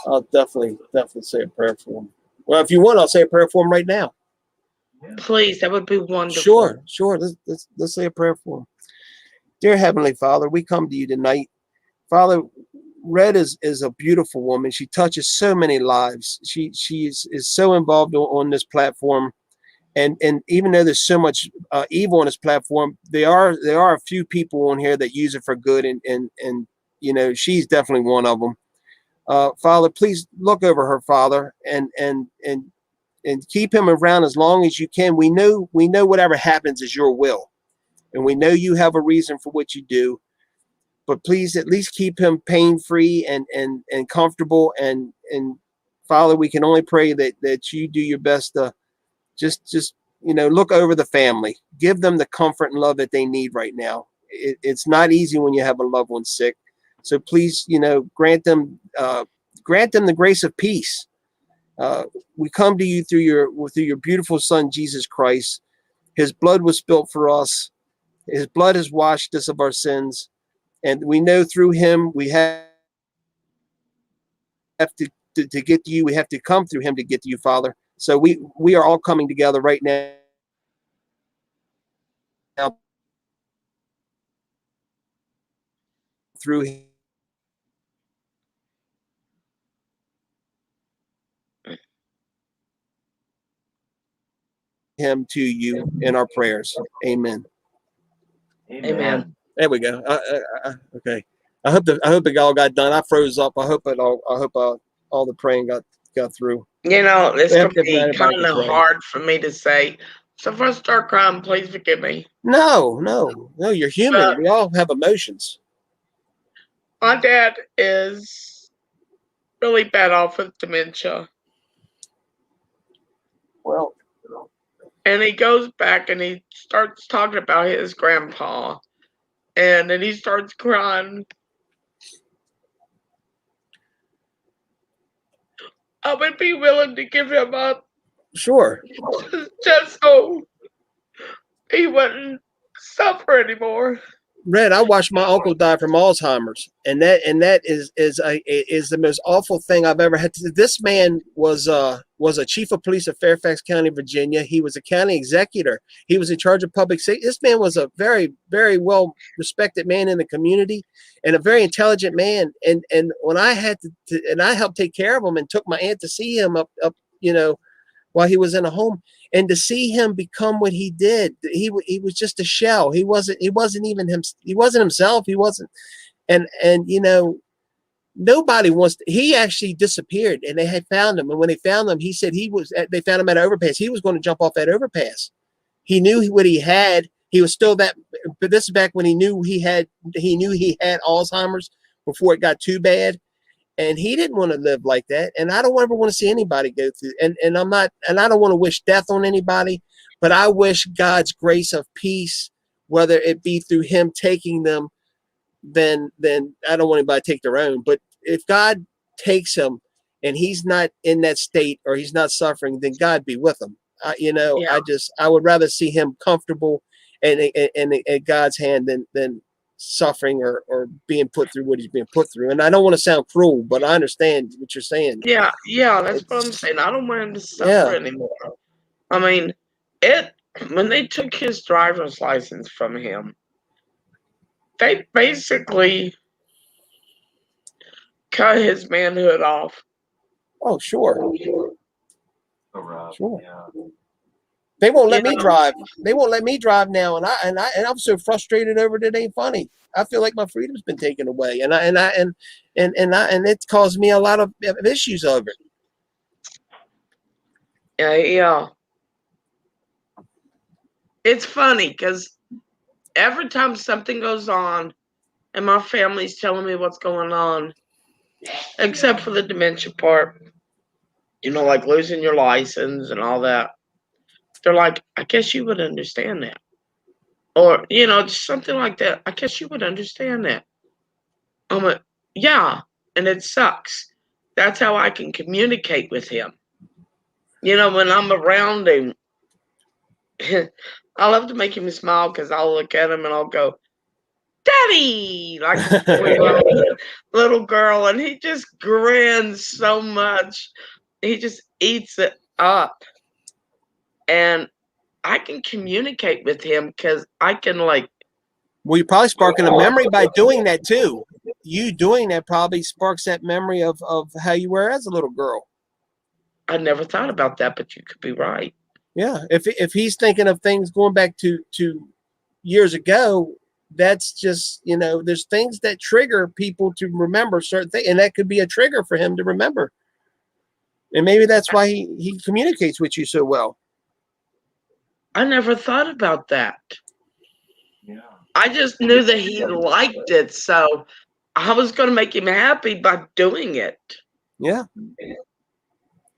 I'll definitely say a prayer for him. Well, if you want, I'll say a prayer for him right now. Please, that would be wonderful. Sure. Let's say a prayer for him. Dear Heavenly Father, we come to you tonight. Father, Red is a beautiful woman. She touches so many lives. She is so involved on this platform. And even though there's so much evil on this platform, there are a few people on here that use it for good. And you know, she's definitely one of them. Father, please look over her, Father, and keep him around as long as you can. We know whatever happens is your will, and we know you have a reason for what you do. But please at least keep him pain-free and comfortable. And Father, we can only pray that you do your best to just look over the family, give them the comfort and love that they need right now. It's not easy when you have a loved one sick. So please, grant them the grace of peace. We come to you through your beautiful Son, Jesus Christ. His blood was spilt for us. His blood has washed us of our sins. And we know through him, we have to get to you. We have to come through him to get to you, Father. So we are all coming together right now through him to you in our prayers. Amen. Amen. There we go. Okay. I hope it all got done. I froze up. I hope all the praying got through. It's going to be kind of hard for me to say. So if I start crying, please forgive me. No, you're human. We all have emotions. My dad is really bad off with dementia. Well, and he goes back and he starts talking about his grandpa. And then he starts crying. I would be willing to give him up. Sure. Just so he wouldn't suffer anymore. Red, I watched my uncle die from Alzheimer's, and that is the most awful thing I've ever had to do. This man was a chief of police of Fairfax County, Virginia. He was a county executor. He was in charge of public safety. This man was a very, very well respected man in the community, and a very intelligent man. And when I had to and I helped take care of him and took my aunt to see him up while he was in a home. And to see him become what he did, he was just a shell. He wasn't even him. He wasn't himself. He wasn't. And nobody wants to, he actually disappeared, and they had found him. And when they found him, he said they found him at an overpass. He was going to jump off that overpass. He knew what he had. He was still that, but this is back when he knew he had Alzheimer's before it got too bad. And he didn't want to live like that. And I don't ever want to see anybody go through. And I don't want to wish death on anybody, but I wish God's grace of peace, whether it be through him taking them then I don't want anybody to take their own. But if God takes him and he's not in that state or he's not suffering, then God be with him. I would rather see him comfortable and in God's hand than suffering or being put through what he's being put through. And I don't want to sound cruel, but I understand what you're saying. Yeah, that's what I'm saying. I don't want him to suffer anymore. I mean, when they took his driver's license from him, they basically cut his manhood off. Oh, sure. Sure. Yeah. They won't let me drive. They won't let me drive now, and I'm so frustrated over it. It ain't funny. I feel like my freedom's been taken away, and it's caused me a lot of issues over it. Yeah. It's funny because every time something goes on, and my family's telling me what's going on, except for the dementia part, like losing your license and all that. They're like, I guess you would understand that. Or, just something like that. I guess you would understand that. I'm like, yeah, and it sucks. That's how I can communicate with him. When I'm around him, I love to make him smile because I'll look at him and I'll go, Daddy, like a 4-year-old little girl, and he just grins so much. He just eats it up. And I can communicate with him because I can well, you're probably sparking a memory by doing that too. You doing that probably sparks that memory of how you were as a little girl. I never thought about that, but you could be right. Yeah, if he's thinking of things going back to years ago, that's just there's things that trigger people to remember certain things, and that could be a trigger for him to remember. And maybe that's why he communicates with you so well. I never thought about that. Yeah. I just knew that he liked it, so I was going to make him happy by doing it. Yeah.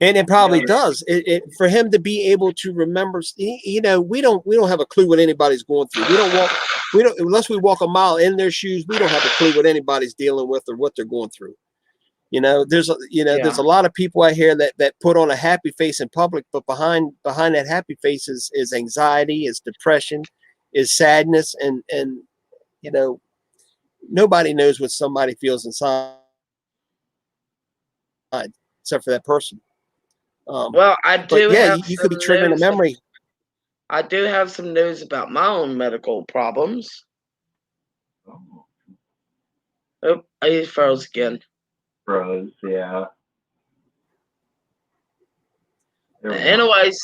And it probably does. It for him to be able to remember. We don't have a clue what anybody's going through. We don't unless we walk a mile in their shoes. We don't have a clue what anybody's dealing with or what they're going through. There's a lot of people out here that put on a happy face in public, but behind that happy face is anxiety, is depression, is sadness, and nobody knows what somebody feels inside except for that person. Well, I do. You could be triggering a memory. I do have some news about my own medical problems. Oh, I froze again. Froze, yeah. Anyways,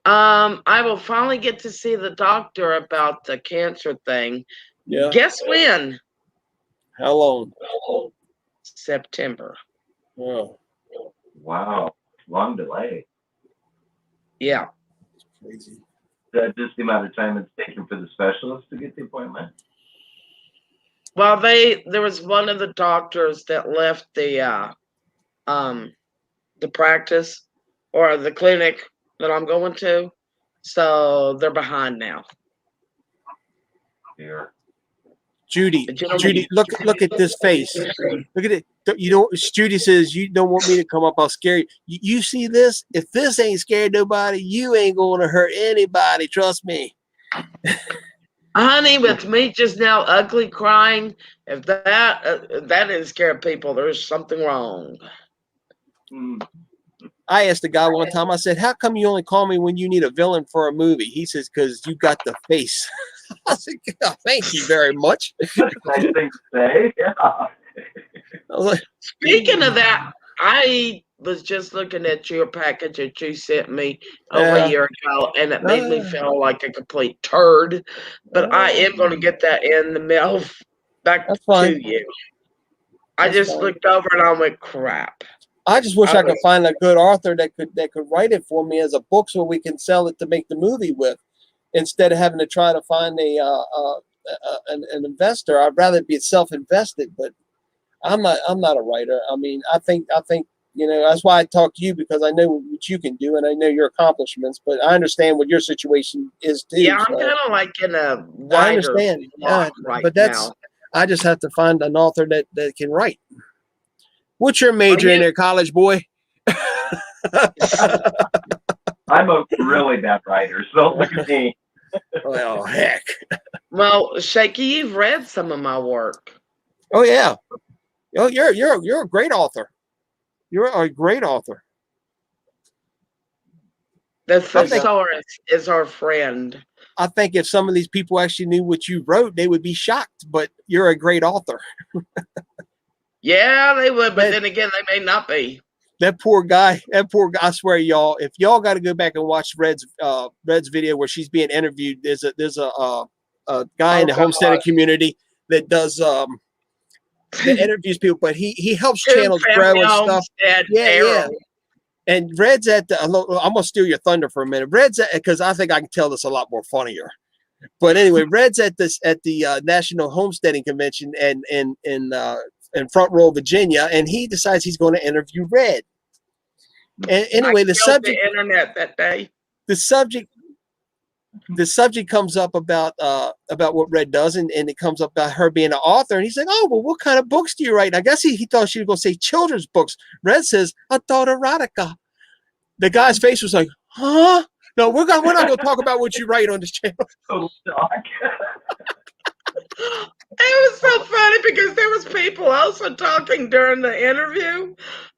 I will finally get to see the doctor about the cancer thing. Yeah. Guess when? How long? September. Oh. Wow. Long delay. Yeah. It's crazy. Is that just the amount of time it's taken for the specialist to get the appointment? Well, there was one of the doctors that left the practice or the clinic that I'm going to, so they're behind now. Here. Judy, look at this face. Look at it. Judy says, you don't want me to come up. I'll scare you. You see this? If this ain't scared nobody, you ain't going to hurt anybody. Trust me. Honey, with me just now ugly crying, if that didn't scare people, there's something wrong. I asked the guy one time, I said, how come you only call me when you need a villain for a movie? He says, because you got the face. I said, oh, thank you very much. Nice thing to say. Yeah. I was like, speaking of that, I was just looking at your package that you sent me over a year ago, and it made me feel like a complete turd. But I am going to get that in the mail back to you. I just looked over and I went, crap. I just wish I could find a good author that could write it for me as a book so we can sell it to make the movie with, instead of having to try to find an investor. I'd rather be self-invested, but I'm not a writer. I mean, I think that's why I talk to you, because I know what you can do and I know your accomplishments, but I understand what your situation is too. Yeah, I'm kind of like in a writer I understand. right but that's now. I just have to find an author that can write. What's your major in there, college boy? I'm a really bad writer, so look at me. Well, heck. Well, Shaky, you've read some of my work. Oh yeah. Oh, you're a great author. You're a great author. The thesaurus is our friend. I think if some of these people actually knew what you wrote, they would be shocked. But you're a great author. Yeah, they would, but then again, they may not be. That poor guy. I swear, y'all, if y'all got to go back and watch Red's video where she's being interviewed, there's a guy in the homesteading community that does that interviews people, but he helps channels grow and stuff. Yeah. And Red's at the. I'm gonna steal your thunder for a minute. Red's at, because I think I can tell this a lot more funnier. But anyway, Red's at the National Homesteading Convention and in Front Royal, Virginia, and he decides he's going to interview Red. And anyway, the subject. The internet that day. The subject comes up about what Red does, and it comes up about her being an author, and he's like, "Oh, well, what kind of books do you write?" And I guess he thought she was going to say children's books. Red says adult erotica. The guy's face was like, "Huh? No, we're not going to talk about what you write on this channel." It was so funny because there was people also talking during the interview,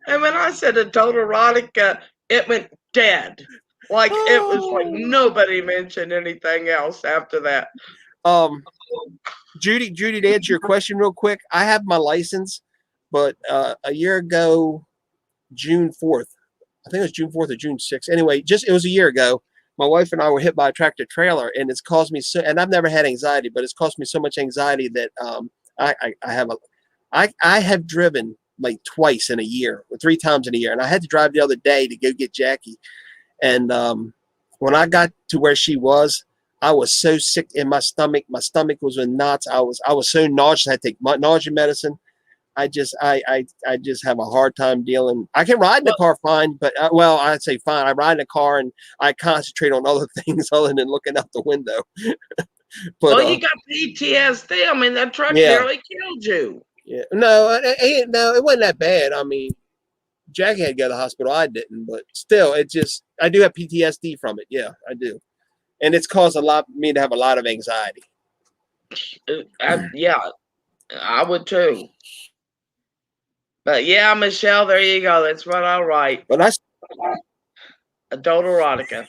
and when I said adult erotica, it went dead. Like it was like nobody mentioned anything else after that. Judy, to answer your question real quick, I have my license, but a year ago, June 4th, I think it was June 4th or June 6th. Anyway, it was a year ago. My wife and I were hit by a tractor trailer, and it's caused me and I've never had anxiety, but it's caused me so much anxiety that I have driven like twice in a year, or 3 times in a year, and I had to drive the other day to go get Jackie. And when I got to where she was, I was so sick in my stomach. My stomach was in knots. I was so nauseous. I had to take nausea medicine. I just have a hard time dealing. I can ride in the car fine, but I'd say fine. I ride in the car and I concentrate on other things other than looking out the window. But you got PTSD. I mean, that truck nearly killed you. Yeah, no, it wasn't that bad. I mean, Jackie had to go to the hospital. I didn't, but still, I do have PTSD from it. Yeah, I do. And it's caused me to have a lot of anxiety. Yeah, I would too. But yeah, Michelle, there you go. That's what I'll write. But adult erotica.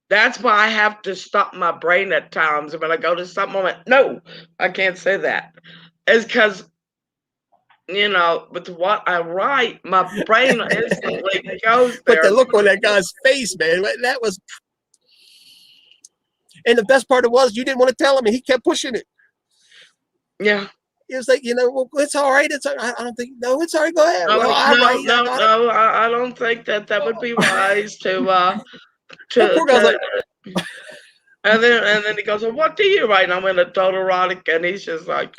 That's why I have to stop my brain at times. When I go to something, I'm like, no, I can't say that. It's because, with what I write, my brain instantly goes there. But the look on that guy's face, man, that was. And the best part was you didn't want to tell him, and he kept pushing it. Yeah. It was like, well, it's all right. It's I don't think, no, it's all right. Go ahead. No, I don't think that would be wise to. And then he goes, well, what do you write? And I'm in adult erotic, and he's just like,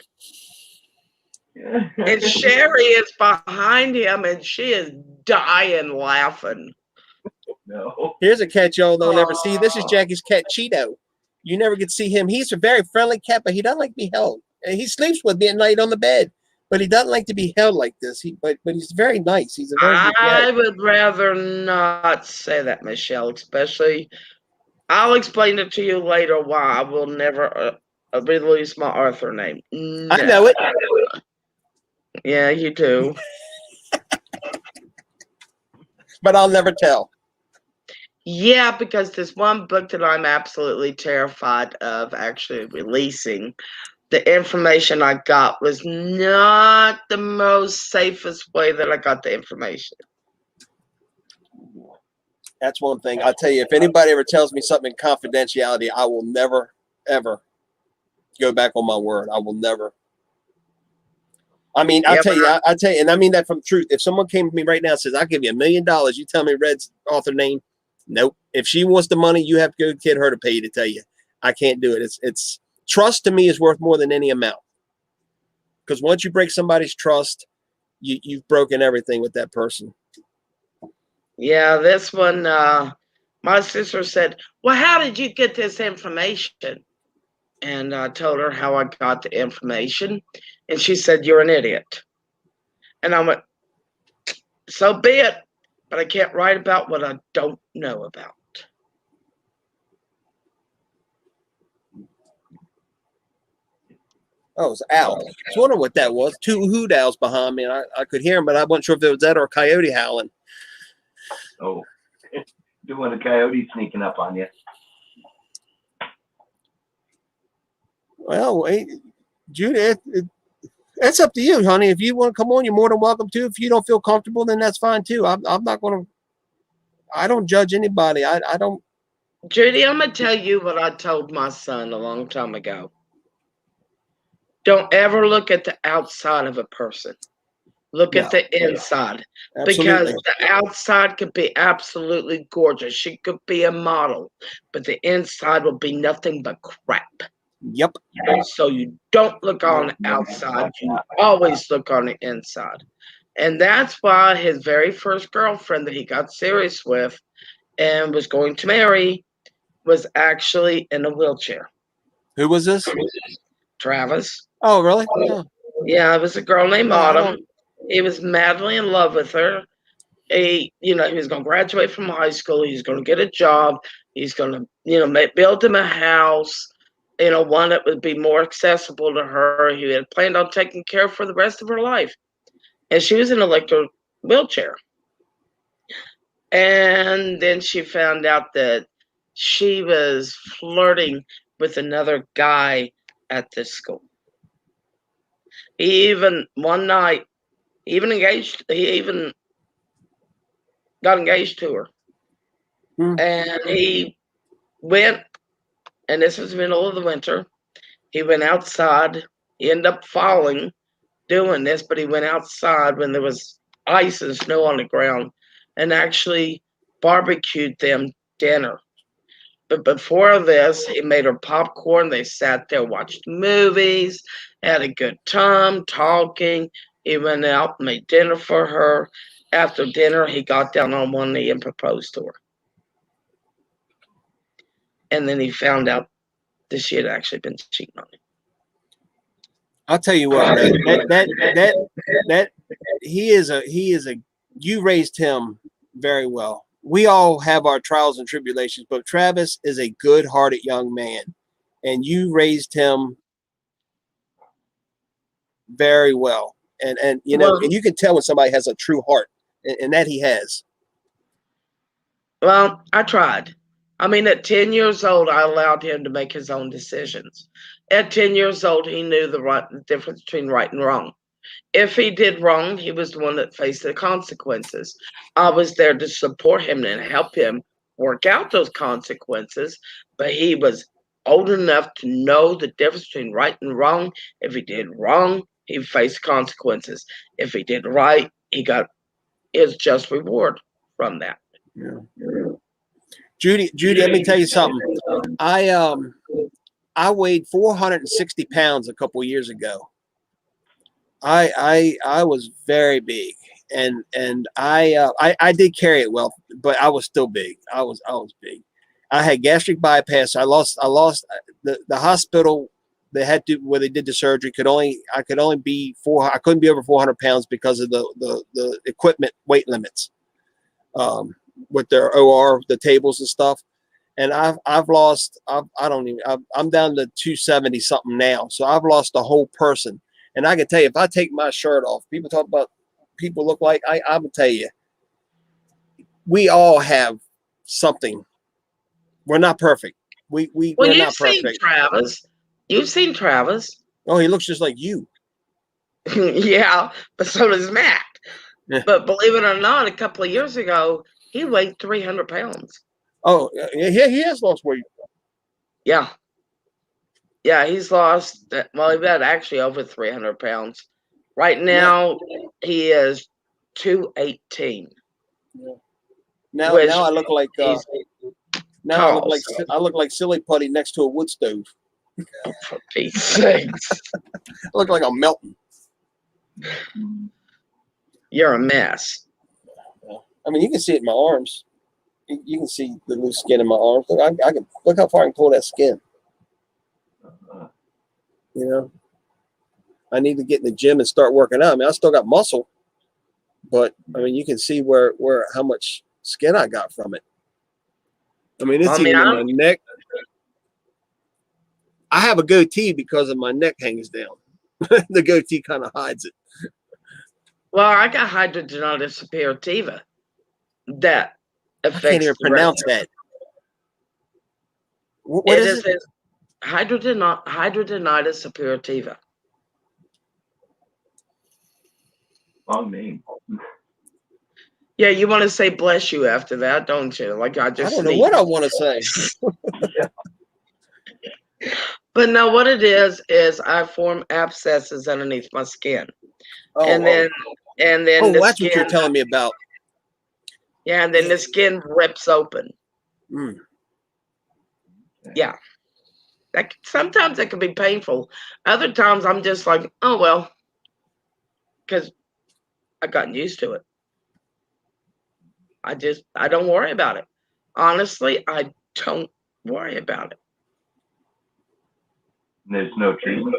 and Sherry is behind him, and she is dying laughing. No. Here's a cat y'all don't ever see. This is Jackie's cat, Cheeto. You never get to see him. He's a very friendly cat, but he doesn't like to be held. And he sleeps with me at night on the bed, but he doesn't like to be held like this. But he's very nice. He's a very good cat. I would rather not say that, Michelle, especially. I'll explain it to you later why I will never release my Arthur name. No. I know it. Yeah, you do. But I'll never tell. Yeah, because this one book that I'm absolutely terrified of actually releasing, the information I got was not the most safest way that I got the information. That's one thing. I'll tell you, if anybody ever tells me something in confidentiality, I will never, ever go back on my word. I will never. I mean, I'll tell you, and I mean that from truth. If someone came to me right now and says, I'll give you $1 million, you tell me Red's author name. Nope. If she wants the money, you have to go get her to pay you to tell you. I can't do it. It's trust to me is worth more than any amount. Because once you break somebody's trust, you've broken everything with that person. Yeah, this one, My sister said, well, how did you get this information? And I told her how I got the information. And she said, you're an idiot. And I went, so be it. But I can't write about what I don't know about. Oh, it's Al. I was wondering what that was. Two hoot owls behind me, and I could hear them, but I wasn't sure if it was that or a coyote howling. Oh, doing a coyote sneaking up on you. Well, hey, Judy, that's up to you, honey. If you want to come on, you're more than welcome to. If you don't feel comfortable, then that's fine too. I'm not going to. I don't judge anybody. I don't. Judy, I'm going to tell you what I told my son a long time ago. Don't ever look at the outside of a person. Look at the inside. Because the outside could be absolutely gorgeous. She could be a model, but the inside will be nothing but crap. Yep. So you don't look on the outside. You always look on the inside. And that's why his very first girlfriend that he got serious with and was going to marry was actually in a wheelchair. Who was this? Travis. Oh, really? Oh. Yeah, it was a girl named Autumn. He was madly in love with her. He was going to graduate from high school. He's going to get a job. He's going to, build him a house, one that would be more accessible to her. He had planned on taking care of for the rest of her life. And she was in an electric wheelchair. And then she found out that she was flirting with another guy at this school. He even got engaged to her. And he went, and this was the middle of the winter. He went outside. He ended up falling doing this, but he went outside when there was ice and snow on the ground and actually barbecued them dinner. But before this, he made her popcorn. They sat there, watched movies, had a good time talking. He went out and made dinner for her. After dinner, he got down on one knee and proposed to her. And then he found out that she had actually been cheating on him. I'll tell you what, man, that he is a you raised him very well. We all have our trials and tribulations, but Travis is a good-hearted young man, and you raised him very well. And and you can tell when somebody has a true heart, and that he has. Well, I tried. I mean, at 10 years old, I allowed him to make his own decisions. At 10 years old, he knew the difference between right and wrong. If he did wrong, he was the one that faced the consequences. I was there to support him and help him work out those consequences, but he was old enough to know the difference between right and wrong. If he did wrong, he faced consequences. If he did right, he got his just reward from that. Yeah. Judy, let me tell you something. I weighed 460 pounds a couple years ago. I was very big, and I did carry it well, but I was still big. I was big. I had gastric bypass. I lost the hospital. They had to where they did the surgery. I couldn't be over 400 pounds because of the equipment weight limits. With their OR, the tables and stuff. And I'm down to 270 something now. So I've lost the whole person. And I can tell you, if I take my shirt off, people talk about people look like, I'm gonna tell you, we all have something. We're not perfect. We're not perfect. Travis. You've seen Travis. Oh, he looks just like you. Yeah, but so does Matt. Yeah. But believe it or not, a couple of years ago, he weighed 300 pounds. Oh, yeah, he has lost weight. Yeah. Yeah, he's lost, well, he had actually over 300 pounds. Right now, he is 218. Yeah. Now I look like I look like silly putty next to a wood stove. For Pete's sakes. I look like I'm melting. You're a mess. I mean, you can see it in my arms. You can see the loose skin in my arms. Look, I can look how far I can pull that skin. You know, I need to get in the gym and start working out. I mean, I still got muscle, but I mean, you can see where how much skin I got from it. I mean, it's even in my neck. I have a goatee because of my neck hangs down. The goatee kind of hides it. Well, I got hidradenitis suppurativa. That affects. I can't even pronounce that. What is it? Hidradenitis suppurativa. Long name. Yeah, you want to say bless you after that, don't you? Like I just. I don't know what I want to say. But no, what it is I form abscesses underneath my skin, and then oh, the that's skin, what you're telling me about. Yeah, and then the skin rips open. Mm. Yeah, sometimes it can be painful. Other times I'm just like, oh well, because I've gotten used to it. I don't worry about it. Honestly, I don't worry about it. There's no treatment.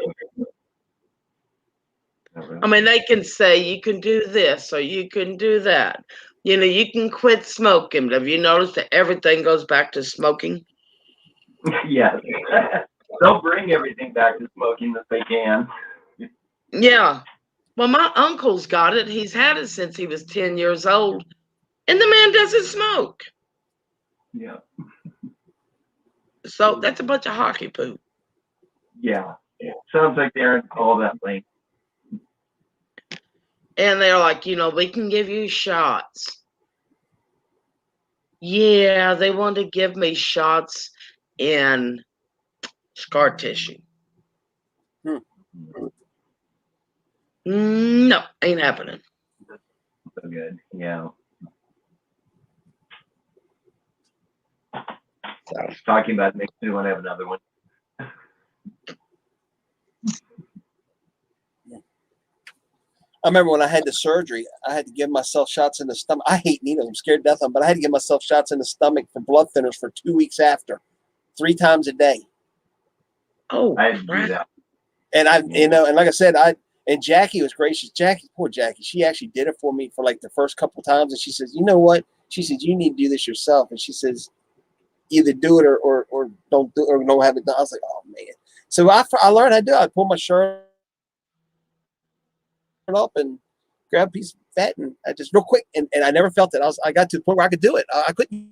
I mean, they can say you can do this or you can do that. You know, you can quit smoking. But have you noticed that everything goes back to smoking? Yes. They'll bring everything back to smoking if they can. Yeah. Well, my uncle's got it. He's had it since he was 10 years old. And the man doesn't smoke. Yeah. So that's a bunch of hockey poop. Yeah. Sounds like they aren't all that late. And they're like, you know, we can give you shots. Yeah, they want to give me shots in scar tissue. No, ain't happening. So good. Yeah. So. Talking about it makes me want to have another one. I remember when I had the surgery, I had to give myself shots in the stomach. I hate needles. I'm scared to death of them, but I had to give myself shots in the stomach for blood thinners for 2 weeks after, 3 times a day. Oh, I had to do that. And and like I said, and Jackie was gracious. Poor Jackie, she actually did it for me for like the first couple times. And she says, you know what? She says, you need to do this yourself. And she says, either do it or don't do it or don't have it done. I was like, oh man. So I learned how to do it. I pull my shirt up and grab a piece of fat and I just real quick and I never felt it. I got to the point where I could do it. I couldn't.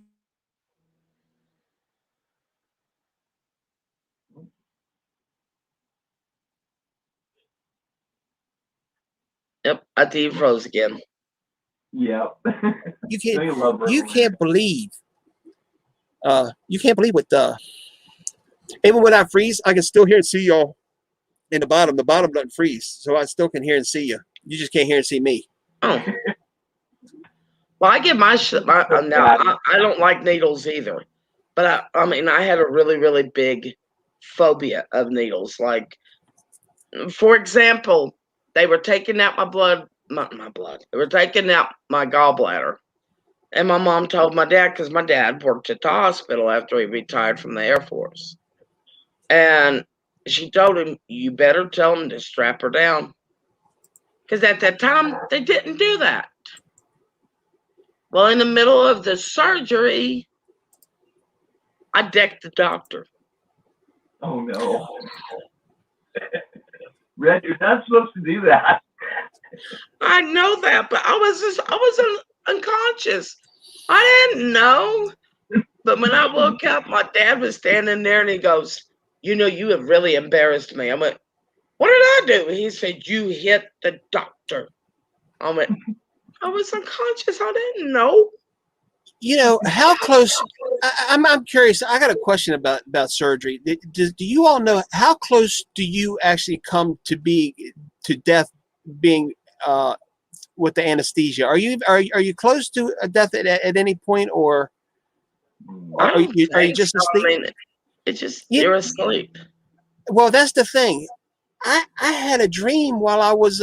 Yep, I think you froze again. Yep. You can't believe what even when I freeze, I can still hear and see y'all in the bottom. The bottom doesn't freeze, so I still can hear and see you. You just can't hear and see me. Oh. Well, I get my now. I don't like needles either, but I mean, I had a really, really big phobia of needles. Like, for example, they were taking out my blood. They were taking out my gallbladder, and my mom told my dad because my dad worked at the hospital after he retired from the Air Force, and she told him, "You better tell him to strap her down," because at that time they didn't do that. Well, in the middle of the surgery, I decked the doctor. Oh no. Red, you're not supposed to do that. I know that, but I was unconscious. I didn't know. But when I woke up, my dad was standing there and he goes, you know, you have really embarrassed me. I went, what did I do? He said, you hit the doctor. I went, I was unconscious. I didn't know. You know, how close I'm curious. I got a question about surgery. Do you all know how close do you actually come to death being with the anesthesia? Are you close to a death at any point, or are you just asleep? I mean, it's just you're asleep. Well, that's the thing. I had a dream while I was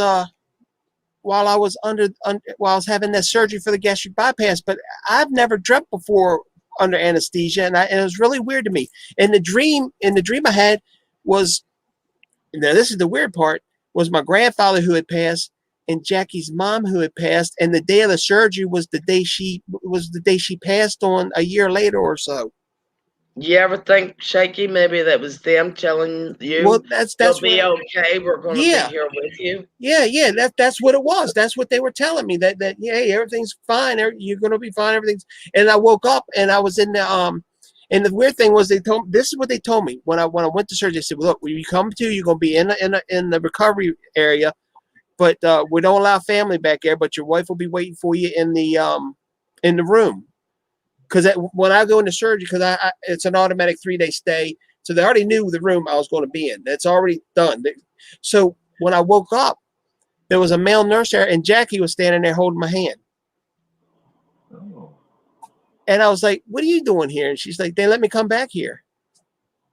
while I was while I was having that surgery for the gastric bypass, but I've never dreamt before under anesthesia, and it was really weird to me. And the dream I had was, now this is the weird part, was my grandfather who had passed and Jackie's mom who had passed, and the day of the surgery was the day she passed on a year later or so. You ever think, Shaky, maybe that was them telling you, well, that's you'll be okay, we're going to be here with you? Yeah, that's what it was. That's what they were telling me, that hey, everything's fine, you're going to be fine, everything's. And I woke up and I was in the and the weird thing was, this is what they told me when I went to surgery. They said, well, look, when you come to, you're going to be in the recovery area, but we don't allow family back there, but your wife will be waiting for you in the room. Because when I go into surgery, because it's an automatic 3-day stay, so they already knew the room I was going to be in. That's already done. So when I woke up, there was a male nurse there, and Jackie was standing there holding my hand. Oh. And I was like, "What are you doing here?" And she's like, "They let me come back here."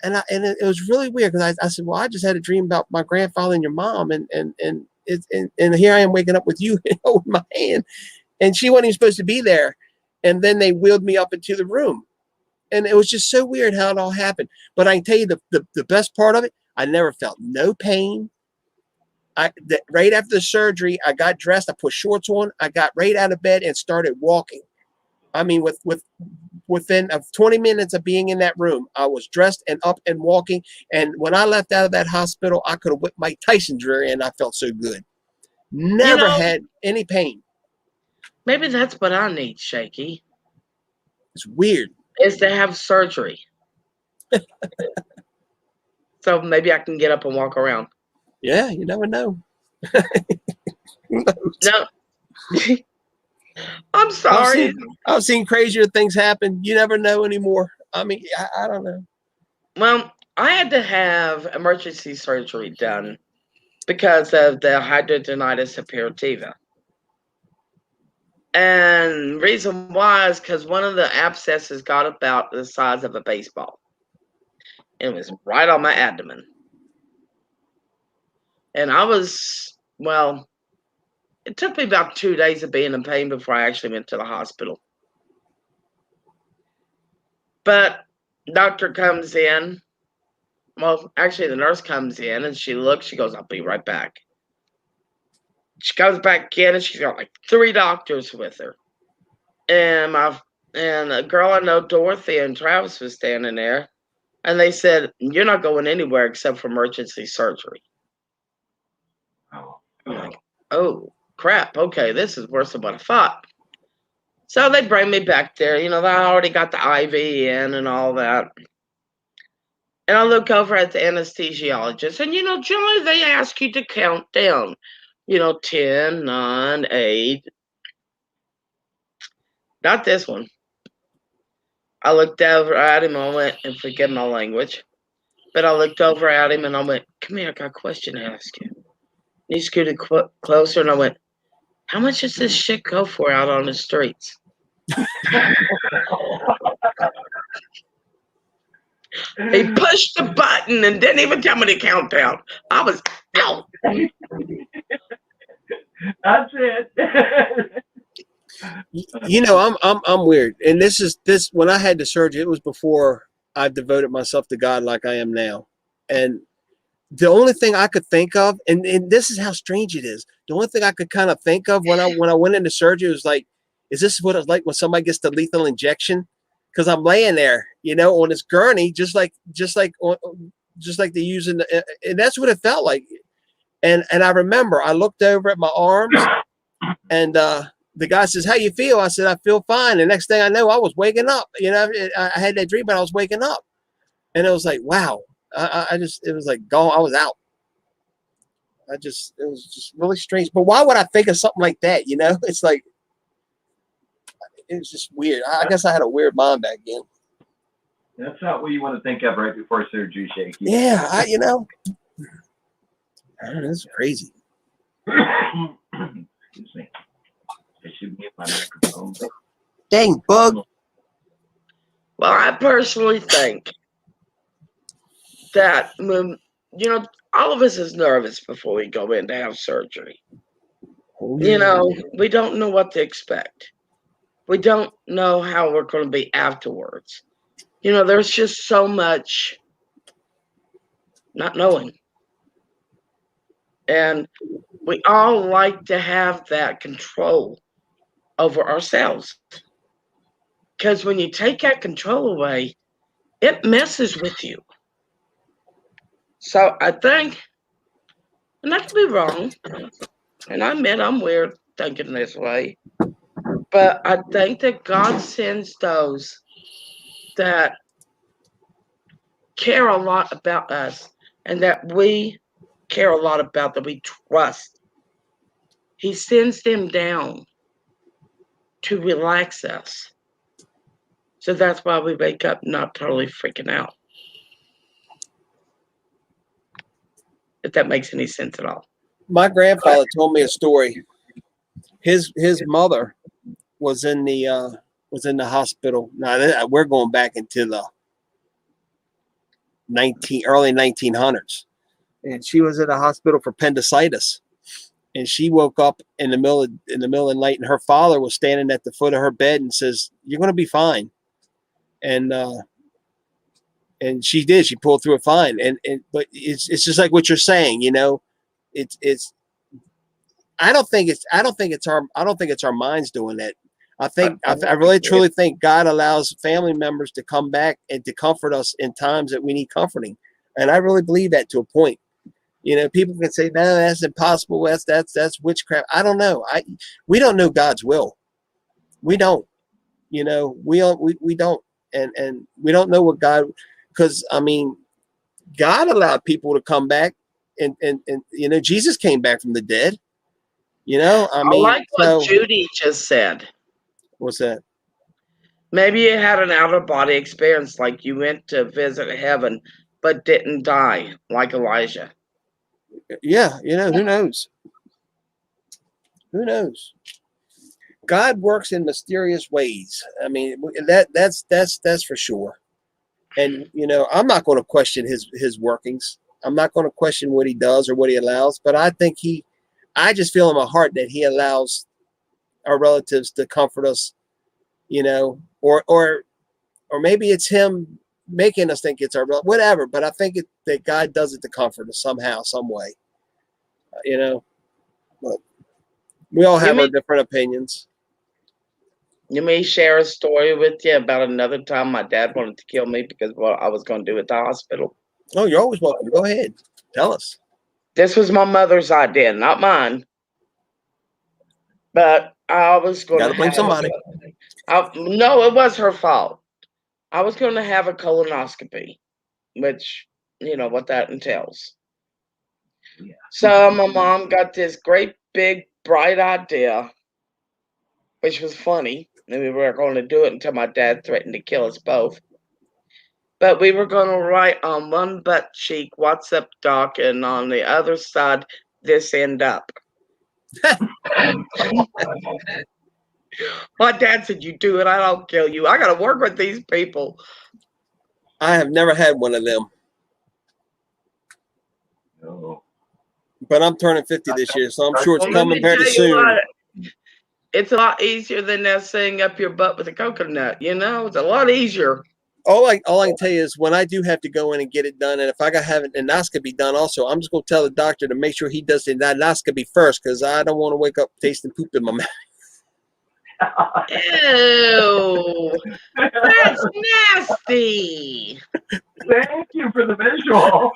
And it was really weird, because I said, "Well, I just had a dream about my grandfather and your mom, and here I am waking up with you holding my hand." And she wasn't even supposed to be there. And then they wheeled me up into the room. And it was just so weird how it all happened. But I can tell you the best part of it, I never felt no pain. Right after the surgery, I got dressed, I put shorts on, I got right out of bed and started walking. I mean, within 20 minutes of being in that room, I was dressed and up and walking. And when I left out of that hospital, I could have whipped Mike Tyson's rear end. I felt so good. Never had any pain. Maybe that's what I need, Shaky. It's weird. Is to have surgery. So maybe I can get up and walk around. Yeah, you never know. No. I'm sorry. I've seen crazier things happen. You never know anymore. I mean, I don't know. Well, I had to have emergency surgery done because of the hidradenitis suppurativa. And reason why is because one of the abscesses got about the size of a baseball. And it was right on my abdomen. And it took me about 2 days of being in pain before I actually went to the hospital. But doctor comes in. Well, actually, the nurse comes in and she looks. She goes, "I'll be right back." She comes back in and she's got like 3 doctors with her. And a girl I know, Dorothy and Travis, was standing there. And they said, "You're not going anywhere except for emergency surgery." Oh. I'm like, oh, crap. Okay, this is worse than what I thought. So they bring me back there. They already got the IV in and all that. And I look over at the anesthesiologist. And, generally they ask you to count down. 10, 9, 8. Not this one. I looked over at him. I went, and forget my language. But I looked over at him and I went, "Come here, I got a question to ask you." And he scooted closer and I went, "How much does this shit go for out on the streets?" He pushed the button and didn't even tell me to count down. I was out. That's it. I'm weird, and this when I had the surgery, it was before I devoted myself to God like I am now. And the only thing I could think of, and this is how strange it is, the only thing I could kind of think of when I went into surgery was like, is this what it's like when somebody gets the lethal injection? Because I'm laying there, on this gurney, just like they use and that's what it felt like. And I remember I looked over at my arms, and the guy says, "How you feel?" I said, "I feel fine." The next thing I know, I was waking up. I had that dream, but I was waking up, and it was like, wow. It was like gone. I was out. It was just really strange. But why would I think of something like that? It's like, it was just weird. I guess I had a weird mind back then. That's not what you want to think of right before surgery, Shaky. Yeah, that's crazy. Excuse me. I should mute my microphone. Dang, bug. Well, I personally think that, all of us is nervous before we go in to have surgery. You know, we don't know what to expect. We don't know how we're going to be afterwards. You know, there's just so much not knowing. And we all like to have that control over ourselves. Because when you take that control away, it messes with you. So I think, and I could be wrong, and I admit I'm weird thinking this way, but I think that God sends those that care a lot about us and that we care a lot about, that we trust. He sends them down to relax us. So that's why we wake up not totally freaking out. If that makes any sense at all. My grandfather told me a story. His mother was in the hospital. Now we're going back into the early 1900s, and she was in the hospital for appendicitis. And she woke up in the middle of the night, and her father was standing at the foot of her bed and says, "You're going to be fine." And she did. She pulled through it fine. But it's just like what you're saying. You know, it's. I don't think it's our minds doing that. I really truly think God allows family members to come back and to comfort us in times that we need comforting. And I really believe that to a point. You know, people can say, no, that's impossible. That's witchcraft. I don't know. We don't know God's will. We don't. You know, we don't. And we don't know what God, because I mean, God allowed people to come back, and you know, Jesus came back from the dead. You know, I mean, like what Judy just said. What's that? Maybe you had an out of body experience, like you went to visit heaven, but didn't die, like Elijah. Yeah, you know, who knows? Who knows? God works in mysterious ways. I mean, that's for sure. And you know, I'm not going to question his workings. I'm not going to question what he does or what he allows. But I just feel in my heart that he allows our relatives to comfort us. You know, or maybe it's him making us think it's our whatever. But I think that God does it to comfort us somehow, some way. You know, but we all have our different opinions. You may share a story with you about another time my dad wanted to kill me because what I was going to do at the hospital. Oh, you're always welcome. Go ahead. Tell us. This was my mother's idea, not mine. But I was going to blame somebody. No, it was her fault. I was going to have a colonoscopy, which, you know, what that entails. Yeah. So my mom got this great big bright idea, which was funny. And we were going to do it until my dad threatened to kill us both. But we were going to write on one butt cheek, "What's up, Doc?" and on the other side, "This end up." My dad said, "You do it, I don't kill you. I got to work with these people." I have never had one of them. No. But I'm turning 50 this year, so I'm sure it's coming very soon. It's a lot easier than nestling up your butt with a coconut. You know, it's a lot easier. All I can tell you is when I do have to go in and get it done, and if I got to have an endoscopy done also, I'm just going to tell the doctor to make sure he does the endoscopy first, because I don't want to wake up tasting poop in my mouth. Ew, that's nasty. Thank you for the visual.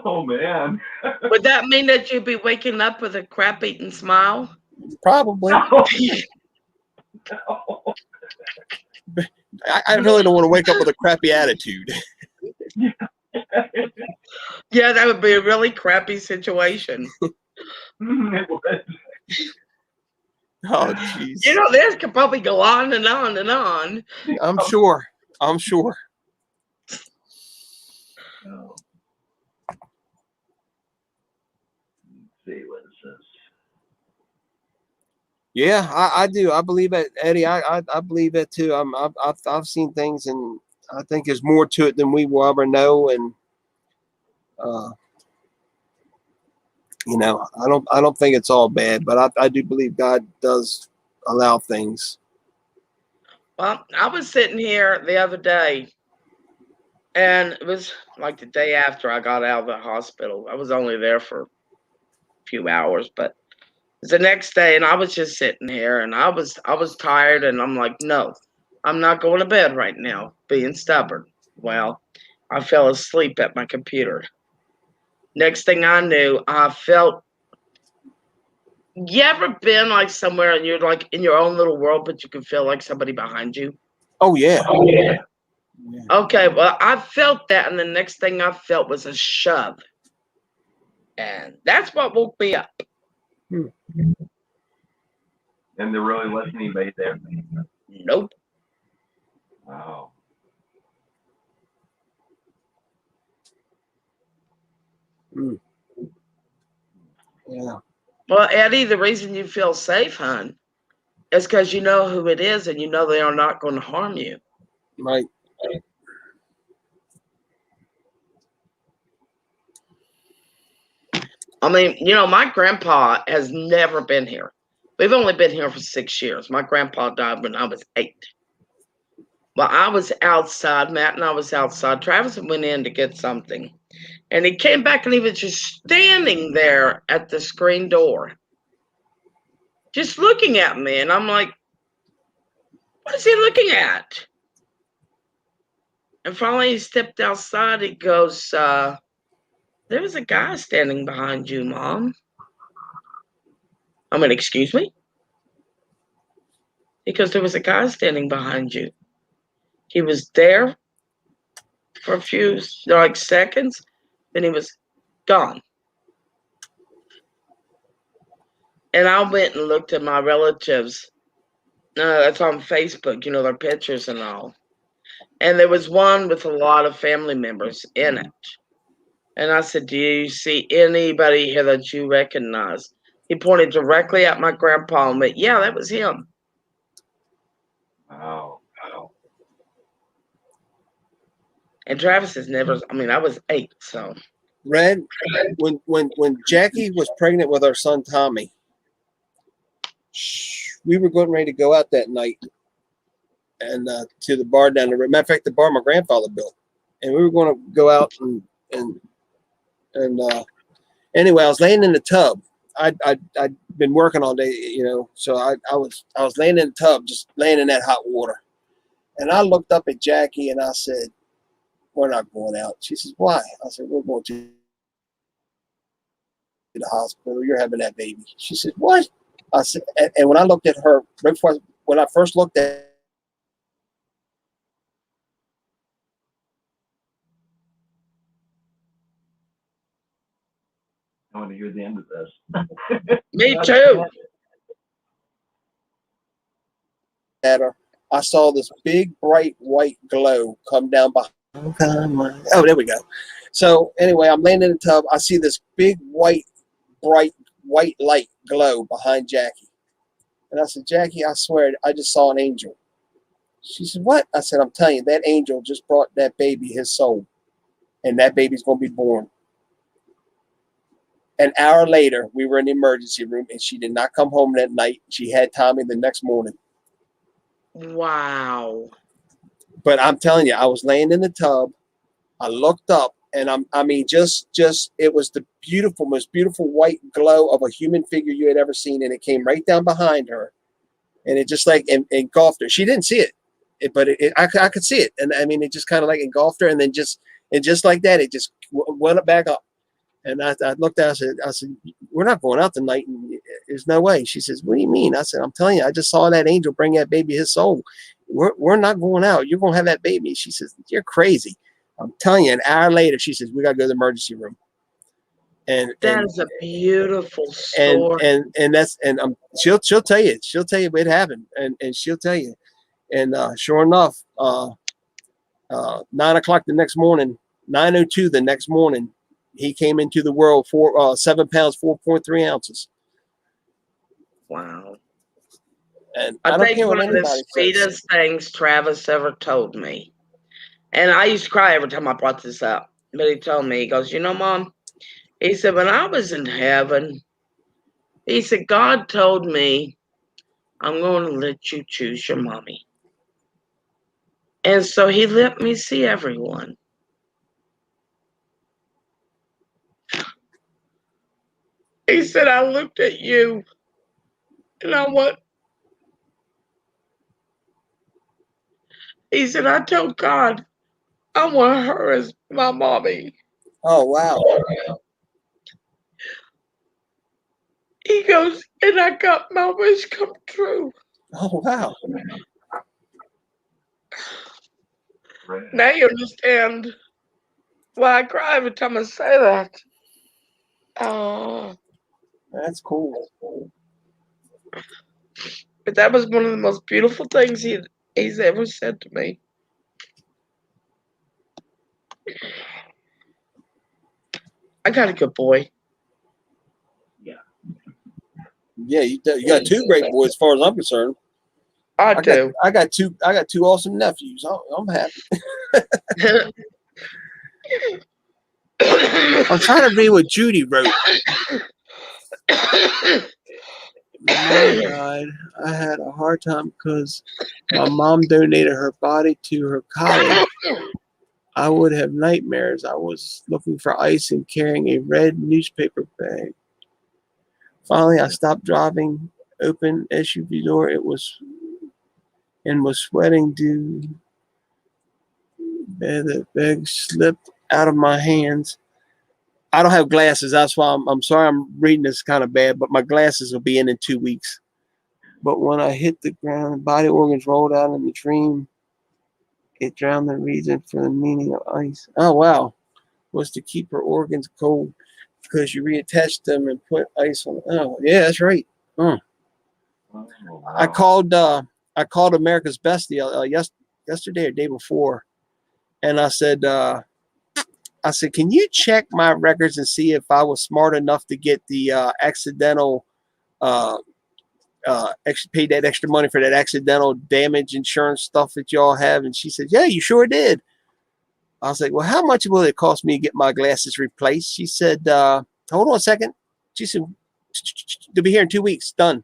Oh, man. Would that mean that you'd be waking up with a crap-eating smile? Probably. No. I really don't want to wake up with a crappy attitude. Yeah, that would be a really crappy situation. It would. Oh, jeez. You know, this could probably go on and on and on. I'm sure. Oh. Let's see what it says. Yeah, I do. I believe it, Eddie. I believe it too. I've seen things, and I think there's more to it than we will ever know. And You know, I don't think it's all bad, but I do believe God does allow things. Well, I was sitting here the other day, and it was like the day after I got out of the hospital. I was only there for a few hours, but it was the next day, and I was just sitting here, and I was tired, and I'm like, no, I'm not going to bed right now, being stubborn. Well, I fell asleep at my computer. Next thing I knew, I felt. You ever been like somewhere and you're like in your own little world, but you can feel like somebody behind you? Oh yeah. Yeah. Okay, well, I felt that, and the next thing I felt was a shove. And that's what woke me up. And there really wasn't anybody there. Nope. Wow. Yeah. Well, Eddie, the reason you feel safe, hon, is because you know who it is and you know they are not going to harm you. Right. I mean, you know, my grandpa has never been here. We've only been here for 6 years. My grandpa died when I was 8. Well, I was outside. Matt and I was outside. Travis went in to get something. And he came back and he was just standing there at the screen door, just looking at me. And I'm like, what is he looking at? And finally he stepped outside. He goes, there was a guy standing behind you, Mom. I mean, excuse me? Because there was a guy standing behind you. He was there for a few seconds, then he was gone. And I went and looked at my relatives. That's on Facebook, you know, their pictures and all. And there was one with a lot of family members in it. And I said, do you see anybody here that you recognize? He pointed directly at my grandpa and went, yeah, that was him. Wow. And Travis has never, I mean, I was 8, so. Red, when Jackie was pregnant with our son Tommy, we were getting ready to go out that night and to the bar down the road. Matter of fact, the bar my grandfather built, and we were going to go out and anyway, I was laying in the tub. I'd been working all day, you know, so I was laying in the tub, just laying in that hot water, and I looked up at Jackie and I said, "We're not going out." She says, "Why?" I said, "We're going to the hospital. You're having that baby." She said, "What?" I said, and when I looked at her, right before when I first looked at I want to hear the end of this. Me too. at her, I saw this big bright white glow come down behind. Oh, there we go. So anyway, I'm laying in the tub. I see this big bright white light glow behind Jackie. And I said, "Jackie, I swear I just saw an angel." She said, "What?" I said, "I'm telling you, that angel just brought that baby his soul. And that baby's going to be born." An hour later, we were in the emergency room, and she did not come home that night. She had Tommy the next morning. Wow. But I'm telling you, I was laying in the tub. I looked up, and just it was the most beautiful white glow of a human figure you had ever seen, and it came right down behind her, and it just like engulfed her. She didn't see it, but I could see it, and I mean, it just kind of like engulfed her, and then just like that, it just went back up. And I looked at her, I said, "We're not going out tonight. And there's no way." She says, "What do you mean?" I said, "I'm telling you, I just saw that angel bring that baby his soul. We're not going out. You're going to have that baby." She says, "You're crazy." I'm telling you, an hour later, she says, "We got to go to the emergency room." And that is a beautiful story. And she'll tell you what happened. And she'll tell you. And sure enough, 9 o'clock the next morning, 9:02 the next morning, he came into the world for 7 pounds, 4.3 ounces. Wow. And I I don't think care what one of the anybody says. sweetest things Travis ever told me, and I used to cry every time I brought this up, but he told me, he goes, you know, Mom, He said, when I was in heaven, he said, God told me, I'm going to let you choose your mommy. And so he let me see everyone. He said, I looked at you and I went, he said, I told God, I want her as my mommy. Oh, wow. He goes, and I got my wish come true. Oh, wow. Now you understand why I cry every time I say that. Oh, That's cool. but that was one of the most beautiful things he's ever said to me. I got a good boy. Yeah, you got two great boys, as far as I'm concerned. I do. I got two awesome nephews. I'm happy. I'm trying to read what Judy wrote. My mom died. I had a hard time because my mom donated her body to her college. I would have nightmares. I was looking for ice and carrying a red newspaper bag. Finally, I stopped driving, opened SUV door. It was sweating due. The bag slipped out of my hands. I don't have glasses. That's why I'm sorry I'm reading this kind of bad, but my glasses will be in 2 weeks. But when I hit the ground, body organs rolled out in the dream. It drowned the reason for the meaning of ice. Oh, wow. Was to keep her organs cold because you reattach them and put ice on. Oh, yeah, that's right. Oh, wow. I called America's Best yesterday or day before, and I said, can you check my records and see if I was smart enough to get the accidental pay that extra money for that accidental damage insurance stuff that y'all have? And she said, yeah, you sure did. I was like, well, how much will it cost me to get my glasses replaced? She said, hold on a second. She said, they'll be here in 2 weeks. Done.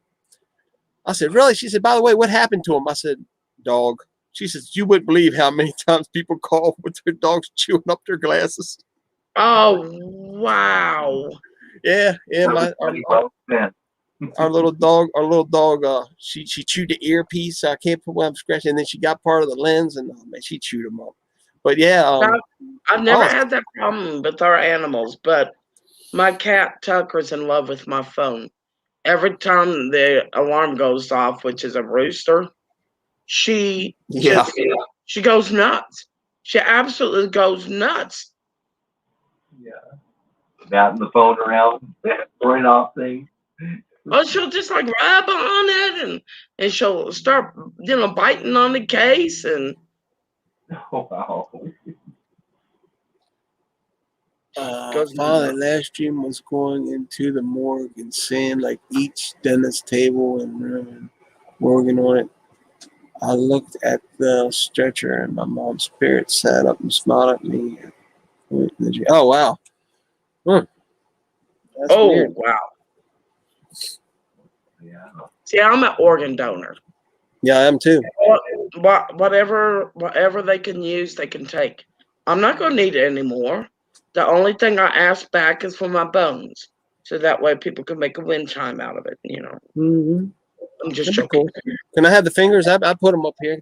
I said, really? She said, by the way, what happened to them? I said, dog. She says, you wouldn't believe how many times people call with their dogs chewing up their glasses. Oh, wow. Yeah. Our little dog, she chewed the earpiece. So I can't put one scratching. And then she got part of the lens, and oh man, she chewed them up. But yeah, I've never had that problem with our animals, but my cat Tucker's in love with my phone. Every time the alarm goes off, which is a rooster, she goes nuts. She absolutely goes nuts. Yeah. Batting the phone around, throwing off things. Oh, she'll just like rub on it and she'll start, biting on the case and. Oh, wow. Finally, last dream was going into the morgue and seeing like each dentist table and room and organ on it. I looked at the stretcher and my mom's spirit sat up and smiled at me. Oh, wow. That's weird. Wow. Yeah. See, I'm an organ donor. Yeah, I am too. Whatever they can use, they can take. I'm not going to need it anymore. The only thing I ask back is for my bones, so that way people can make a wind chime out of it. Mm-hmm. I'm just joking. Cool. Can I have the fingers? I put them up here.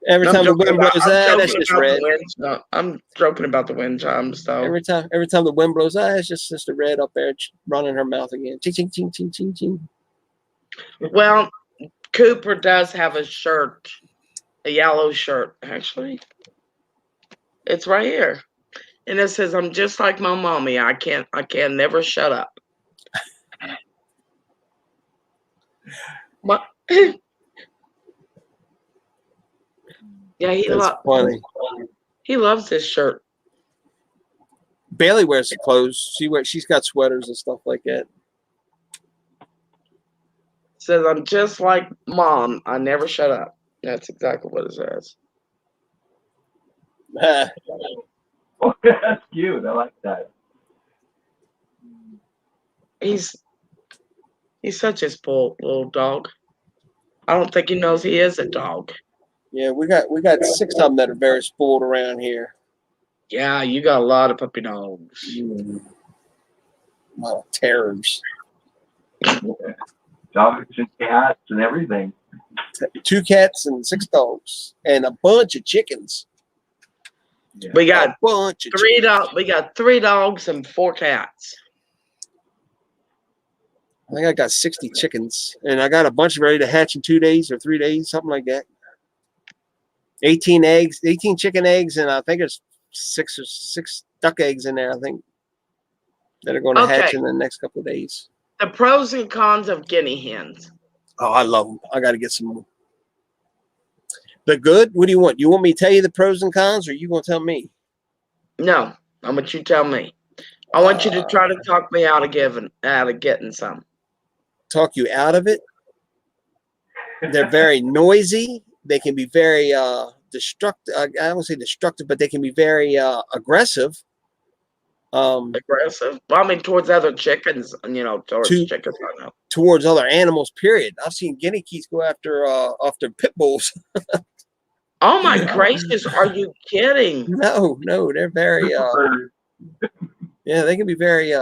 Every time the wind blows, that's just red. I'm joking about the wind chimes, though. Every time the wind blows, it's just a red up there running her mouth again. Ching, ching, ching, ching, ching, ching. Well, Cooper does have a shirt, a yellow shirt, actually. It's right here. And it says, I'm just like my mommy. I can never shut up. What? Yeah, That's funny. He loves this shirt. Bailey wears the clothes. She's got sweaters and stuff like that. Says, I'm just like mom. I never shut up. That's exactly what it says. That's cute. I like that. He's such a spoiled little dog. I don't think he knows he is a dog. Yeah, we got 6 of them that are very spoiled around here. Yeah, you got a lot of puppy dogs. Well, terrors. Dogs and cats and everything. 2 cats and 6 dogs and a bunch of chickens. Yeah. We got A bunch of 3 dogs. We got 3 dogs and 4 cats. I think I got 60 chickens, and I got a bunch ready to hatch in 2 days or 3 days, something like that. 18 eggs, 18 chicken eggs, and I think there's 6 duck eggs in there, I think, that are going to hatch in the next couple of days. The pros and cons of guinea hens. Oh, I love them. I got to get some more. They're good? What do you want? You want me to tell you the pros and cons, or you going to tell me? No, I want you to tell me. I want you to try to talk me out of getting some. Talk you out of it? They're very noisy. They can be very destructive. I don't say destructive, but they can be very aggressive. Aggressive? Well, I mean, towards other chickens, towards chickens, I know. Towards other animals, period. I've seen guinea geese go after pit bulls. Oh my gracious, are you kidding? No, they're very yeah, they can be very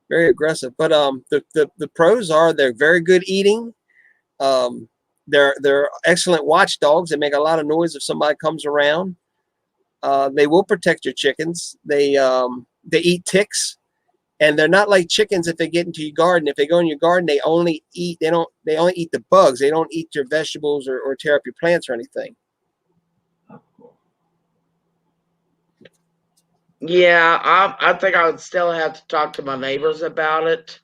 very aggressive. But the pros are they're very good eating. They're excellent watchdogs. They make a lot of noise if somebody comes around. They will protect your chickens. They eat ticks, and they're not like chickens. If they get into your garden, if they go in your garden, they only eat the bugs. They don't eat your vegetables or tear up your plants or anything. Yeah, I think I would still have to talk to my neighbors about it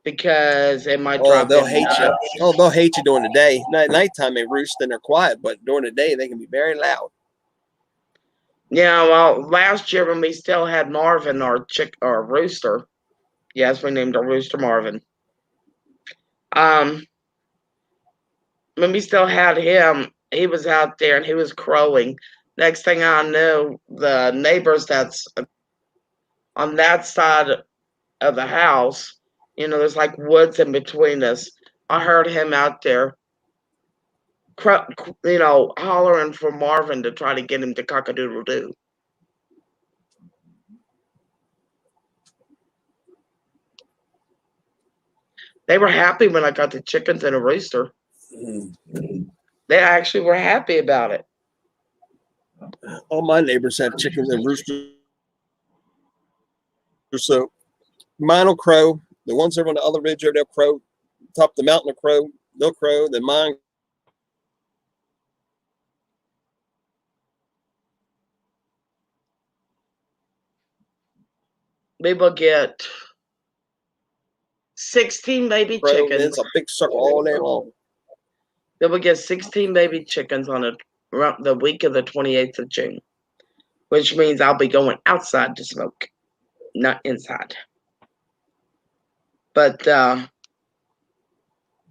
because it might drive they'll them hate nuts. you. Oh, they'll hate you during the day. At nighttime they roost and they're quiet, but during the day they can be very loud. Yeah, well, last year when we still had Marvin, our rooster, yes, we named our rooster Marvin. When we still had him, he was out there and he was crowing. Next thing I knew, the neighbors that's on that side of the house, there's like woods in between us. I heard him out there, hollering for Marvin to try to get him to cock-a-doodle-doo. They were happy when I got the chickens and a rooster. They actually were happy about it. All my neighbors have chickens and roosters. So mine will crow. The ones that are on the other ridge, they'll crow. Top of the mountain will crow. They'll crow. Then mine. We will get 16 baby chickens. It's a big circle all day long. They will get 16 baby chickens on the week of the 28th of June, which means I'll be going outside to smoke, not inside. But I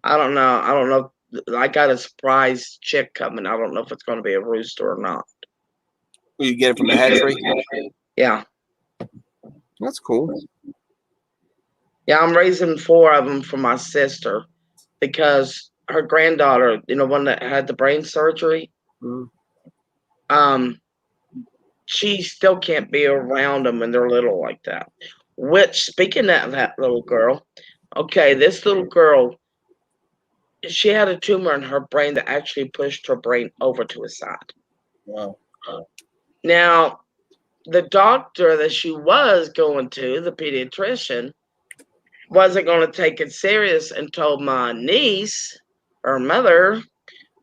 don't know. I don't know. I got a surprise chick coming. I don't know if it's going to be a rooster or not. Will you get it from the hatchery? Yeah. That's cool. Yeah, I'm raising 4 of them for my sister because her granddaughter, one that had the brain surgery, she still can't be around them when they're little like that. Which, speaking of that little girl, okay, this little girl, she had a tumor in her brain that actually pushed her brain over to a side. Wow. Now, the doctor that she was going to, the pediatrician, wasn't going to take it serious and told my niece, her mother,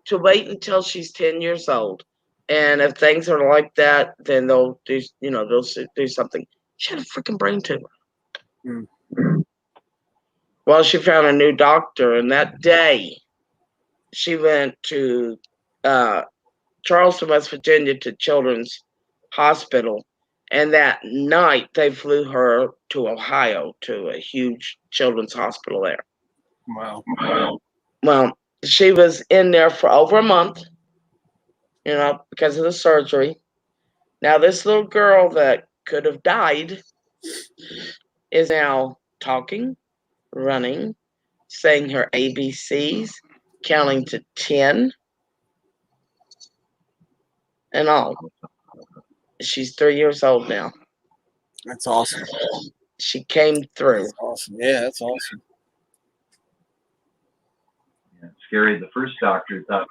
to wait until she's 10 years old. And if things are like that, then they'll do, they'll do something. She had a freaking brain tumor. Well, she found a new doctor, and that day she went to Charleston, West Virginia, to Children's Hospital. And that night, they flew her to Ohio to a huge children's hospital there. Wow. Well, she was in there for over a month. because of the surgery. Now, this little girl that could have died is now talking, running, saying her ABCs, counting to 10, and all. She's 3 years old now. That's awesome. She came through. That's awesome. Yeah, that's awesome. Yeah, it's scary. The first doctor thought,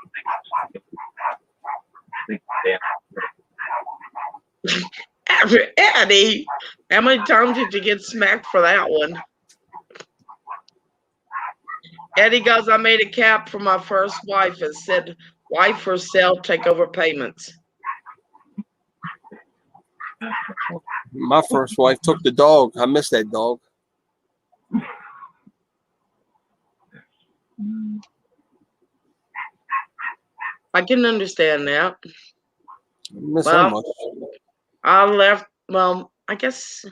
Eddie, how many times did you get smacked for that one? Eddie goes, I made a cap for my first wife and said, wife for sale, take over payments. My first wife took the dog. I miss that dog. I can understand that. I miss her much. I left, I guess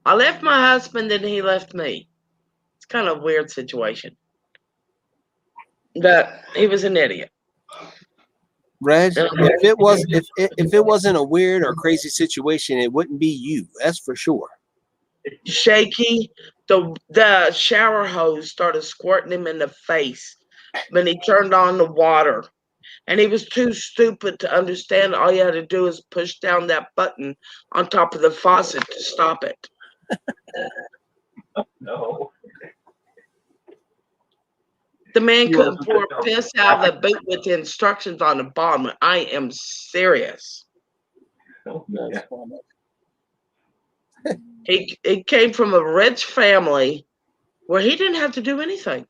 I left my husband and he left me. It's kind of a weird situation. But he was an idiot. Reg, if it wasn't a weird or crazy situation, it wouldn't be you. That's for sure. Shaky, the shower hose started squirting him in the face when he turned on the water. And he was too stupid to understand all you had to do is push down that button on top of the faucet to stop it. no. The man couldn't pour piss out of the boot with the instructions on the bottom. I am serious. He came from a rich family where he didn't have to do anything.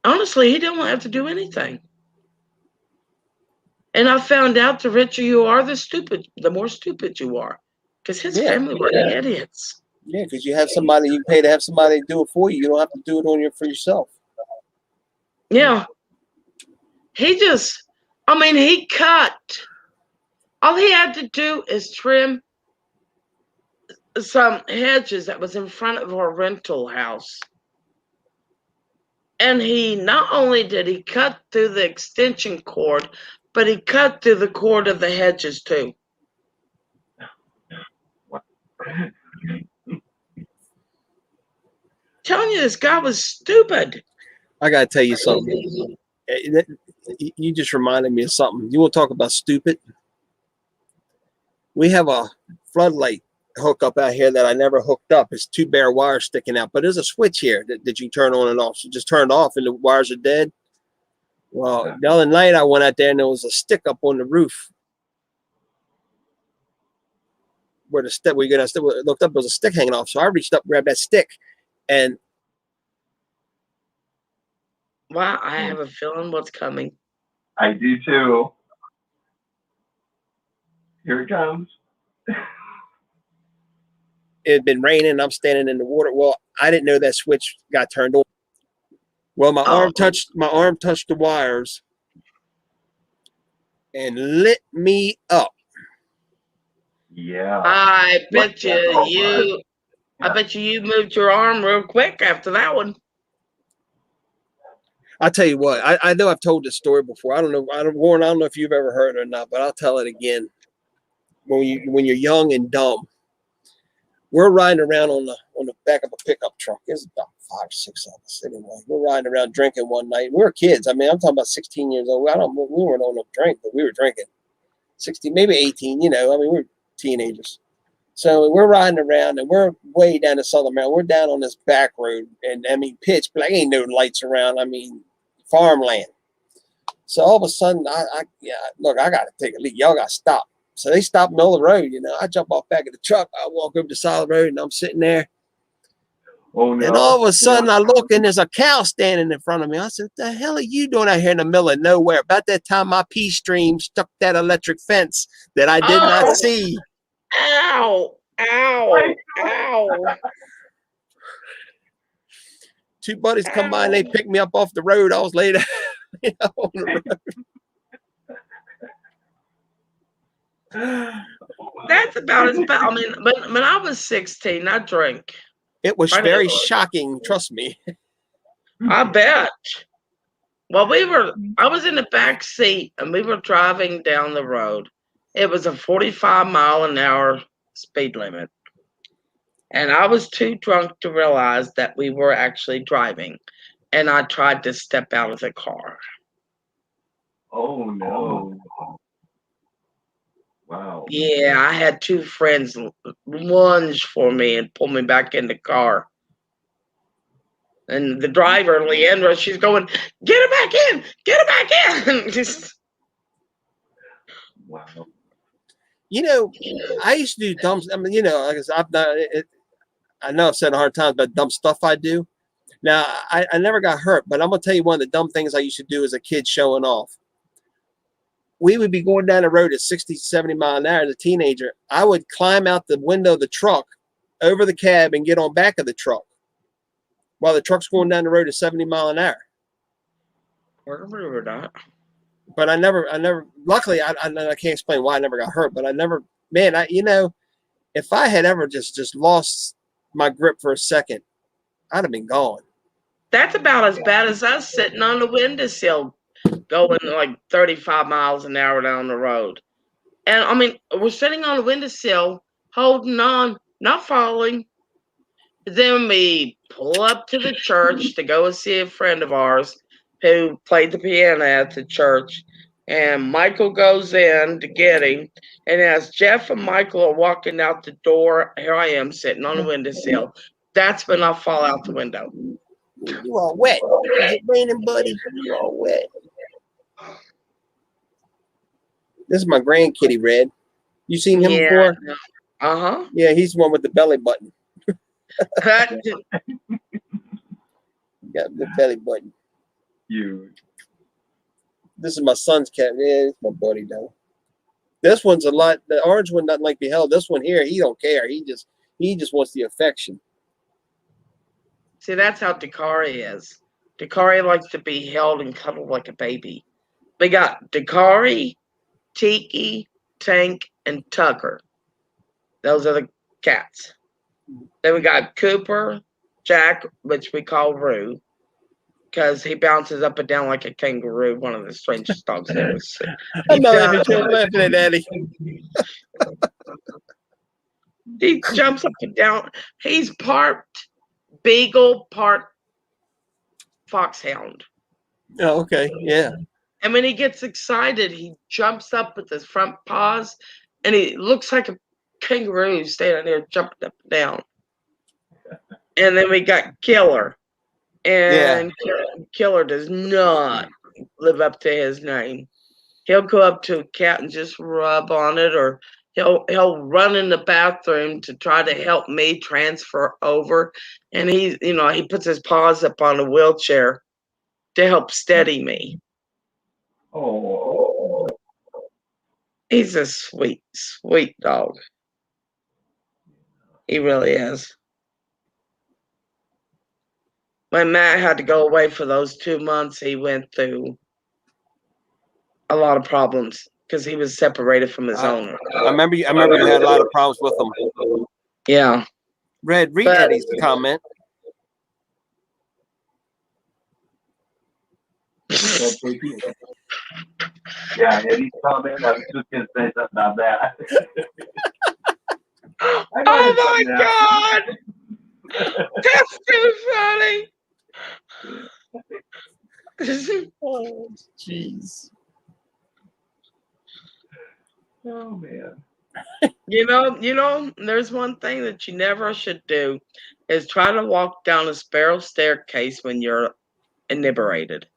Honestly, he didn't have to do anything. And I found out the richer you are, the more stupid you are. Because his family were idiots. Yeah, because you have somebody, you pay to have somebody do it for you. You don't have to do it for yourself. Yeah. He cut. All he had to do is trim some hedges that was in front of our rental house. And he not only did he cut through the extension cord, but he cut through the cord of the hedges too. Telling you, this guy was stupid. I gotta tell you something. You just reminded me of something. You want to talk about stupid? We have a floodlight hookup out here that I never hooked up. It's 2 bare wires sticking out, but there's a switch here that you turn on and off. So just turned off and the wires are dead. Well, the other night I went out there and there was a stick up on the roof where the stick, looked up, there was a stick hanging off. So I reached up, grabbed that stick, and wow, I have a feeling what's coming. I do too. Here it comes. It had been raining. I'm standing in the water. Well, I didn't know that switch got turned on. Well, my arm touched the wires and lit me up. Yeah. I bet you moved your arm real quick after that one. I'll tell you what, I know I've told this story before. I don't know if you've ever heard it or not, but I'll tell it again. When you're young and dumb, we're riding around on the back of a pickup truck. There's about 5 or 6 of us anyway. We're riding around drinking one night. We were kids. I mean, I'm talking about 16 years old. We weren't on a drink, but we were drinking. 16, maybe 18. We were teenagers. So we're riding around and we're way down in Southern Maryland. We're down on this back road and pitch black. Ain't no lights around. Farmland. So all of a sudden, I got to take a leak. Y'all got to stop. So they stopped in the middle of the road. I jump off back of the truck. I walk over the side of the road and I'm sitting there. Oh no! And all of a sudden I look and there's a cow standing in front of me. I said, "What the hell are you doing out here in the middle of nowhere?" About that time, my pea stream stuck that electric fence that I did not see. Ow! Ow! Ow! 2 buddies come by and they picked me up off the road. I was laid out on the road. That's about as bad. When I was 16, I drank. It was very shocking. Trust me. I bet. Well, I was in the back seat and we were driving down the road. It was a 45-mile-an-hour speed limit. And I was too drunk to realize that we were actually driving. And I tried to step out of the car. Oh no! Wow. Yeah, I had two friends lunge for me and pull me back in the car. And the driver, Leandra, she's going, "Get her back in! Get her back in!" Just, Wow. You know, I used to do dumb. I mean, you know, like I said, I've done it. I know I've said 100 times about dumb stuff I do. Now, I never got hurt, but I'm gonna tell you one of the dumb things I used to do as a kid showing off. We would be going down the road at 60, 70 mile an hour as a teenager. I would climb out the window of the truck, over the cab, and get on back of the truck while the truck's going down the road at 70 mile an hour. I remember that. But I never, luckily, I can't explain why I never got hurt, but I never, man, if I had ever just lost my grip for a second, I'd have been gone. That's about as bad as us sitting on the windowsill going like 35 miles an hour down the road. And I mean, we're sitting on the windowsill, holding on, not falling. Then we pull up to the church to go see a friend of ours who played the piano at the church. And Michael goes in to get him. And as Jeff and Michael are walking out the door, here I am sitting on the windowsill. That's when I fall out the window. You all wet. Is it raining, buddy? You all wet. This is my grandkitty, Red. You seen him before? Uh-huh. Yeah, he's the one with the belly button. Got the belly button. Huge. This is my son's cat. Yeah, it's my buddy though. This one's a lot. The orange one doesn't like to be held. This one here, he don't care. He just wants the affection. See, that's how Dakari is. Dakari likes to be held and cuddled like a baby. We got Dakari, Tiki, Tank, and Tucker. Those are the cats. Then we got Cooper, Jack, which we call Roo, because he bounces up and down like a kangaroo, one of the strangest dogs I've ever seen. I'm not laughing at Eddie. He jumps up and down. He's part beagle, part foxhound. Oh, okay. Yeah. And when he gets excited, he jumps up with his front paws, and he looks like a kangaroo standing there jumping up and down. And then we got Killer. And Killer does not live up to his name. He'll go up to a cat and just rub on it, or he'll run in the bathroom to try to help me transfer over. And he puts his paws up on a wheelchair to help steady me. Oh. He's a sweet, sweet dog. He really is. When Matt had to go away for those 2 months, he went through a lot of problems because he was separated from his owner. I remember you had a lot of problems with him. Yeah. Read Eddie's comment. Yeah, Eddie's comment. I was just going to say something about that. Oh my God! That's too funny. Oh, jeez. Oh man. You know, there's one thing that you never should do is try to walk down a spiral staircase when you're inebriated.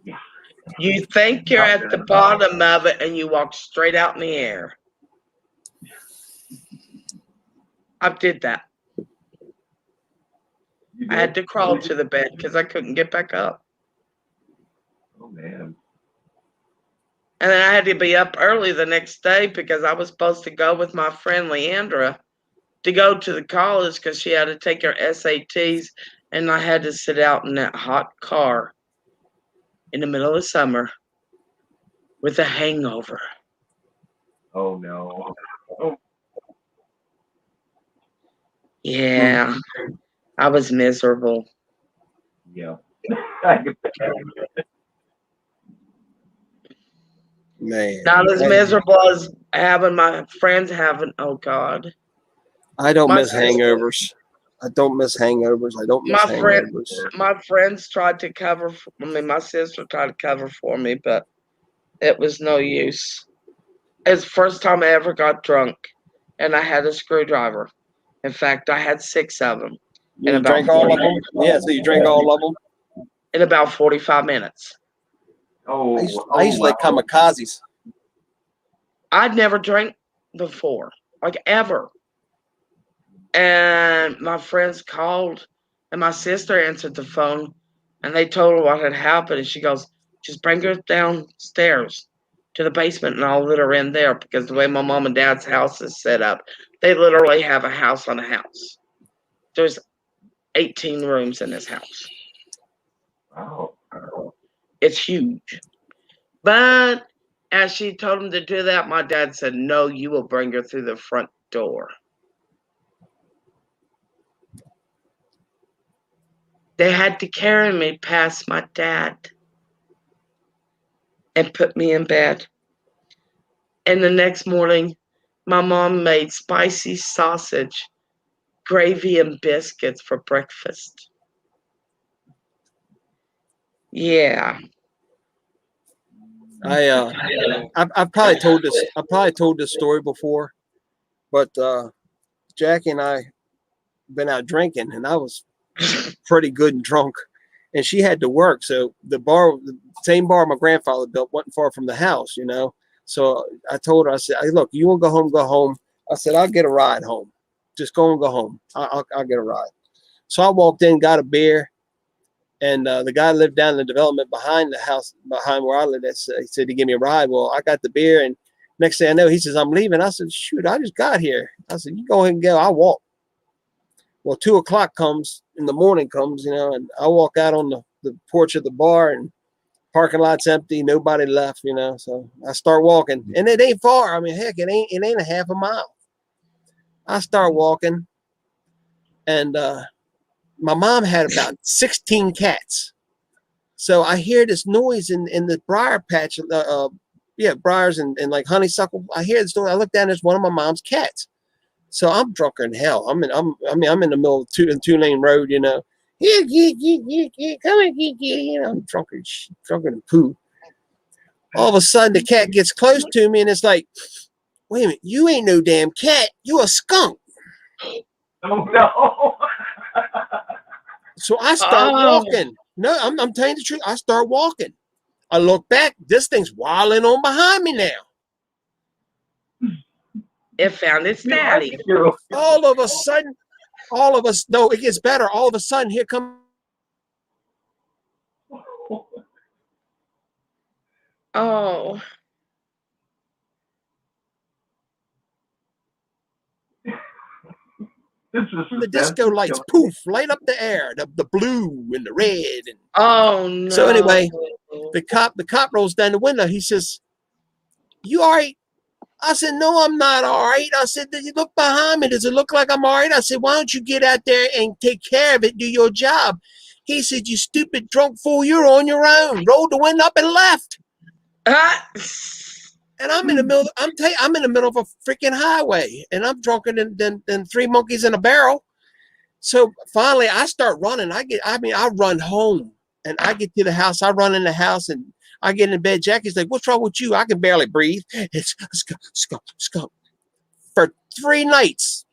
Yeah. You think you're at the bottom of it and you walk straight out in the air. I did that. I had to crawl to the bed because I couldn't get back up. Oh man. And then I had to be up early the next day because I was supposed to go with my friend Leandra to go to the college because she had to take her SATs, and I had to sit out in that hot car in the middle of summer with a hangover. Oh no. Oh. Yeah, I was miserable. Yeah. Man, Not as miserable as having my friends having. Oh God. I don't My miss sister- hangovers. I don't miss hangovers. I don't miss hangovers. My friends tried to cover. My sister tried to cover for me, but it was no use. It's the first time I ever got drunk, and I had a screwdriver. In fact, I had 6 of them. You drank all of them? Yeah, so you drank all of them? In about 45 minutes. I used to like kamikazes. I'd never drank before, like ever. And my friends called, and my sister answered the phone, and they told her what had happened. And she goes, just bring her downstairs to the basement, and I'll let her in there, because the way my mom and dad's house is set up, they literally have a house on a house. There's 18 rooms in this house. Wow. It's huge. But as she told him to do that, my dad said, no, you will bring her through the front door. They had to carry me past my dad and put me in bed. And the next morning, my mom made spicy sausage, gravy, and biscuits for breakfast. Yeah. I've probably told this. I probably told this story before, but Jackie and I been out drinking, and I was pretty good and drunk, and she had to work. So the same bar my grandfather built, wasn't far from the house, you know. So I told her, I said, hey, look, you want to go home? Go home. I said, I'll get a ride home. Just go and go home. I'll get a ride. So I walked in, got a beer. And the guy lived down in the development behind the house, behind where I lived. He said to give me a ride. Well, I got the beer, and next thing I know, he says, I'm leaving. I said, shoot, I just got here. I said, you go ahead and go. I'll walk. Well, 2 o'clock comes in the morning comes, you know, and I walk out on the porch of the bar, and parking lot's empty. Nobody left, you know. So I start walking, and it ain't far. I mean, heck, it ain't a half a mile. I start walking, and my mom had about 16 cats. So I hear this noise in the briar patch, briars and like honeysuckle. I hear this noise. I look down, it's one of my mom's cats. So I'm drunker than hell. I'm in the middle of two-lane road, you know. Come on, you know, I'm drunker than poo. All of a sudden the cat gets close to me, and it's like, wait a minute, you ain't no damn cat, you a skunk. Oh no. So I start walking. No, I'm telling you the truth. I start walking. I look back. This thing's wilding on behind me now. It found its daddy. All of a sudden, no, it gets better. All of a sudden, here comes. Oh. The disco lights, poof, light up the air, the blue and the red. And oh no. So anyway, the cop rolls down the window. He says, you all right? I said, no, I'm not all right. I said, did you look behind me? Does it look like I'm all right? I said, why don't you get out there and take care of it, do your job? He said, you stupid drunk fool, you're on your own. Rolled the window up and left. And I'm in the middle. I'm in the middle of a freaking highway, and I'm drunker than three monkeys in a barrel. So finally, I start running. I run home, and I get to the house. I run in the house, and I get in bed. Jackie's like, "What's wrong with you?" I can barely breathe. It's skunk. For 3 nights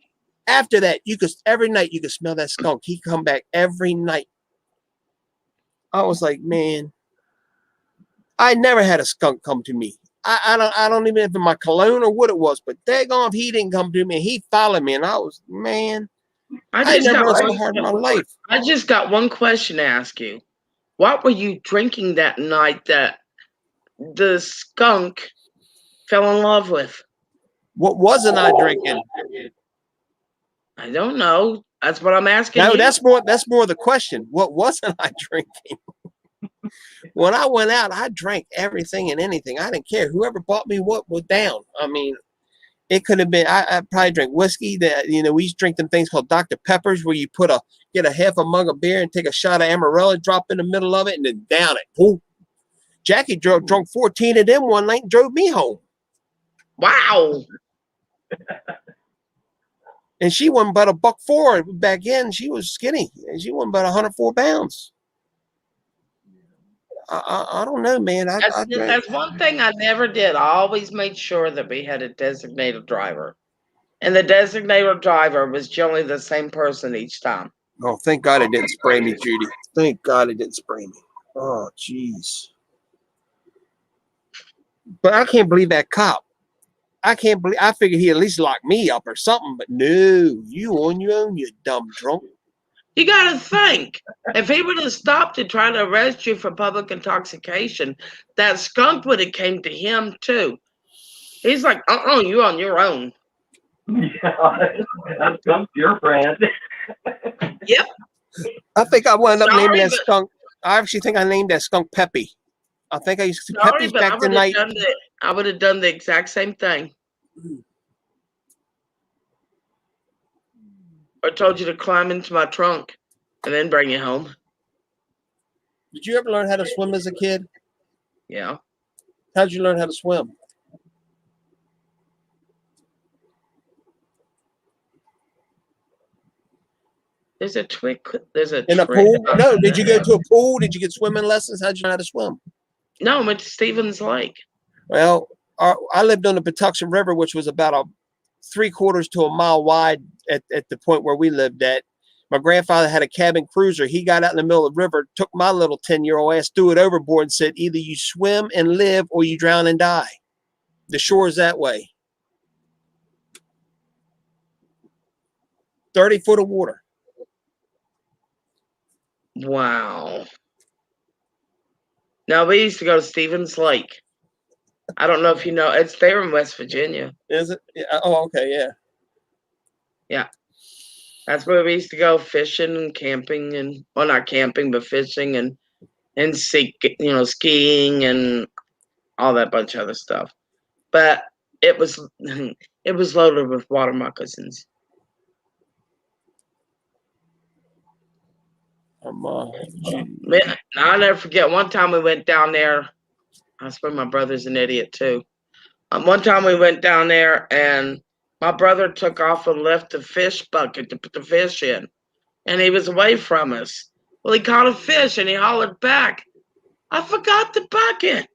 after that, every night you could smell that skunk. He come back every night. I was like, man, I never had a skunk come to me. I don't even know if it my cologne or what it was, but daggone if he didn't come to me. He followed me, and I was, man, I never was so hard in my life. I just got one question to ask you. What were you drinking that night that the skunk fell in love with? What wasn't I drinking? I don't know. That's what I'm asking. No, you. that's more the question. What wasn't I drinking? When I went out, I drank everything and anything. I didn't care. Whoever bought me what was down. I mean, It could have been. I probably drank whiskey. That we used to drink them things called Dr. Peppers, where you get a half a mug of beer and take a shot of Amarillo, drop in the middle of it, and then down it. Boom. Jackie drunk 14 of them one night and drove me home. Wow. And she wasn't but $104 back then. She was skinny, and she wasn't but 104 pounds. I don't know, man. That's one thing I never did. I always made sure that we had a designated driver. And the designated driver was generally the same person each time. Oh, thank God it didn't spray me, Judy. Thank God it didn't spray me. Oh, jeez. But I can't believe that cop. I figured he at least locked me up or something, but no, you on your own, you dumb drunk. You got to think, if he would have stopped and tried to arrest you for public intoxication, that skunk would have came to him too. He's like, you on your own. Yeah, that skunk's your friend. Yep. I think I wound up naming that skunk. I actually think I named that skunk Peppy. I think I used to Peppy's back tonight. I would have done the exact same thing. I told you to climb into my trunk and then bring you home. Did you ever learn how to swim as a kid? Yeah. How'd you learn how to swim? There's a in a pool? No. Did you go to a pool? Did you get swimming lessons? How'd you learn how to swim? No, I went to Stevens Lake. Well, I lived on the Patuxent River, which was about 3/4 to a mile wide at the point where we lived at. My grandfather had a cabin cruiser. He got out in the middle of the river, took my little 10-year-old ass, threw it overboard and said, either you swim and live or you drown and die. The shore is that way. 30 foot of water. Wow. Now, we used to go to Stevens Lake. I don't know if you know. It's there in West Virginia. Is it? Yeah. Oh, okay, yeah. Yeah. That's where we used to go fishing and camping and, well, not camping, but fishing and skiing and all that bunch of other stuff. But it was loaded with water moccasins. Man, I'll never forget. One time we went down there. I swear my brother's an idiot too. One time we went down there and my brother took off and left the fish bucket to put the fish in. And he was away from us. Well, he caught a fish and he hollered back, I forgot the bucket.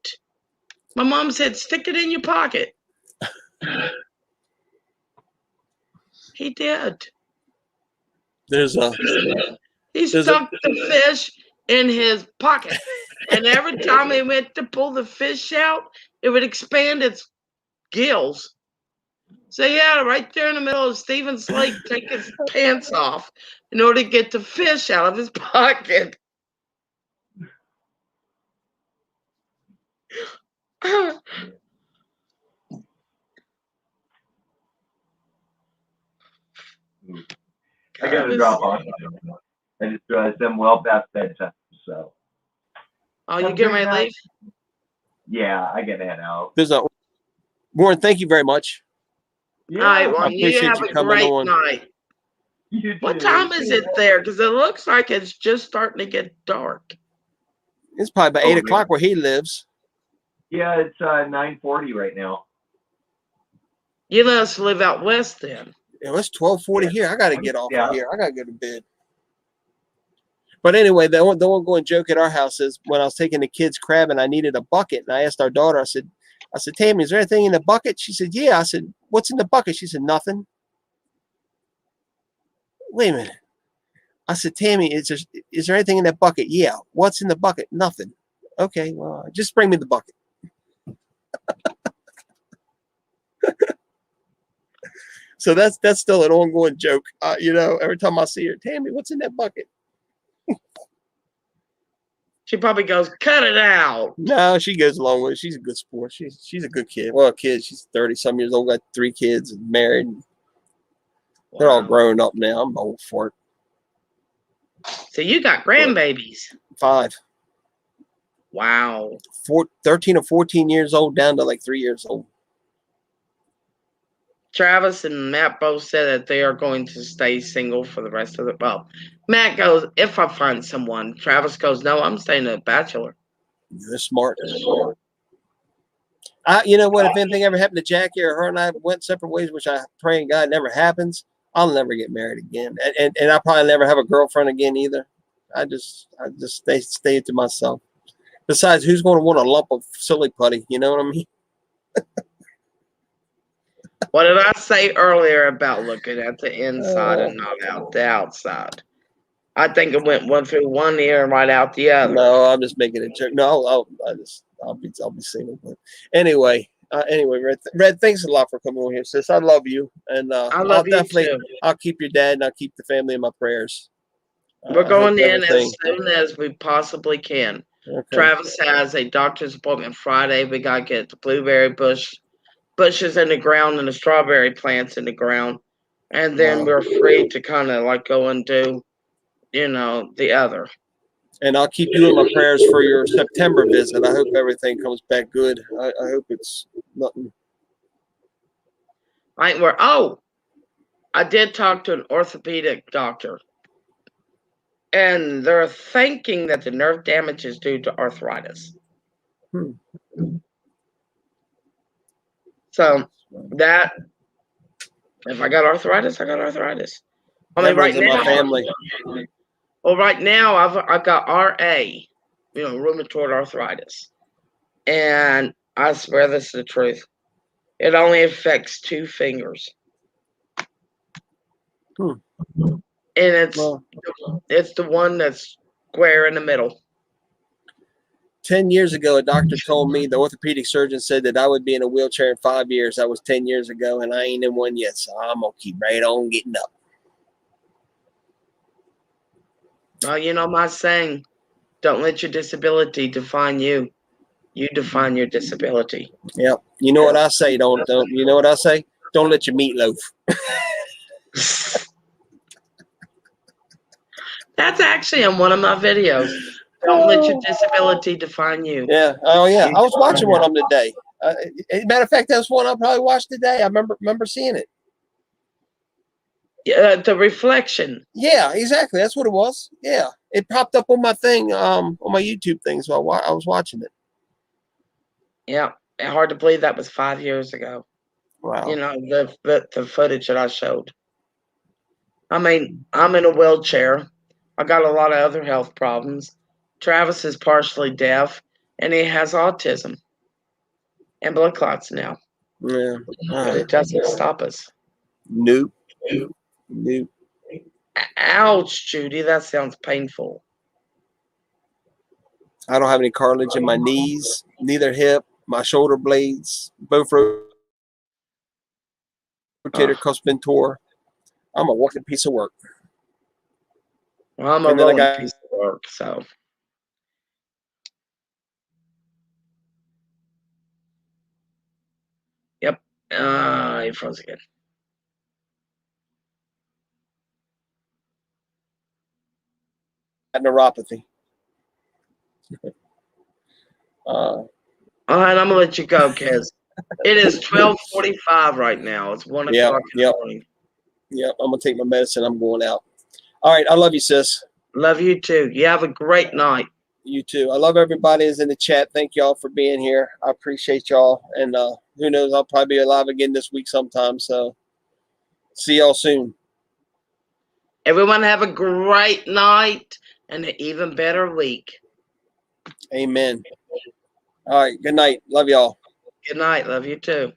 My mom said, stick it in your pocket. He did. He stuck the fish in his pocket. And every time he went to pull the fish out, it would expand its gills. So yeah, right there in the middle of Stevens Lake, take his pants off in order to get the fish out of his pocket. I gotta drop off. I just realized I'm well past bedtime, so. Oh, you getting ready to leave? Yeah, I gotta head out. Warren, thank you very much. Yeah, all right, Warren, you have you a great on. night. What time is it there? Because it looks like it's just starting to get dark. It's probably about 8 o'clock where he lives. Yeah, it's 9:40 right now. You must live out west then. Yeah, it's 12:40 here. I got to get off of here. I got to go to bed. But anyway, the ongoing joke at our house is when I was taking the kids crabbing, I needed a bucket. And I asked our daughter, I said, Tammy, is there anything in the bucket? She said, yeah. I said, what's in the bucket? She said, nothing. Wait a minute. I said, Tammy, is there anything in that bucket? Yeah. What's in the bucket? Nothing. Okay, well, just bring me the bucket. So that's still an ongoing joke. Every time I see her, Tammy, what's in that bucket? She probably goes, cut it out. No, she goes along with it. She's a good sport. She's a good kid. Well, a kid. She's 30-some years old, got 3 kids, and married. Wow. They're all grown up now. I'm old for it. So you got grandbabies? 5. Wow. 13 or 14 years old down to like 3 years old. Travis and Matt both said that they are going to stay single for the rest of the. Well, Matt goes, if I find someone. Travis goes, no, I'm staying a bachelor. You're smart. You know what? If anything ever happened to Jackie or her and I went separate ways, which I pray in God never happens, I'll never get married again, and I'll probably never have a girlfriend again either. I just stay to myself. Besides, who's going to want a lump of silly putty? You know what I mean? What did I say earlier about looking at the inside and not out the outside? I think it went one through one ear and right out the other. No, I'm just making a joke. No, I'll be single. But anyway, Red, thanks a lot for coming over here, sis. I love you, and I'll definitely too. I'll keep your dad and I'll keep the family in my prayers. We're going in as soon as we possibly can. Okay. Travis has a doctor's appointment Friday. We got to get the blueberry bushes in the ground and the strawberry plants in the ground. And then we're free to kind of like go and do, the other. And I'll keep you in my prayers for your September visit. I hope everything comes back good. I hope it's nothing. I did talk to an orthopedic doctor. And they're thinking that the nerve damage is due to arthritis. So that, if I got arthritis, I got arthritis. I mean, right now, my family. Well, right now I've got RA, rheumatoid arthritis, and I swear this is the truth. It only affects 2 fingers. And it's the one that's square in the middle. 10 years ago, a doctor told me, the orthopedic surgeon said that I would be in a wheelchair in 5 years. That was 10 years ago, and I ain't in one yet, so I'm going to keep right on getting up. Well, my saying, don't let your disability define you. You define your disability. Yep. You know what I say, don't you know what I say? Don't let your meatloaf. That's actually in one of my videos. Don't let your disability define you. Yeah. Oh, yeah. I was watching one of them today. Matter of fact, that's one I probably watched today. I remember seeing it. The reflection. Yeah, exactly. That's what it was. Yeah. It popped up on my thing, on my YouTube thing, so I was watching it. Yeah. Hard to believe that was 5 years ago. Wow. The footage that I showed. I mean, I'm in a wheelchair. I got a lot of other health problems. Travis is partially deaf, and he has autism and blood clots now. Yeah. But it doesn't stop us. Nope. Ouch, Judy. That sounds painful. I don't have any cartilage in my knees, neither hip, my shoulder blades, both rotator cuffs been tore. I'm a walking piece of work. Well, I'm a rolling piece of work, so. Yep. He froze again. Neuropathy. All right, I'm gonna let you go, because it is 12:45 right now. It's 1 o'clock in the morning. Yep, I'm gonna take my medicine. I'm going out. All right, I love you, sis. Love you too. You have a great night. You too. I love everybody who's in the chat. Thank y'all for being here. I appreciate y'all. And who knows, I'll probably be alive again this week sometime. So see y'all soon. Everyone have a great night and an even better week. Amen. All right. Good night. Love y'all. Good night. Love you too.